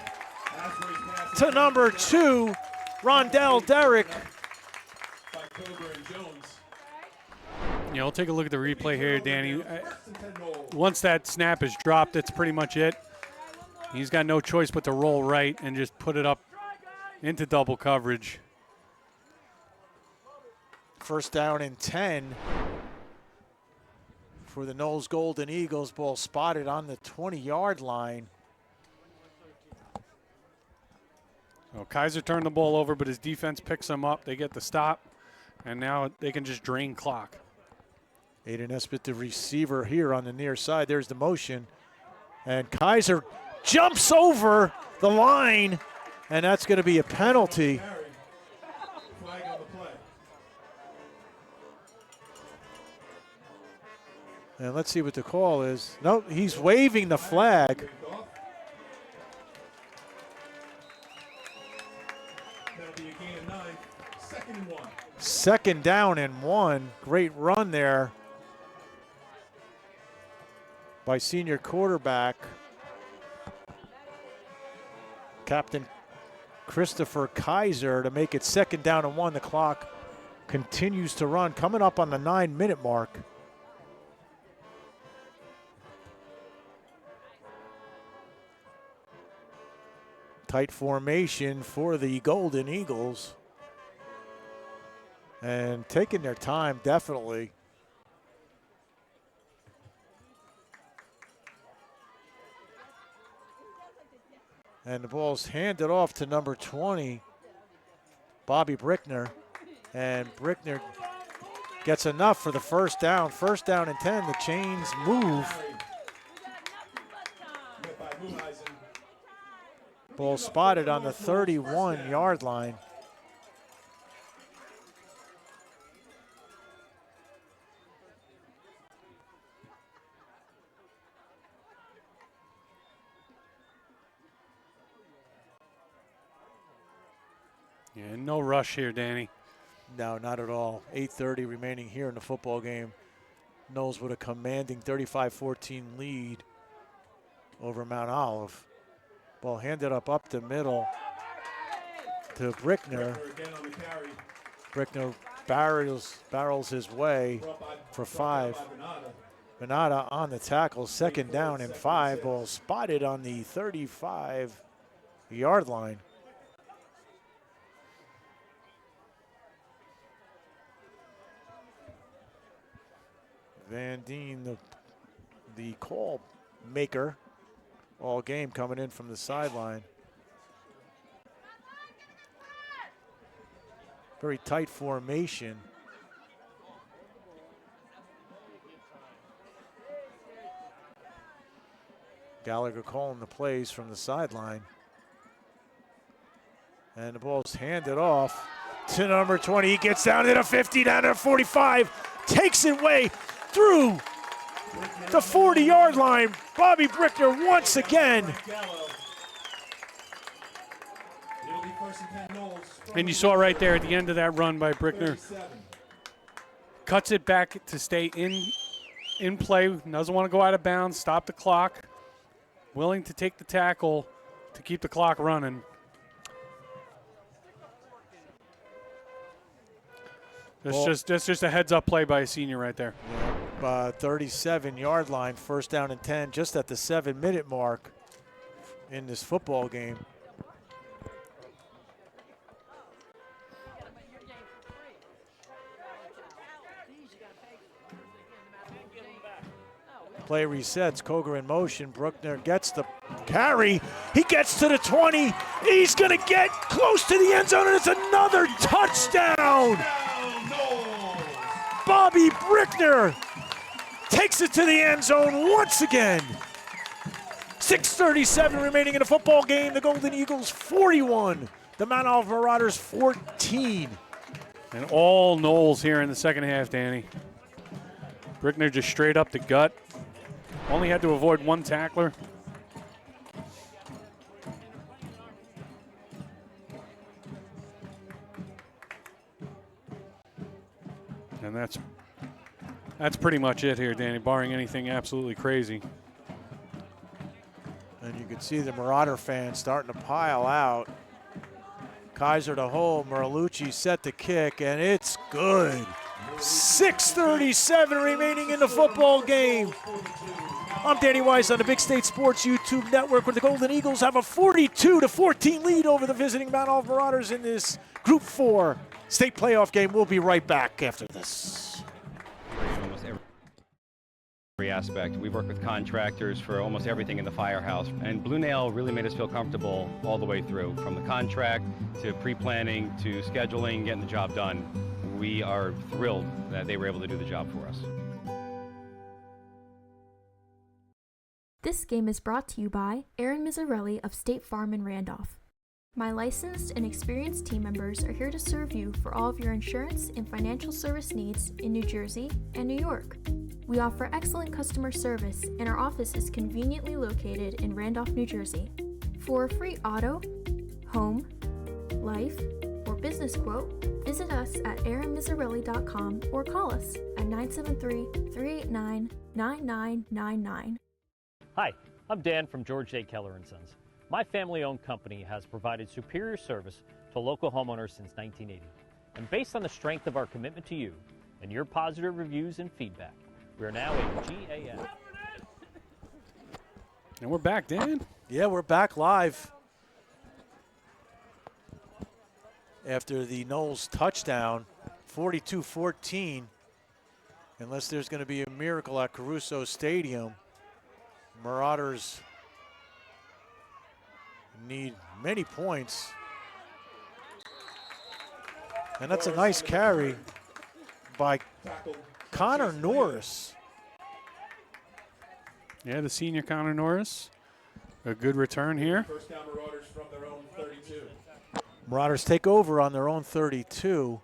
to number 2, Rondell Derrick. By Coburn and Jones. We'll take a look at the replay here, Danny. Once that snap is dropped, that's pretty much it. He's got no choice but to roll right and just put it up into double coverage. 1st down and 10 for the Knolls Golden Eagles. Ball spotted on the 20-yard line. So Kaiser turned the ball over, but his defense picks him up. They get the stop, and now they can just drain clock. Aiden Espit, the receiver here on the near side. There's the motion. And Kaiser jumps over the line, and that's going to be a penalty. Flag on the play. And let's see what the call is. No, he's waving the flag. That'll be a gain of 9. 2nd and 1. 2nd down and 1. Great run there by senior quarterback Captain Christopher Kaiser to make it 2nd down and 1. The clock continues to run, coming up on the 9-minute mark. Tight formation for the Golden Eagles. And taking their time, definitely. And the ball's handed off to number 20, Bobby Brickner. And Brickner gets enough for the 1st down. 1st down and 10. The chains move. Ball spotted on the 31-yard line. Yeah, no rush here, Danny. No, not at all. 8:30 remaining here in the football game. Knolls with a commanding 35-14 lead over Mount Olive. Ball handed up the middle to Brickner. Brickner barrels his way for 5. Benada on the tackle, 2nd down and 5. Ball spotted on the 35-yard line. Van Deen, the call maker all game, coming in from the sideline. very tight formation. Gallagher calling the plays from the sideline. And the ball's handed off to number 20. He gets down to the 50, down to the 45, takes it way through the 40-yard line. Bobby Brickner once again. And you saw right there at the end of that run by Brickner. Cuts it back to stay in play. Doesn't want to go out of bounds, stop the clock. Willing to take the tackle to keep the clock running. That's just a heads-up play by a senior right there. 37-yard line, first down and 10, just at the 7-minute mark in this football game. Play resets, Koger in motion. Bruckner gets the carry. He gets to the 20. He's going to get close to the end zone, and it's another touchdown. Bobby Brickner takes it to the end zone once again. 6:37 remaining in the football game. The Golden Eagles 41, the Mount Olive Marauders 14. And all Knolls here in the second half, Danny. Brickner just straight up the gut. Only had to avoid one tackler. And that's pretty much it here, Danny, barring anything absolutely crazy. And you can see the Marauder fans starting to pile out. Kaiser to hold, Merlucci set the kick, and it's good. 6:37 remaining in the football game. I'm Danny Weiss on the Big State Sports YouTube Network, where the Golden Eagles have a 42-14 lead over the visiting Mount Olive Marauders in this Group 4 state playoff game. We'll be right back after this. Almost every aspect. We've worked with contractors for almost everything in the firehouse, and Blue Nail really made us feel comfortable all the way through, from the contract to pre-planning to scheduling, getting the job done. We are thrilled that they were able to do the job for us. This game is brought to you by Aaron Mizzarelli of State Farm in Randolph. My licensed and experienced team members are here to serve you for all of your insurance and financial service needs in New Jersey and New York. We offer excellent customer service, and our office is conveniently located in Randolph, New Jersey. For a free auto, home, life, or business quote, visit us at aaronmizzarelli.com or call us at 973-389-9999. Hi, I'm Dan from George J. Keller & Sons. My family-owned company has provided superior service to local homeowners since 1980. And based on the strength of our commitment to you and your positive reviews and feedback, we are now a GAF. And we're back, Dan. Yeah, we're back live. After the Knolls touchdown, 42-14. Unless there's going to be a miracle at Caruso Stadium, Marauders need many points. And that's a nice carry by Connor Norris. Yeah, the senior Connor Norris. A good return here. First down Marauders from their own 32. Marauders take over on their own 32.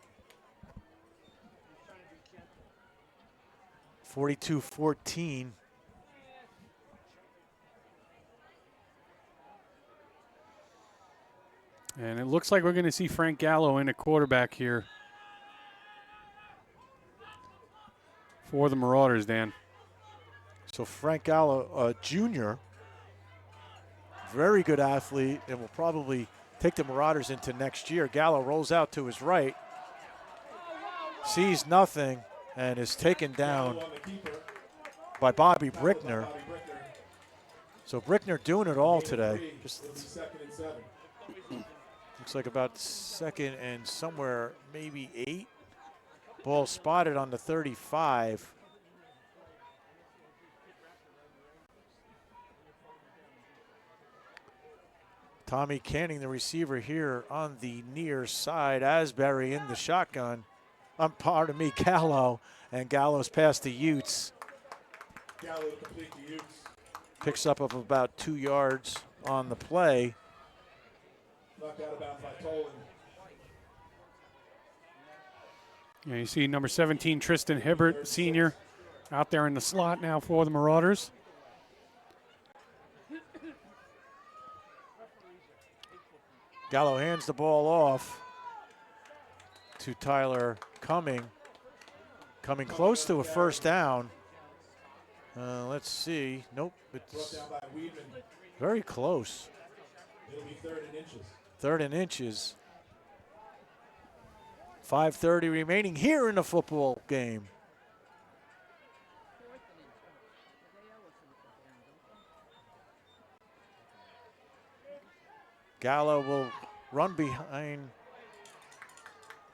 42-14. And it looks like we're going to see Frank Gallo in at quarterback here for the Marauders, Dan. So Frank Gallo, Jr., very good athlete, and will probably take the Marauders into next year. Gallo rolls out to his right, sees nothing, and is taken down by Bobby Brickner. So Brickner doing it all today. Just looks like about second and somewhere maybe 8. Ball spotted on the 35. Tommy Canning, the receiver here on the near side. Asbury in the shotgun. Pardon me, Gallo. And Gallo's pass to Utes. Gallo to complete to Utes. Picks up of about 2 yards on the play. Knocked out of bounds by Tolan. Yeah, you see number 17, Tristan Hibbert, senior, out there in the slot now for the Marauders. Gallo hands the ball off to Tyler Cumming. Coming close to a first down. Let's see. Nope. It's very close. It'll be 3rd and inches. 3rd and inches. 5:30 remaining here in the football game. Gallo will run behind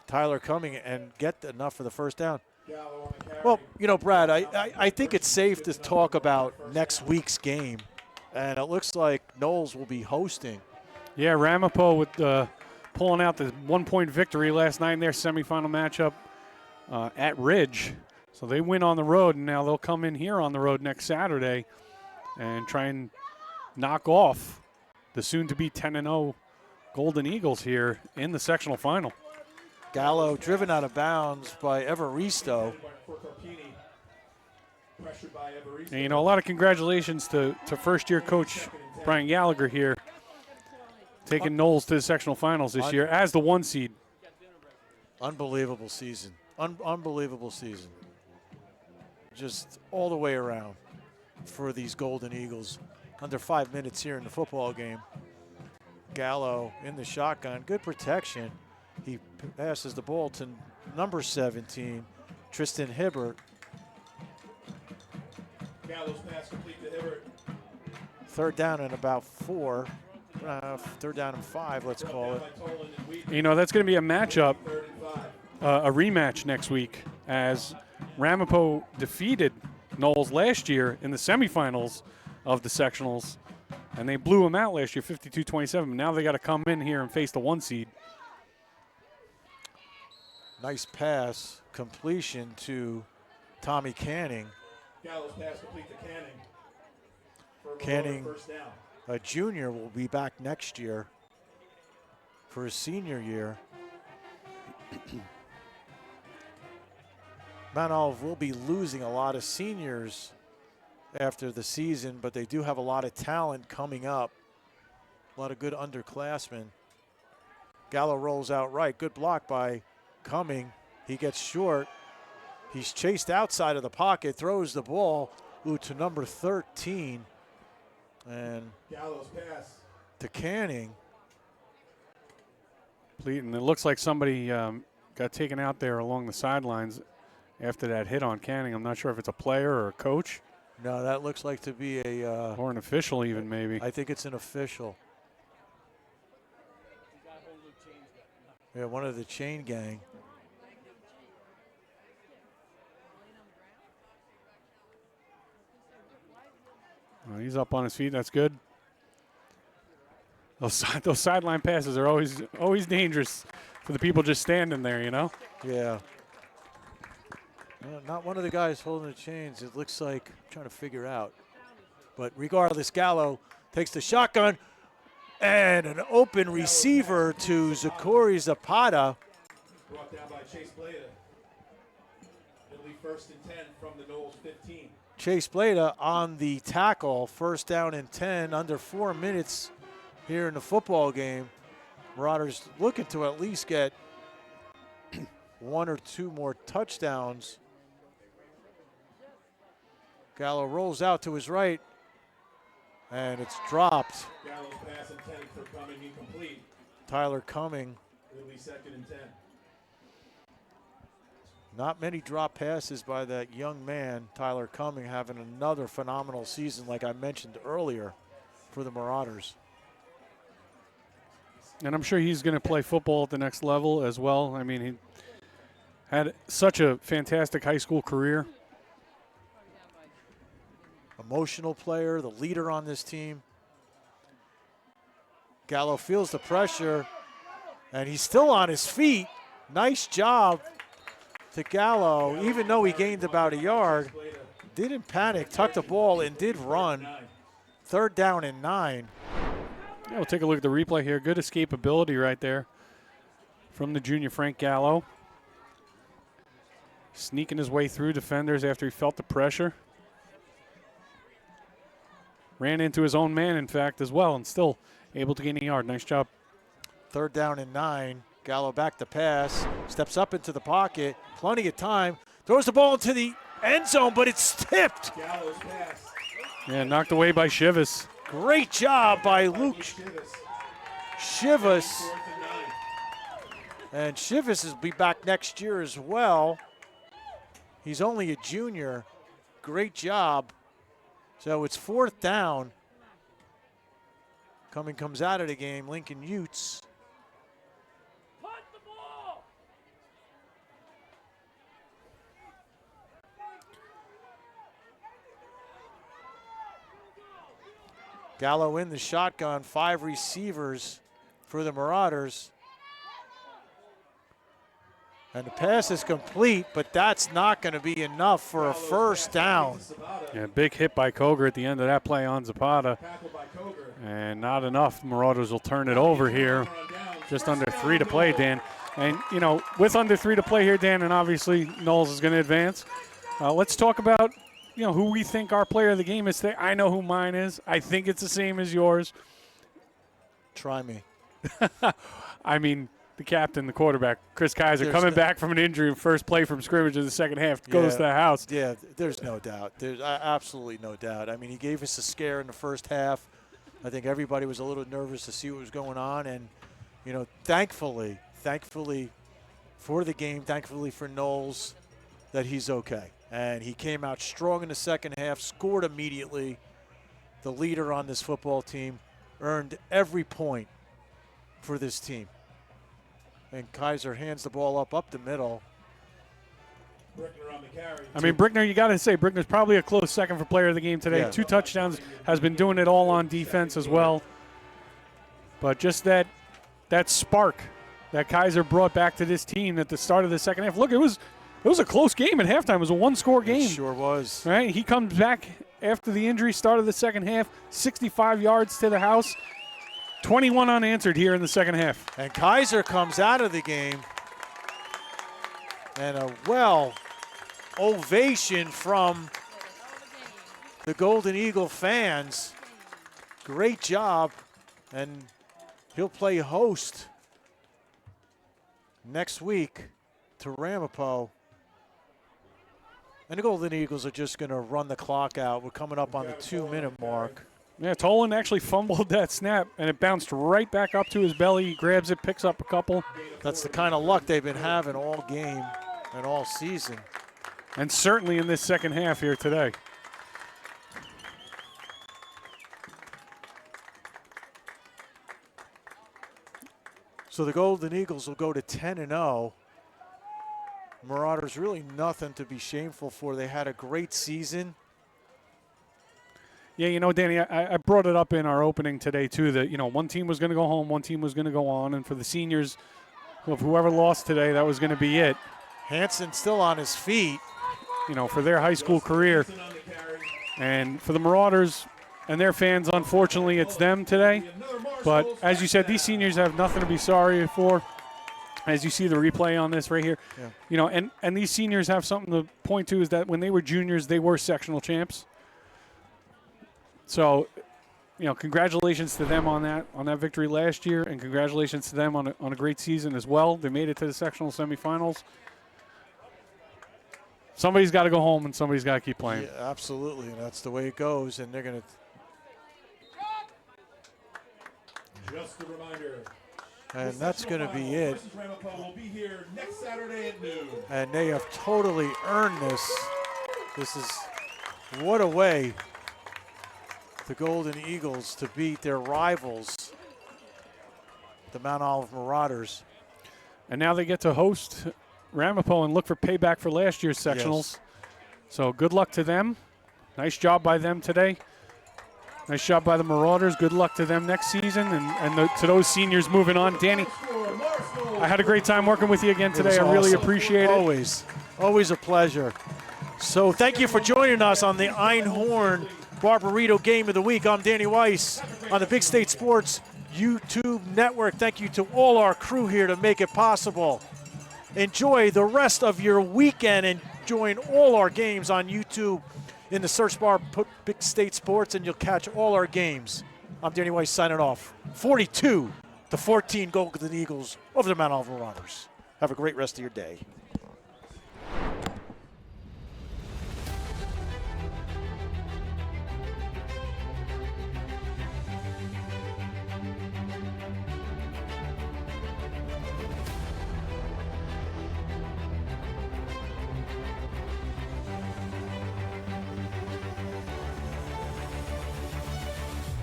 Tyler Cumming and get enough for the first down. Well, you know, Brad, I think it's safe to talk about next week's game. And it looks like Knolls will be hosting. Yeah, Ramapo with pulling out the 1-point victory last night in their semifinal matchup at Ridge. So they win on the road, and now they'll come in here on the road next Saturday and try and knock off the soon-to-be 10-0 Golden Eagles here in the sectional final. Gallo driven out of bounds by Evaristo. And, you know, a lot of congratulations to first-year coach Brian Gallagher here, taking Knolls to the sectional finals this year as the 1 seed. Unbelievable season. Unbelievable season. Just all the way around for these Golden Eagles. Under 5 minutes here in the football game. Gallo in the shotgun. Good protection. He passes the ball to number 17, Tristan Hibbert. Gallo's pass complete to Hibbert. 3rd down and about 4. 3rd down and 5, let's call it. You know, that's going to be a matchup, a rematch next week, as Ramapo defeated Knolls last year in the semifinals of the sectionals, and they blew them out last year, 52-27. Now they got to come in here and face the 1 seed. Nice pass, completion to Tommy Canning. Gallo's pass complete to Canning. Canning, first down. a junior, will be back next year for his senior year. Mount Olive will be losing a lot of seniors after the season, but they do have a lot of talent coming up. A lot of good underclassmen. Gallo rolls out right. Good block by Cumming. He gets short. He's chased outside of the pocket, throws the ball to number 13. And Gallo's pass to Canning. And it looks like somebody got taken out there along the sidelines after that hit on Canning. I'm not sure if it's a player or a coach. No, that looks like to be a... or an official even, maybe. I think it's an official. Yeah, one of the chain gang. He's up on his feet. That's good. Those sideline passes are always dangerous for the people just standing there, you know? Yeah. Not one of the guys holding the chains. It looks like, I'm trying to figure out. But regardless, Gallo takes the shotgun and an open receiver to Zachary Zapata. Brought down by Chase Blada. It'll be 1st and 10 from the Knolls 15. Chase Blada on the tackle, 1st down and 10, under 4 minutes here in the football game. Marauders looking to at least get 1 or 2 more touchdowns. Gallo rolls out to his right, and it's dropped. Gallo's pass intended for Cumming, incomplete. Tyler Cumming. It'll be 2nd and 10. Not many drop passes by that young man, Tyler Cumming, having another phenomenal season, like I mentioned earlier, for the Marauders. And I'm sure he's going to play football at the next level as well. I mean, he had such a fantastic high school career. Emotional player, the leader on this team. Gallo feels the pressure, and he's still on his feet. Nice job to Gallo, even though he gained about a yard. Didn't panic, tucked the ball, and did run. 3rd down and 9. Yeah, we'll take a look at the replay here. Good escapability right there from the junior Frank Gallo. Sneaking his way through defenders after he felt the pressure. Ran into his own man, in fact, as well, and still able to gain a yard. Nice job. 3rd down and 9. Gallo back to pass, steps up into the pocket, plenty of time, throws the ball into the end zone, but it's tipped. Gallo's pass. Yeah, knocked away by Shivas. Great job by Luke Shivas. And Shivas will be back next year as well. He's only a junior. Great job. So it's 4th down. Comes out of the game, Lincoln Utes. Gallo in the shotgun, 5 receivers for the Marauders. And the pass is complete, but that's not going to be enough for a 1st down. Yeah, big hit by Koger at the end of that play on Zapata. And not enough. Marauders will turn it over here. Just under 3 to play, Dan. And, you know, with under 3 to play here, Dan, and obviously Knolls is going to advance. Let's talk about, you know, who we think our player of the game is today. I know who mine is. I think it's the same as yours. Try me. I mean, the captain, the quarterback, Chris Kaiser, coming back from an injury, first play from scrimmage in the second half, goes to the house. Yeah, there's no doubt. There's absolutely no doubt. I mean, he gave us a scare in the first half. I think everybody was a little nervous to see what was going on. And, you know, thankfully for the game, thankfully for Knolls, that he's okay. And he came out strong in the second half, scored immediately. The leader on this football team earned every point for this team. And Kaiser hands the ball up the middle. Brickner on the carry. I mean, Brickner, you got to say, Brickner's probably a close second for player of the game today. Yeah. 2 touchdowns, has been doing it all on defense as well. But just that spark that Kaiser brought back to this team at the start of the second half. Look, it was a close game at halftime. It was a 1-score game. It sure was. Right? He comes back after the injury, started the second half, 65 yards to the house, 21 unanswered here in the second half. And Kaiser comes out of the game, and a ovation from the Golden Eagle fans. Great job, and he'll play host next week to Ramapo. And the Golden Eagles are just going to run the clock out. We're coming up on the 2-minute mark. Yeah, Tolan actually fumbled that snap, and it bounced right back up to his belly. He grabs it, picks up a couple. That's the kind of luck they've been having all game and all season. And certainly in this second half here today. So the Golden Eagles will go to 10-0. Marauders really nothing to be shameful for. They had a great season. Yeah, you know, Danny, I brought it up in our opening today, too, that, you know, one team was going to go home, one team was going to go on, and for the seniors, whoever lost today, that was going to be it. Hansen still on his feet. You know, for their high school career. And for the Marauders and their fans, unfortunately, it's them today. But as you said, these seniors have nothing to be sorry for. As you see the replay on this right here. Yeah. You know, and these seniors have something to point to, is that when they were juniors, they were sectional champs. So, you know, congratulations to them on that victory last year, and congratulations to them on a great season as well. They made it to the sectional semifinals. Somebody's got to go home, and somebody's got to keep playing. Yeah, absolutely, and that's the way it goes. And they're going to. Just a reminder. And that's going to be it. Will be here next Saturday at noon. And they have totally earned this. This is what a way the Golden Eagles to beat their rivals, the Mount Olive Marauders. And now they get to host Ramapo and look for payback for last year's sectionals. Yes. So good luck to them. Nice job by them today. Nice job by the Marauders. Good luck to them next season and to those seniors moving on. Danny, I had a great time working with you again today. I really appreciate it. Always a pleasure. So thank you for joining us on the Einhorn Barbarito Game of the Week. I'm Danny Weiss on the Big State Sports YouTube network. Thank you to all our crew here to make it possible. Enjoy the rest of your weekend and join all our games on YouTube. In the search bar, put Big State Sports, and you'll catch all our games. I'm Danny Weiss signing off. 42-14 Golden Eagles over the Mount Olive Marauders. Have a great rest of your day.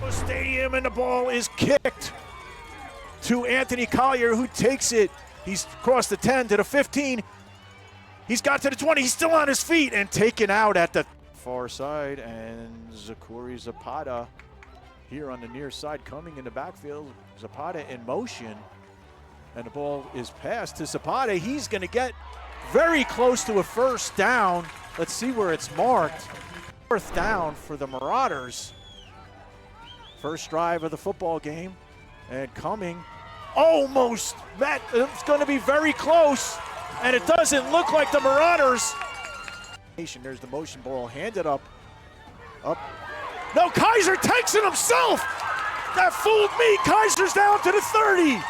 Stadium, and the ball is kicked to Anthony Collier, who takes it. He's crossed the 10 to the 15. He's got to the 20. He's still on his feet and taken out at the far side. And Zakuri Zapata here on the near side coming in the backfield. Zapata in motion. And the ball is passed to Zapata. He's going to get very close to a first down. Let's see where it's marked. Fourth down for the Marauders. First drive of the football game, and coming almost met. It's going to be very close, and it doesn't look like the Marauders. There's the motion ball handed up. No, Kaiser takes it himself. That fooled me. Kaiser's down to the 30,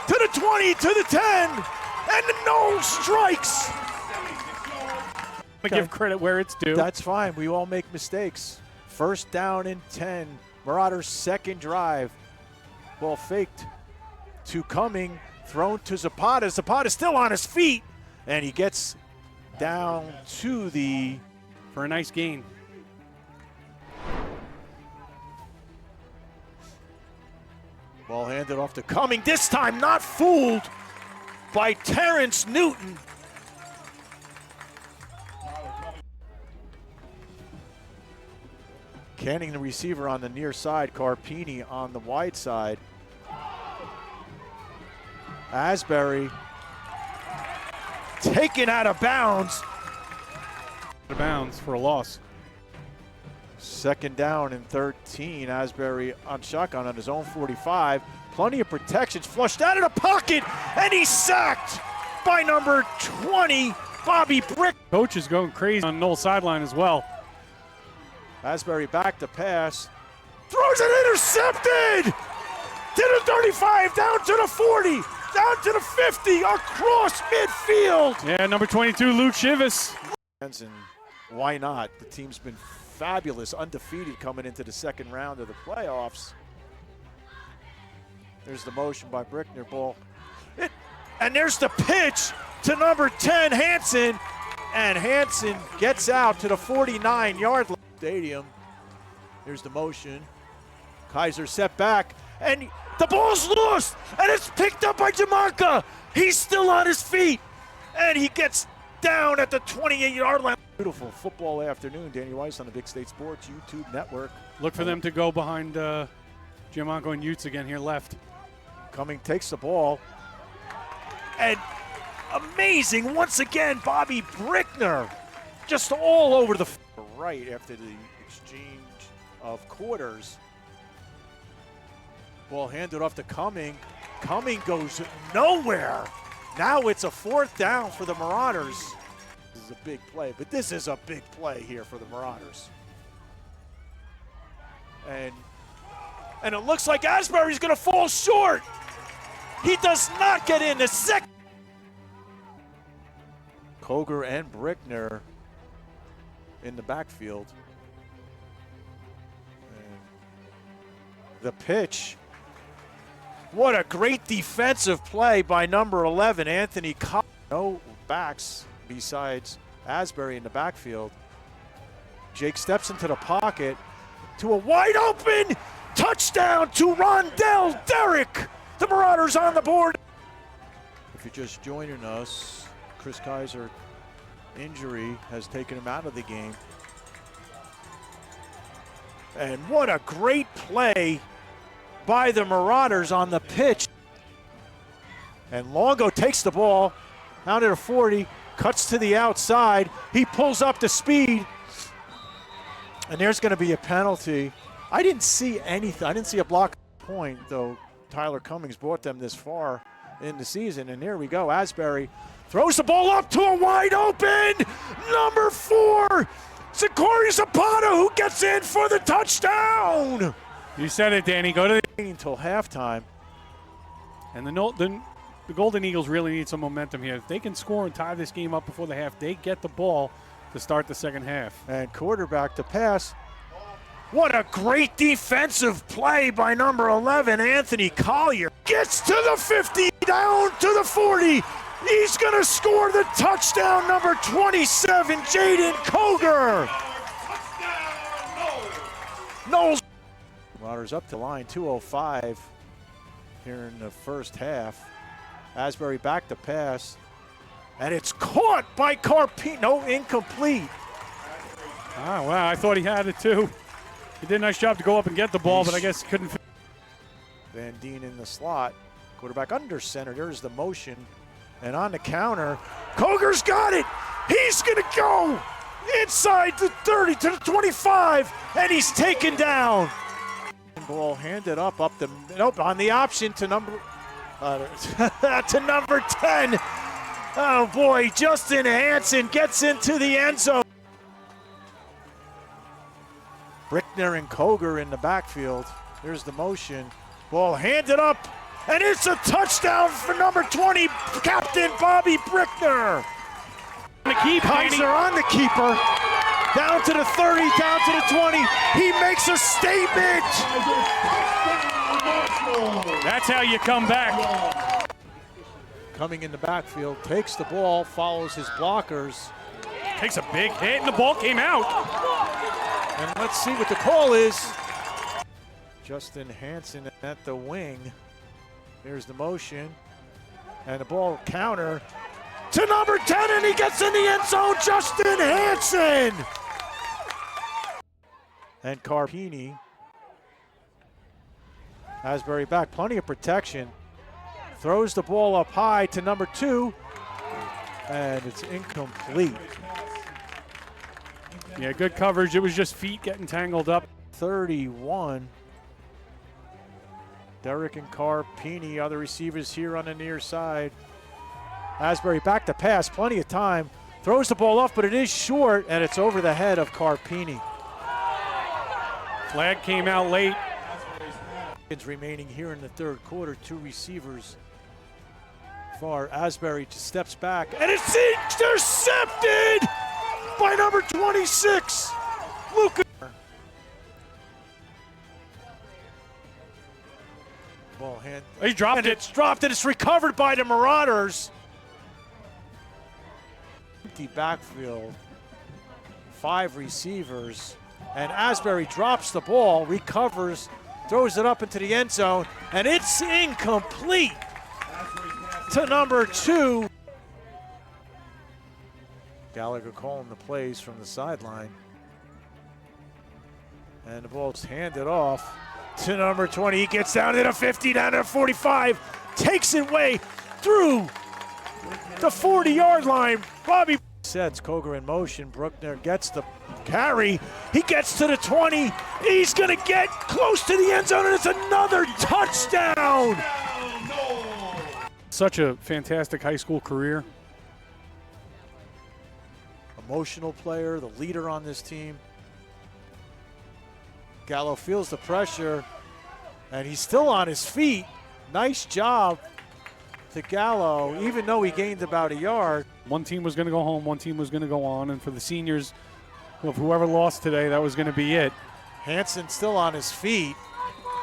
to the 20, to the 10, and the Knolls strikes. I give credit where it's due. That's fine. We all make mistakes. First down and 10. Marauders' second drive. Ball faked to Cumming, thrown to Zapata. Zapata still on his feet, and he gets down to the... For a nice gain. Ball handed off to Cumming. This time not fooled by Terrence Newton. Canning the receiver on the near side, Carpini on the wide side. Asbury taken out of bounds. Out of bounds for a loss. Second down and 13. Asbury on shotgun on his own 45. Plenty of protections, flushed out of the pocket, and he's sacked by number 20, Bobby Brick. Coach is going crazy on Knolls sideline as well. Asbury back to pass. Throws it intercepted! To the 35, down to the 40, down to the 50, across midfield. Yeah, number 22, Luke Chivas. And why not? The team's been fabulous, undefeated coming into the second round of the playoffs. There's the motion by Brickner, ball. And there's the pitch to number 10, Hansen. And Hansen gets out to the 49-yard line. Stadium. Here's the motion. Kaiser set back, and the ball's loose, and it's picked up by Jamarca. He's still on his feet, and he gets down at the 28-yard line. Beautiful football afternoon. Danny Weiss on the Big State Sports YouTube network. Look for them to go behind Giamanco and Utes again here left. Cumming takes the ball, and amazing once again, Bobby Brickner just all over the right after the exchange of quarters. Ball handed off to Cumming. Cumming goes nowhere. Now it's a fourth down for the Marauders. This is a big play, but this is a big play here for the Marauders. And it looks like Asbury's going to fall short. He does not get in the second. Koger and Brickner in the backfield. And the pitch. What a great defensive play by number 11, Anthony Collier. No backs besides Asbury in the backfield. Jake steps into the pocket to a wide open touchdown to Rondell Derrick. The Marauders on the board. If you're just joining us, Chris Kaiser injury has taken him out of the game. And what a great play by the Marauders on the pitch. And Longo takes the ball out at a 40, cuts to the outside. He pulls up to speed. And there's going to be a penalty. I didn't see anything. I didn't see a block point, though Tyler Cummings brought them this far in the season. And here we go. Asbury throws the ball up to a wide open number 4. Zachary Zapata, who gets in for the touchdown. You said it, Danny. Go to the until halftime. And the Golden Eagles really need some momentum here. If they can score and tie this game up before the half, they get the ball to start the second half. And quarterback to pass. What a great defensive play by number 11, Anthony Collier. Gets to the 50, down to the 40. He's going to score the touchdown, number 27, Jaden Koger. Knolls. Marauders up to line, 2:05 here in the first half. Asbury back to pass. And it's caught by Carpino, incomplete. Ah, wow, I thought he had it too. He did a nice job to go up and get the ball, but I guess he couldn't. Van Deen in the slot. Quarterback under center. There's the motion. And on the counter, Koger's got it. He's going to go inside the 30 to the 25, and he's taken down. Ball handed up the nope on the option to number to number 10. Oh boy, Justin Hansen gets into the end zone. Brickner and Koger in the backfield. There's the motion. Ball handed up. And it's a touchdown for number 20, Captain Bobby Brickner. Kaiser on the keeper. Down to the 30, down to the 20. He makes a statement. That's how you come back. Coming in the backfield, takes the ball, follows his blockers. Takes a big hit, and the ball came out. And let's see what the call is. Justin Hansen at the wing. Here's the motion, and the ball counter to number 10, and he gets in the end zone, Justin Hansen! And Carpini. Asbury back, plenty of protection. Throws the ball up high to number 2, and it's incomplete. Yeah, good coverage. It was just feet getting tangled up. 31. Derek and Carpini are the receivers here on the near side. Asbury back to pass, plenty of time. Throws the ball off, but it is short, and it's over the head of Carpini. Flag came out late. Remaining here in the third quarter, 2 receivers. Far Asbury steps back, and it's intercepted by number 26, Luca. Ball hand. He dropped it. It's dropped, and it's recovered by the Marauders. Empty backfield. 5 receivers, and Asbury drops the ball, recovers, throws it up into the end zone, and it's incomplete to number 2. Gallagher calling the plays from the sideline. And the ball's handed off to number 20. He gets down to the 50, down to the 45, takes it way through the 40-yard line. Bobby sets Koger in motion. Bruckner gets the carry. He gets to the 20. He's going to get close to the end zone, and it's another touchdown. Such a fantastic high school career. Emotional player, the leader on this team. Gallo feels the pressure, and he's still on his feet. Nice job to Gallo, even though he gained about a yard. One team was going to go home, one team was going to go on, and for the seniors, of whoever lost today, that was going to be it. Hansen still on his feet.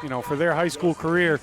You know, for their high school career,